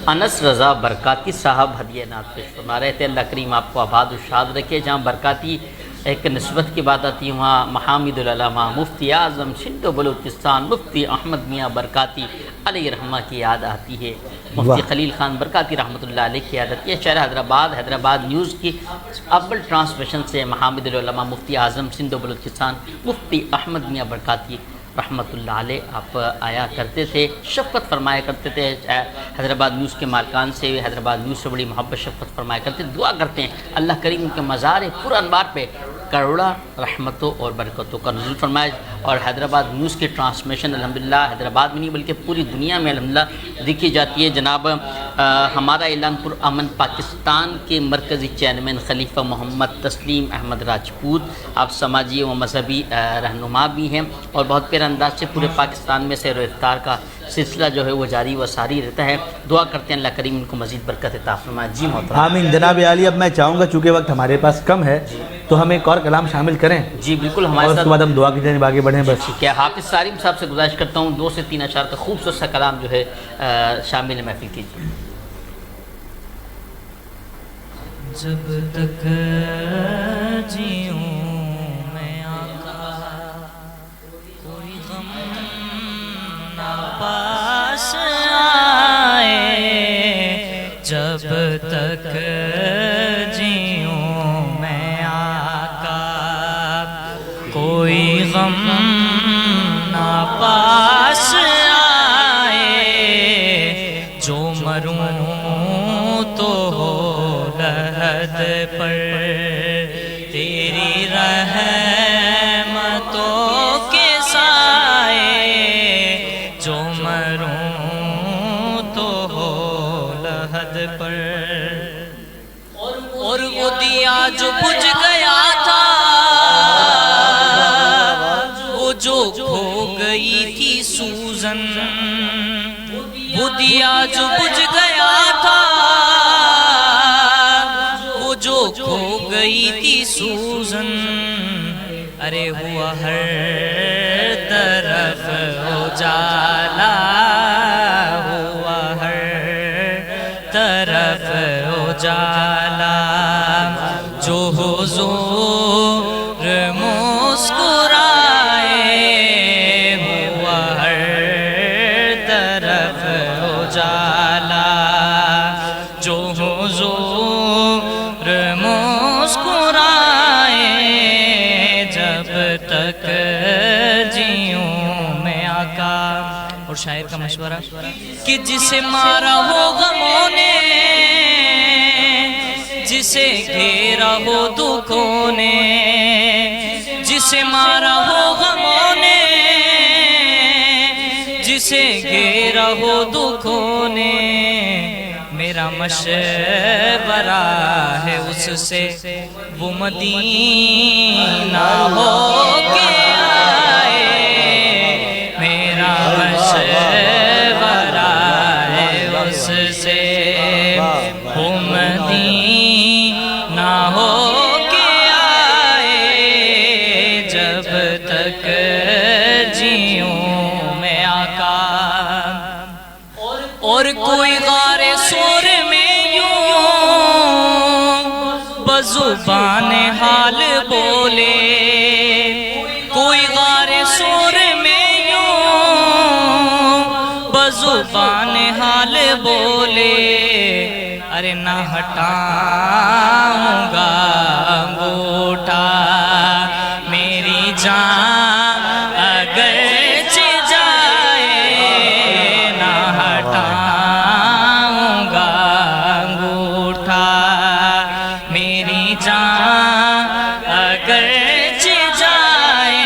[SPEAKER 5] انس رضا برکاتی صاحب ہدیہ نعت پیش فرما رہے تھے. اللہ کریم آپ کو آباد و شاد رکھے. جہاں برکاتی ایک نسبت کی بات آتی ہے وہاں محامد العلماء مفتی اعظم سندھ و بلوچستان مفتی احمد میاں برکاتی علیہ رحمہ کی یاد آتی ہے. مفتی خلیل خان برکاتی رحمۃ اللہ علیہ کی یاد آتی ہے. شہر حیدرآباد نیوز کی اول ٹرانسمیشن سے محامد العلماء مفتی اعظم سندھ و بلوچستان مفتی احمد میاں برکاتی رحمۃ اللہ علیہ آپ آیا کرتے تھے، شفقت فرمایا کرتے تھے، حیدرآباد نیوز کے مالکان سے، حیدرآباد نیوز سے بڑی محبت شفقت فرمایا کرتے تھے. دعا کرتے ہیں اللہ کریم ان کے مزار پر انوار پہ کروڑا رحمتوں اور برکتوں کا نزول فرمائے. اور حیدرآباد نیوز کی ٹرانسمیشن الحمدللہ حیدرآباد میں نہیں بلکہ پوری دنیا میں الحمدللہ دیکھی جاتی ہے. جناب ہمارا اعلان پر امن پاکستان کے مرکزی چیئرمین خلیفہ محمد تسلیم احمد راجپوت، آپ سماجی و مذہبی رہنما بھی ہیں اور بہت پیارے انداز سے پورے پاکستان میں سیر و افطار کا سلسلہ جو ہے وہ جاری و ساری رہتا ہے. دعا کرتے ہیں اللہ کریم ان کو مزید برکت عطا فرمائے. جی محترم.
[SPEAKER 4] آمین. جناب عالی اب میں چاہوں گا چونکہ وقت ہمارے پاس کم ہے تو ہم ایک اور کلام شامل کریں.
[SPEAKER 5] جی بالکل ہمارے
[SPEAKER 4] ساتھ. اس کے بعد ہم دعا کی جانب آگے بڑھیں. بس
[SPEAKER 5] کیا حافظ سالم صاحب سے گزارش کرتا ہوں 2 سے 3 اشعار کا خوبصورت سا کلام جو ہے شامل محفل کیجیے.
[SPEAKER 2] جب تک جیوں میں آقا کوئی غم نہ پاس آئے، جب تک جیوں میں آقا کوئی غم نہ پاس آئے، جو مروں تو ہو لحد پر تیری رحمتوں کے سائے، جو مروں تو ہو لحد پر. اور وہ دیا جو بجھ گیا تھا، وہ جو کھو گئی تھی سوزن، وہ دیا جو بجھ گیا تھا، وہ جو کھو گئی تھی سوزن، ارے ہوا ہر طرف اجالا، ہوا ہر طرف اجالا، جو حضور مسکرائے، ہوا ہر طرف اجالا، جو حضور مسکرائے، جب تک جیوں میں آقا. اور شاعر کا مشورہ کہ جسے مارا ہو غموں نے، جسے گھیرا ہو دکھوں نے، جسے مارا ہو غموں نے، جسے گھیرا ہو دکھوں نے، میرا مشورہ ہے اس سے وہ مدینہ ہو کے آئے، میرا مشورہ ہے اس سے وہ مدینہ ہو کے آئے، جب تک جیوں میں آقا. اور کوئی غار سور میں یوں بزبان حال بولے، کوئی غار سور میں یوں بزبان حال بولے، ارے نہ ہٹاؤں گا انگوٹھا میری جان اگرچہ جائے، نہ ہٹاؤں گا انگوٹھا میری جان اگرچہ جائے،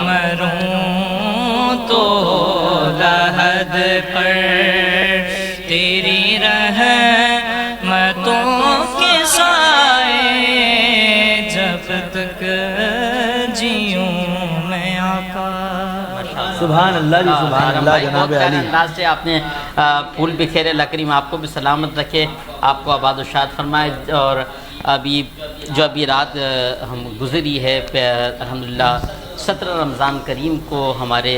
[SPEAKER 2] مروں تو لحد پر تیری رحمتوں کے سائے، جب تک جیوں میں آقا.
[SPEAKER 4] سبحان اللہ جی سبحان اللہ. جناب علی
[SPEAKER 5] انداز سے آپ نے پھول بکھیرے. اللہ کریم آپ کو بھی سلامت رکھے، آپ کو آباد و شاد فرمائے. اور ابھی رات ہم گزری ہے الحمدللہ 17 رمضان کریم کو ہمارے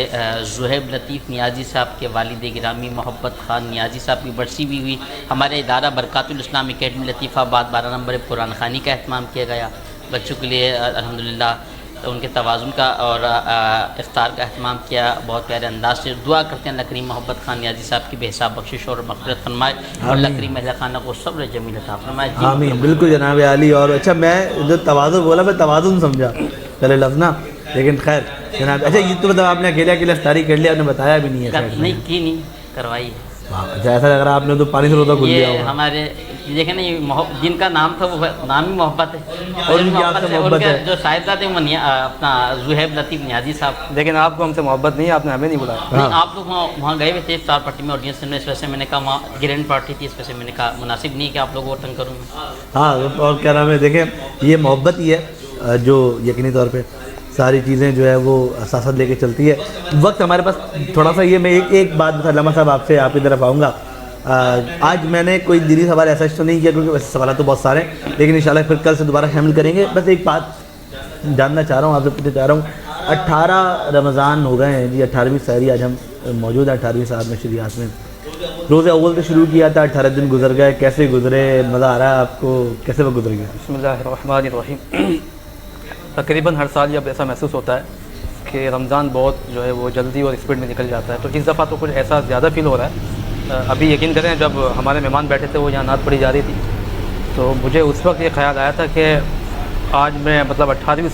[SPEAKER 5] زہیب لطیف نیازی صاحب کے والد گرامی محبت خان نیازی صاحب کی برسی بھی ہوئی. ہمارے ادارہ برکات الاسلام اکیڈمی لطیف آباد 12 نمبر قرآن خوانی کا اہتمام کیا گیا. بچوں کے لیے الحمدللہ ان کے توازن کا اور افطار کا اہتمام کیا بہت پیارے انداز سے. دعا کرتے ہیں اللہ کریم محبت خان نیازی صاحب کی بے حساب بخشش اور مغفرت فرمائے اور اللہ کریم اہل خانہ کو صبر جمیل عطا فرمائے.
[SPEAKER 4] آمین. بالکل جناب علی. اور اچھا میں جو توازن بولا میں توازن سمجھا چلے لفظ نا، لیکن خیر جناب اچھا یہ تو مطلب آپ نے اکیلے اکیلے افطاری کر لیا، آپ نے بتایا بھی نہیں ہے؟
[SPEAKER 5] نہیں کی نہیں کروائی.
[SPEAKER 4] اچھا ایسا لگ رہا آپ نے تو پانی سے روزہ کھل لیا
[SPEAKER 5] یہ
[SPEAKER 4] ہوگا.
[SPEAKER 5] ہمارے دیکھیں نا یہ جن کا نام تھا وہ نام ہی محبت ہے،
[SPEAKER 4] اور ان کی آپ سے محبت ہے.
[SPEAKER 5] جو صاحبزادے ہیں وہ اپنا زہیب لطیف نیازی صاحب.
[SPEAKER 6] لیکن آپ کو ہم سے محبت نہیں ہے، آپ نے ہمیں نہیں بلایا.
[SPEAKER 5] نہیں آپ لوگ وہاں گئے ہوئے تھے افطار پارٹی میں آڈینس میں، اس وجہ سے میں نے کہا وہاں گرینڈ پارٹی تھی، اس وجہ سے میں نے کہا مناسب نہیں کہ آپ لوگوں کو تنگ کروں میں.
[SPEAKER 4] ہاں اور کیا نام ہے، دیکھیں یہ محبت ہی ہے جو یقینی طور پہ ساری چیزیں جو ہے وہ اساسات لے کے چلتی ہے. وقت ہمارے پاس تھوڑا سا یہ میں ایک بات علامہ صاحب آپ سے آپ کی طرف آؤں گا. آج میں نے کوئی دینی سوال ایسا تو نہیں کیا کیونکہ ویسے سوالات تو بہت سارے ہیں، لیکن انشاءاللہ پھر کل سے دوبارہ شامل کریں گے. بس ایک بات جاننا چاہ رہا ہوں، آپ سے پوچھنا چاہ رہا ہوں. 18 رمضان ہو گئے ہیں جی، 18ویں سحری آج ہم موجود ہیں 18ویں سال میں شریعت میں. روزہ اول سے شروع کیا تھا، 18 دن گزر گئے، کیسے گزرے؟ مزہ آ رہا ہے آپ کو؟ کیسے وہ گزر گیا؟
[SPEAKER 6] بسم اللہ الرحمن الرحیم. تقریباً ہر سال جب ایسا محسوس ہوتا ہے کہ رمضان بہت جو ہے وہ جلدی اور اسپیڈ میں نکل جاتا ہے، تو اس دفعہ تو کچھ ایسا زیادہ فیل ہو رہا ہے. ابھی یقین کریں جب ہمارے مہمان بیٹھے تھے وہ یہاں نعت پڑھی جا رہی تھی تو مجھے اس وقت یہ خیال آیا تھا کہ آج میں مطلب 18ویں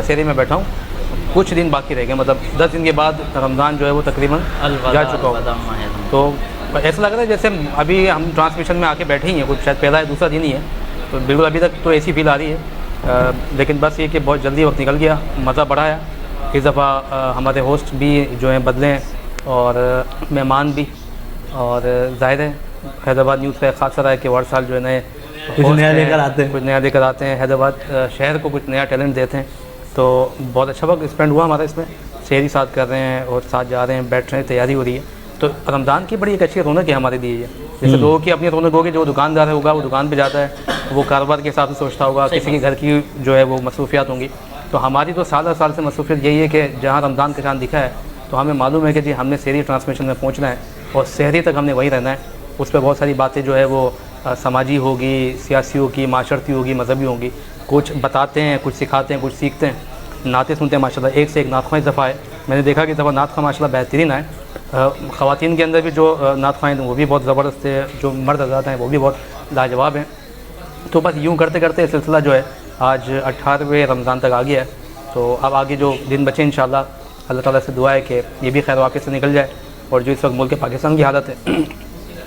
[SPEAKER 6] سحری میں بیٹھا ہوں، کچھ دن باقی رہ گئے، مطلب 10 دن کے بعد رمضان جو ہے وہ تقریباً جا چکا ہوں. تو ایسا لگ رہا ہے جیسے ابھی ہم ٹرانسمیشن میں آ کے بیٹھے ہی ہیں، کچھ شاید پہلا ہے دوسرا دن ہی ہے، تو بالکل ابھی تک تو ایسی فیل آ رہی ہے. لیکن بس یہ کہ بہت جلدی وقت نکل گیا، مزہ بڑھا ہے. اس دفعہ ہمارے ہوسٹ بھی جو ہیں بدلے ہیں اور مہمان بھی، اور ظاہر ہے حیدرآباد نیوز کا ایک خاصہ رہا ہے کہ ہر سال جو ہے نئے
[SPEAKER 4] کچھ نیا لے کر آتے ہیں،
[SPEAKER 6] حیدرآباد شہر کو کچھ نیا ٹیلنٹ دیتے ہیں. تو بہت اچھا وقت اسپینڈ ہوا ہمارا اس میں، سحری ساتھ کر رہے ہیں اور ساتھ جا رہے ہیں، بیٹھ رہے ہیں، تیاری ہو رہی ہے. تو رمضان کی بڑی ایک اچھی رونق ہے ہمارے لیے. جیسے لوگوں کی اپنی رونق ہوگی، جو دکاندار ہوگا وہ دکان پہ جاتا ہے، وہ کاروبار کے حساب سے سوچتا ہوگا، کسی کے گھر کی جو ہے وہ مصروفیات ہوں گی. تو ہماری تو سال ہر سال سے مصروفیت یہی ہے کہ جہاں رمضان کا چاند دکھا ہے تو ہمیں معلوم ہے کہ جی ہم نے سحری ٹرانسمیشن میں پہنچنا ہے اور سحری تک ہم نے وہیں رہنا ہے. اس پہ بہت ساری باتیں جو ہے وہ سماجی ہوگی، سیاسی ہوگی، معاشرتی ہوگی، مذہبی ہوگی. کچھ بتاتے ہیں، کچھ سکھاتے ہیں، کچھ سیکھتے ہیں، نعتیں سنتے ہیں. ماشاءاللہ ایک سے ایک نعت خواں دفعہ ہے. میں نے دیکھا کہ دفعہ نعت خواں ماشاءاللہ بہترین ہے. خواتین کے اندر بھی جو نعت خواں ہیں وہ بھی بہت زبردست ہے، جو مرد حضرات ہیں وہ بھی بہت لاجواب ہیں. تو بس یوں کرتے کرتے سلسلہ جو ہے آج 18ویں رمضان تک آ گیا ہے. تو اب آگے جو دن بچے انشاءاللہ اللہ تعالیٰ سے دعا ہے کہ یہ بھی خیر واقع سے نکل جائے. اور جو اس وقت ملک پاکستان کی حالت ہے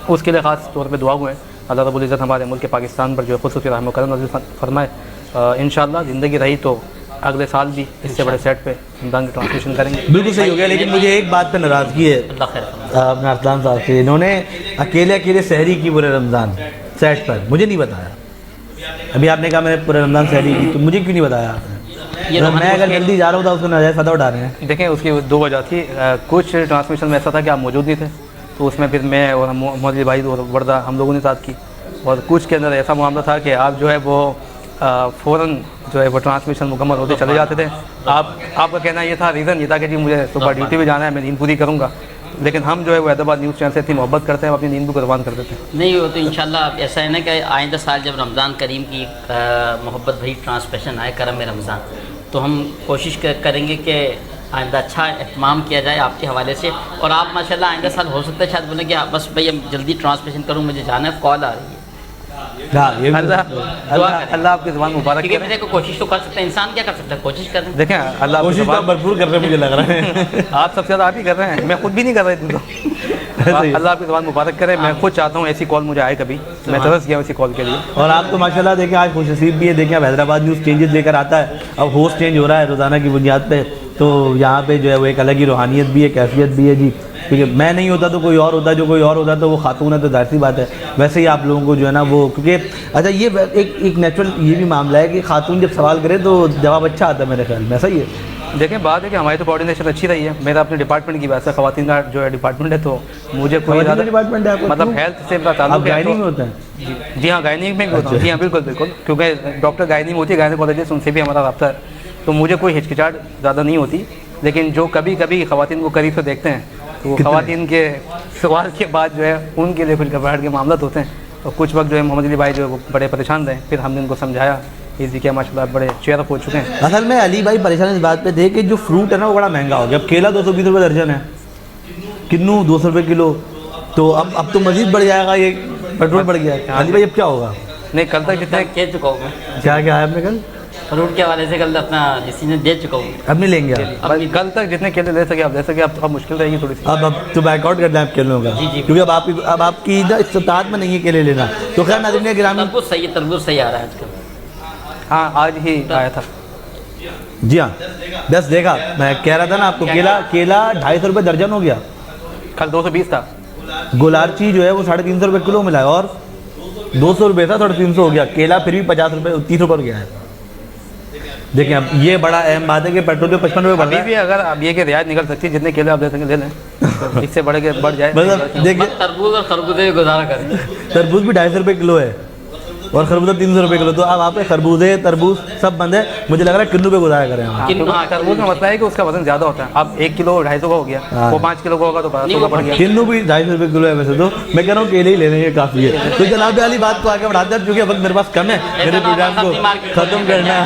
[SPEAKER 6] اس کے لیے خاص طور پہ دعا ہوئے ہیں اللہ رب العزت ہمارے ملک پاکستان پر جو خصوصی رحم و کرم نازل فرمائے. انشاءاللہ زندگی رہی تو اگلے سال بھی اس سے بڑے سیٹ پہ رمضان کی ٹرانسمیشن کریں گے.
[SPEAKER 4] بالکل صحیح ہو گیا. لیکن مجھے ایک بات پہ ناراضگی ہے اپنے ارسلان صاحب سے، انہوں نے اکیلے سحری کی پورے رمضان سیٹ پر، مجھے نہیں بتایا. ابھی آپ نے کہا میں نے پورے رمضان سحری کی، تو مجھے کیوں نہیں بتایا آپ نے؟ میں اگر جلدی جا رہا ہوں تو اس کو ناجائز فائدہ اٹھا رہے ہیں.
[SPEAKER 6] دیکھیں اس کی 2 وجہ تھی. کچھ ٹرانسمیشن میں ایسا تھا کہ آپ موجود نہیں تھے، تو اس میں پھر میں اور محمد علی بھائی اور وردہ ہم لوگوں نے ساتھ کی. اور کچھ کے اندر ایسا معاملہ تھا کہ آپ جو ہے وہ فوراً جو ہے وہ ٹرانسمیشن مکمل ہوتے چلے جاتے تھے. آپ کا کہنا یہ تھا، ریزن یہ تھا کہ جی مجھے صبح ڈیوٹی پہ جانا ہے، میں نیند پوری کروں گا. لیکن ہم جو ہے وہ حیدرآباد نیوز چینل سے اتنی محبت کرتے ہیں، ہم اپنی نیند بھی قربان کر دیتے ہیں.
[SPEAKER 5] نہیں وہ تو انشاءاللہ ایسا ہے نا کہ آئندہ سال جب رمضان کریم کی محبت بھری ٹرانسمیشن آئے کرم رمضان، تو ہم کوشش کریں گے کہ آئندہ اچھا اہتمام کیا جائے آپ کے حوالے سے. اور آپ ماشاءاللہ آئندہ سال ہو سکتا ہے شاید بولیں کہ بس بھائی اب جلدی ٹرانسمیشن کروں، مجھے جانا ہے، کال آ رہی ہے.
[SPEAKER 6] اللہ آپ کی زبان مبارک کرے.
[SPEAKER 5] میرے کو کوشش تو کر سکتا ہے انسان، کیا کر سکتا ہے، کوشش کریں.
[SPEAKER 6] دیکھیں اللہ
[SPEAKER 4] کوشش تو بھرپور کر رہے ہیں، مجھے لگ رہا ہے
[SPEAKER 6] آپ سب سے زیادہ آپ ہی کر رہے ہیں، میں خود بھی نہیں کر رہا تو. اللہ آپ کی زبان مبارک کرے. میں خود چاہتا ہوں ایسی کال مجھے آئے کبھی، میں ترس گیا ایسی کال کے لیے.
[SPEAKER 4] اور آپ تو ماشاءاللہ دیکھیں آج خوش نصیب بھی ہے. دیکھیں اب حیدرآباد نیوز چینجز لے کر آتا ہے، اب ہوسٹ چینج ہو رہا ہے روزانہ کی بنیاد پہ، تو یہاں پہ جو ہے وہ ایک الگ ہی روحانیت بھی ہے، کیفیت بھی ہے جی. کیونکہ میں نہیں ہوتا تو کوئی اور ہوتا، جو کوئی اور ہوتا تو وہ خاتون ہے، تو ظاہر سی بات ہے. ویسے ہی آپ لوگوں کو جو ہے نا وہ کیونکہ اچھا یہ ایک نیچرل یہ بھی معاملہ ہے کہ خاتون جب سوال کرے تو جواب اچھا آتا ہے میرے خیال میں. صحیح ہے.
[SPEAKER 6] دیکھیں بات ہے کہ ہماری تو کوآرڈینیشن اچھی رہی ہے. میرا اپنے ڈپارٹمنٹ کی بات ہے، خواتین کا جو ہے ڈپارٹمنٹ ہے، تو مجھے کوئی
[SPEAKER 4] ڈپارٹمنٹ ہے
[SPEAKER 6] مطلب ہیلتھ سے میرا تعلق ہے.
[SPEAKER 4] گائنی میں ہوتا ہے؟
[SPEAKER 6] جی ہاں گائنی میں بھی ہوتا ہے. جی ہاں بالکل کیونکہ ڈاکٹر گائنی میں ہوتی ہے، گائنیکالوجسٹ ان سے بھی ہمارا رابطہ ہے، تو مجھے کوئی ہچکچاہٹ زیادہ نہیں ہوتی. لیکن جو کبھی کبھی خواتین کو قریب سے دیکھتے ہیں تو وہ خواتین کے سوال کے بعد جو ہے ان کے لیے کچھ گھبراہٹ کے معاملات ہوتے ہیں. اور کچھ وقت جو ہے محمد علی بھائی جو ہے وہ بڑے پریشان رہے، پھر ہم نے ان کو سمجھایا. ایزی کیا ماشاء اللہ بڑے چیئر اپ ہو چکے ہیں.
[SPEAKER 4] اصل میں علی بھائی پریشان اس بات پہ تھے کہ جو فروٹ ہے نا وہ بڑا مہنگا ہو گیا. اب کیلا 220 روپے درجن ہے، کنو 200 روپے کلو، تو اب تو مزید بڑھ جائے گا. یہ پیٹرول بڑھ گیا. علی بھائی اب کیا ہوگا؟
[SPEAKER 6] نہیں کل تک جتنے
[SPEAKER 5] کہہ چکا ہوں میں.
[SPEAKER 4] کیا ہے آپ نے کل
[SPEAKER 5] فروٹ کے حوالے سے کل اپنا ڈیسیجن دے چکا ہوں.
[SPEAKER 4] اب نہیں لیں گے آپ؟
[SPEAKER 6] کل تک جتنے کیلے لے سکے آپ لے سکے. اب مشکل رہے گی تھوڑی سی.
[SPEAKER 4] اب تو بیک آؤٹ کرنا ہے آپ کیلوں کا, کیونکہ اب آپ کی استطاعت میں نہیں ہے کیلے لینا. تو خیر ناظرین گرامی,
[SPEAKER 5] تربوز صحیح آ رہا ہے آج کل.
[SPEAKER 6] ہاں آج ہی آیا تھا.
[SPEAKER 4] جی ہاں بس دیکھا, میں کہہ رہا تھا نا آپ کو, کیلا 250 روپے درجن ہو گیا,
[SPEAKER 6] کل 220 تھا.
[SPEAKER 4] گلارچی جو ہے وہ 350 روپے کلو ملا ہے, اور 200 روپے تھا 350 ہو گیا. کیلا پھر بھی 50 روپے 30 روپے ہو گیا ہے. دیکھیں اب یہ بڑا اہم بات ہے کہ پیٹرول پہ 55 روپے بڑھ رہا ہے.
[SPEAKER 6] ابھی بھی اگر اب یہ کہ رعایت نکل سکتی ہے, جتنے کیلے آپ لے سکیں لے لیں, اس سے بڑھ کے بڑھ جائے.
[SPEAKER 4] دیکھیں
[SPEAKER 5] تربوز اور خربوزے گزارا کریں.
[SPEAKER 4] تربوز بھی 250 روپے کلو ہے اور خربوزہ 300 روپے کلو. تو اب آپ خربوزے تربوز سب بند ہے, مجھے لگ رہا ہے کلو پہ گزارا کریں ہم.
[SPEAKER 6] تربوز کا مسئلہ ہے کہ اس کا وزن زیادہ ہوتا ہے. اب 1 کلو 250 کا ہو گیا, وہ 5 کلو کا ہوگا تو 500 کا پڑ گیا.
[SPEAKER 4] کنو بھی 250 روپے کلو ہے ویسے تو. میں کہہ رہا ہوں کیلے ہی لینے یہ کافی ہے. تو جناب علی بات کو آگے بڑھاتے ہیں, کیونکہ وقت میرے پاس کم ہے, میرے پروگرام کو ختم کرنا ہے,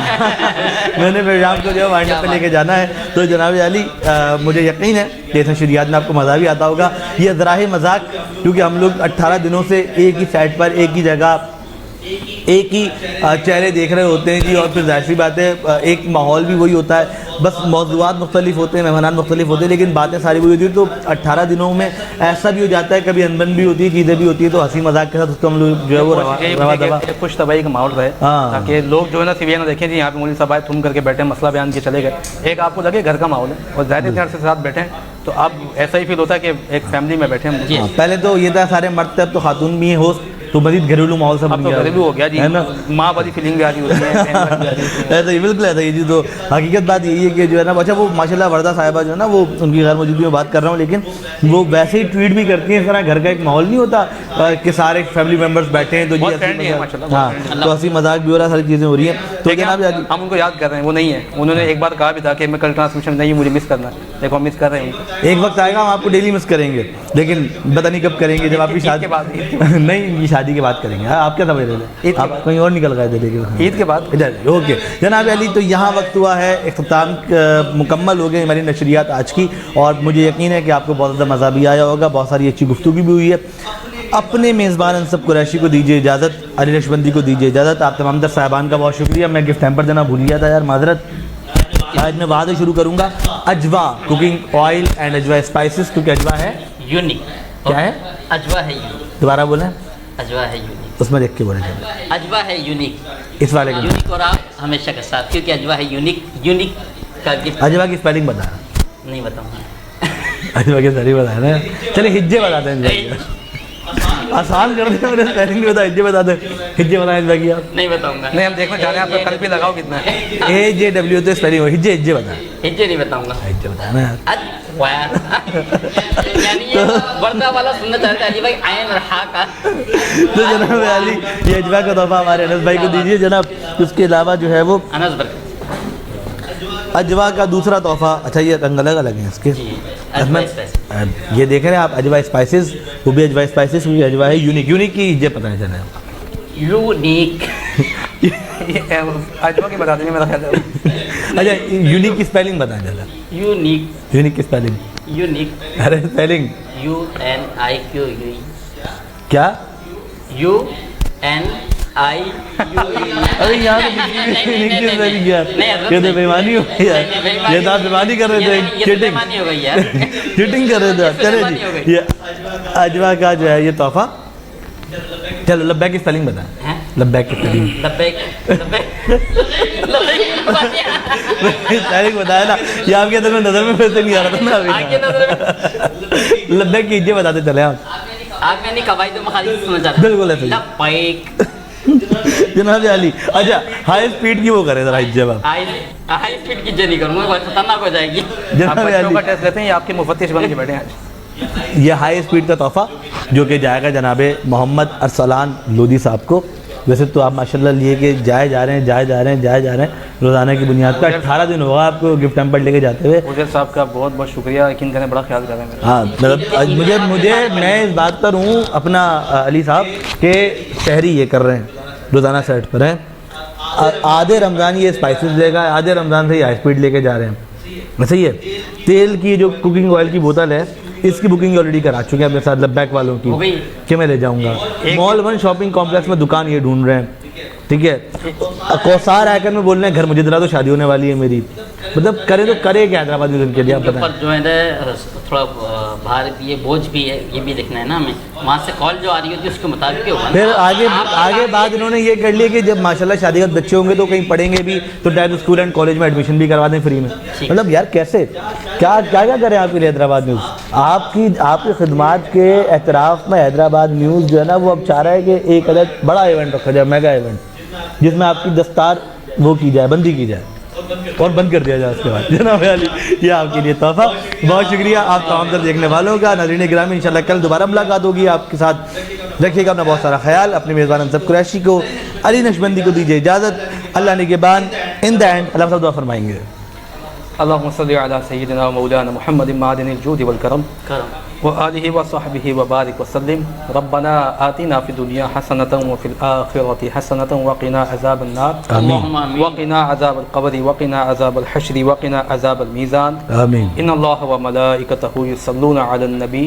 [SPEAKER 4] میں نے پروگرام کو جو ہے وائنڈ اپ پہ لے کے جانا ہے. تو جناب علی مجھے یقین ہے کہ اس نشریات میں آپ کو مزہ بھی آتا ہوگا. یہ ذرائع مذاق, کیونکہ ہم لوگ 18 دنوں سے ایک ہی سائٹ پر ایک ہی جگہ ایک ہی چہرے دیکھ رہے ہوتے ہیں جی, اور پھر ظاہر سی بات ہے ایک ماحول بھی وہی ہوتا ہے, بس موضوعات مختلف ہوتے ہیں, مہمانان مختلف ہوتے ہیں, لیکن باتیں ساری وہی ہوتی ہیں. تو 18 دنوں میں ایسا بھی ہو جاتا ہے, کبھی انبن بھی ہوتی ہے, چیزیں بھی ہوتی ہیں, تو ہنسی مذاق کے ساتھ اس کو ہم لوگ جو ہے وہ روا دوا
[SPEAKER 6] خوش طبعی کا ماحول رہے, تاکہ لوگ جو ہے نا سویہ نہ دیکھیں جی یہاں پہ مولوی صاحب آئے تم کر کے بیٹھے مسئلہ بیان کے چلے گئے. ایک آپ کو لگے گھر کا ماحول ہے, اور ظاہر ہے سے ساتھ بیٹھے ہیں تو اب ایسا ہی فیل ہوتا ہے کہ ایک فیملی میں بیٹھے ہیں.
[SPEAKER 4] پہلے تو یہ تھا سارے مرد تھے, اب تو خاتون بھی ہیں ہوسٹ, تو مزید گھریلو ماحول سے بن گیا,
[SPEAKER 6] گھریلو ہو گیا جی, ماں والی فیلنگ بھی آ رہی ہوتی ہے.
[SPEAKER 4] ایسا ہی بالکل ایسا ہی جی. تو حقیقت بات یہی ہے کہ جو ہے نا, اچھا وہ ماشاءاللہ وردہ صاحبہ جو ہے نا, وہ ان کی غیر موجودگی میں بات کر رہا ہوں, لیکن وہ ویسے ہی ٹویٹ بھی کرتی ہیں. اس طرح گھر کا ایک ماحول نہیں ہوتا کہ سارے فیملی ممبرس بیٹھے ہیں, تو جی ہاں تو ہنسی مذاق بھی ہو رہا ہے, ساری چیزیں ہو رہی ہیں. تو جناب
[SPEAKER 6] ہم ان کو یاد کر رہے ہیں, وہ نہیں ہے. انہوں نے ایک بار کہا بھی تھا کہ میں کل ٹرانسمیشن نہیں, مجھے مس کرنا ہے. دیکھو ہم مس کر رہے ہیں.
[SPEAKER 4] ایک وقت آئے گا ہم آپ کو ڈیلی مس کریں گے, لیکن پتہ نہیں کب کریں گے, جب آپ کی شادی کے بعد نہیں, شادی کے بعد کریں گے. آپ کیا سمجھ رہے تھے, آپ کہیں اور نکل گئے تھے, لیکن
[SPEAKER 6] عید کے بعد.
[SPEAKER 4] اوکے جناب علی, تو یہاں وقت ہوا ہے اختتام مکمل ہو گئی ہماری نشریات آج کی, اور مجھے یقین ہے کہ آپ کو بہت زیادہ مزہ بھی آیا ہوگا, بہت ساری اچھی گفتگو بھی ہوئی ہے. اپنے میزبان انصب قریشی کو دیجیے اجازت, علی نقشبندی کو دیجیے اجازت. آپ تمام در صاحبان کا بہت شکریہ. میں گفٹ ہیمپر دینا بھول گیا تھا یار, معذرت. آج میں بعد شروع کروں گا اجوا کوکنگ آئل اینڈ اجوا اسپائسز, کیونکہ اجوا ہے
[SPEAKER 5] یونیک.
[SPEAKER 4] کیا ہے؟
[SPEAKER 5] اجوا ہے.
[SPEAKER 4] دوبارہ بولیں.
[SPEAKER 5] اجوا ہے یونیک,
[SPEAKER 4] اس میں دیکھ کے بولیں گے.
[SPEAKER 5] اجوا ہے یونیک,
[SPEAKER 4] اس والے کا
[SPEAKER 5] یونیک, اور آپ ہمیشہ کے ساتھ, کیونکہ اجوا ہے یونیک. یونیک کا گفٹ.
[SPEAKER 4] اجوا کی اسپیلنگ بتا رہا
[SPEAKER 5] نہیں بتاؤں گا.
[SPEAKER 4] اجوا کی صحیح بتایا نا, چلے ہجے بتاتے ہیں, آسان کر دیں, میرے اسپیلنگ بھی بتا, ہجے بتا دیں. ہجے بتائیں اجوا کی آپ.
[SPEAKER 5] نہیں بتاؤں گا.
[SPEAKER 6] نہیں ہم دیکھنا چاہ رہے ہیں آپ کا کل بھی لگاؤ کتنا ہے.
[SPEAKER 4] AJW تو اسپیلنگ ہو, ہجے ہجے بتائیں.
[SPEAKER 5] ہجے نہیں بتاؤں گا.
[SPEAKER 4] ہجے بتائیں نا
[SPEAKER 5] یعنی یہ وردہ والا سننا چاہتے ہیں علی بھائی, عین رہا کا.
[SPEAKER 4] تو جناب علی یہ اجوا کا تحفہ ہمارے انس بھائی کو دیجیے جناب. اس کے علاوہ جو ہے وہ
[SPEAKER 5] انس بھائی
[SPEAKER 4] اجوا کا دوسرا تحفہ, اچھا یہ رنگ الگ الگ ہیں اس کے, یہ دیکھ رہے ہیں آپ, اجوا اسپائسز, وہ بھی اجوا اسپائسز, وہ بھی اجوا ہے یونیک. یونیک کی یہ پتہ نہیں چلا,
[SPEAKER 5] یونیک
[SPEAKER 6] اجوا کی بتا دیں میرا خیال ہے.
[SPEAKER 4] اچھا یونیک کی اسپیلنگ بتائیں ذرا.
[SPEAKER 5] یونیک,
[SPEAKER 4] یونیک کی اسپیلنگ.
[SPEAKER 5] یونیک,
[SPEAKER 4] ارے اسپیلنگ
[SPEAKER 5] UNIQUE.
[SPEAKER 4] کیا
[SPEAKER 5] UNIQUE.
[SPEAKER 4] ارے یار یہ تو بےمانی ہو گئی یار, یہ تو آپ بےمانی کر رہے تھے, چیٹنگ چیٹنگ کر رہے تھے. چلے جی یہ اجوا کا جو ہے یہ تحفہ. چلو لبیک کی اسپیلنگ بتائیں. لبیک کی اسپیلنگ. اسپیلنگ بتایا نا, یہ آپ کے نظر میں پھر سے نہیں آ رہا تھا نا ابھی. لبیک کی یہ بتاتے چلے آپ.
[SPEAKER 5] آپ میں نہیں قواعد مخالف سننا چاہتا.
[SPEAKER 4] بالکل ایسے
[SPEAKER 5] لبیک
[SPEAKER 4] جناب علی. اچھا ہائی اسپیڈ کی وہ کرے ذرا جب آپ
[SPEAKER 5] ہائی اسپیڈ کی نہیں کروں گا, خطرناک ہو جائے گی.
[SPEAKER 4] جناب علی
[SPEAKER 6] کا ٹیسٹ لیتے ہیں, آپ کے مفتش بن کے بیٹھے ہیں.
[SPEAKER 4] یہ ہائی اسپیڈ کا تحفہ جو کہ جائے گا جناب محمد ارسلان لودھی صاحب کو. ویسے تو آپ ماشاءاللہ لیے کہ جائے جا رہے ہیں روزانہ کی بنیاد پر. 18 دن ہوگا آپ کو گفٹ ہیمپر لے کے جاتے ہوئے.
[SPEAKER 6] مجھے صاحب کا بہت بہت شکریہ, یقین کریں بڑا خیال کر رہے ہیں.
[SPEAKER 4] ہاں مطلب مجھے میں اس بات پر ہوں اپنا علی صاحب کہ شہری یہ کر رہے ہیں, روزانہ سیٹ پر ہیں. آدھے رمضان یہ اسپائسز لے گا, آدھے رمضان سے یہ ہائی اسپیڈ لے کے جا رہے ہیں. صحیح ہے. تیل کی جو کوکنگ آئل کی بوتل ہے, اس کی بکنگ آلریڈی کرا چکے ہیں اپنے ساتھ لبیک والوں کی, کہ میں لے جاؤں گا. مال 1 شاپنگ کمپلیکس میں دکان یہ ڈھونڈ رہے ہیں. ٹھیک ہے. کوثار آ کر میں بول رہے ہیں گھر مجھے دلا دو شادی ہونے والی ہے میری. مطلب کرے تو کرے کیا حیدرآباد میں ان کے لیے آپ بتائیں.
[SPEAKER 5] پر جو ہے تھوڑا بھار بھی ہے, بوجھ بھی ہے, یہ بھی دیکھنا ہے نا ہمیں. وہاں سے کال جو آ رہی ہوتی ہے اس کے مطابق ہی ہوگا.
[SPEAKER 4] پھر آگے بات انہوں نے یہ کر لی کہ جب ماشاءاللہ شادی کے بچے ہوں گے تو کہیں پڑھیں گے بھی تو ڈائریکٹ اسکول اینڈ کالج میں ایڈمیشن بھی کروا دیں فری میں. مطلب یار کیسے کیا کریں آپ کے لیے حیدرآباد نیوز. آپ کی خدمات کے اعتراف میں حیدرآباد نیوز جو ہے نا وہ اب چاہ رہا ہے کہ ایک عدد بڑا ایونٹ رکھا جائے, میگا ایونٹ, جس میں آپ کی دستار وہ کی جائے, بندی کی جائے اور بند کر دیا جائے اس کے بعد. جناب علی یہ آپ کے لیے تحفہ. بہت شکریہ آپ تمام تر دیکھنے والوں کا. ناظرین گرامی انشاءاللہ کل دوبارہ ملاقات ہوگی آپ کے ساتھ. رکھیے گا اپنا بہت سارا خیال. اپنے میزبان انصب قریشی کو, علی نقشبندی کو دیجیے اجازت. اللہ نگہبان. ان دا اینڈ اللہ صاحب دعا فرمائیں گے.
[SPEAKER 6] اللهم صل على سيدنا ومولانا محمد معدن الجود والكرم وآله وصحبه وبارك وسلم. ربنا آتنا في الدنيا حسنة وفي الآخرة حسنة وقنا عذاب النار. وقنا عذاب القبر وقنا عذاب الحشر وقنا عذاب الميزان. آمين. إن الله وملائكته يصلون على النبي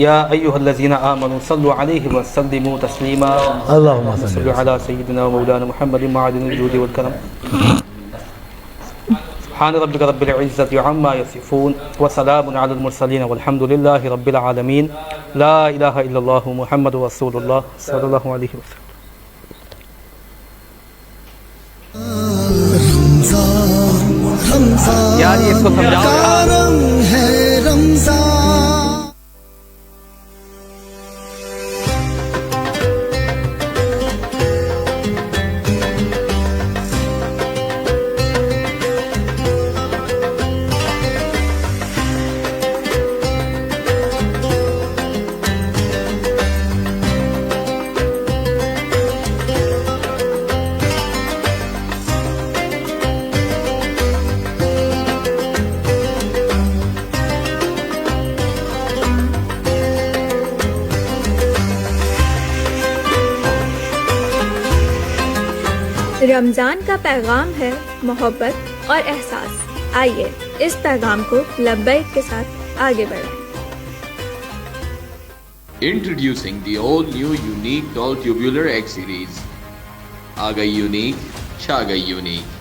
[SPEAKER 6] يا أيها الذين آمنوا صلوا عليه وسلموا تسليما. اللهم صل على سيدنا ومولانا محمد معدن الجود والكرم. سبحان ربك رب العزة عما يصفون وسلام على المرسلين والحمد لله رب العالمين. لا إله إلا الله محمد رسول الله صلى الله عليه وسلم.
[SPEAKER 1] رمضان
[SPEAKER 6] یار یہ اس کو سمجھاؤ
[SPEAKER 1] کا رنگ ہے رمضان.
[SPEAKER 3] رمضان کا پیغام ہے محبت اور احساس. آئیے اس پیغام کو لبیک کے ساتھ آگے بڑھائیں.
[SPEAKER 8] Introducing the all new unique tall tubular X series. آ گئی یونیک, چھا گئی یونیک.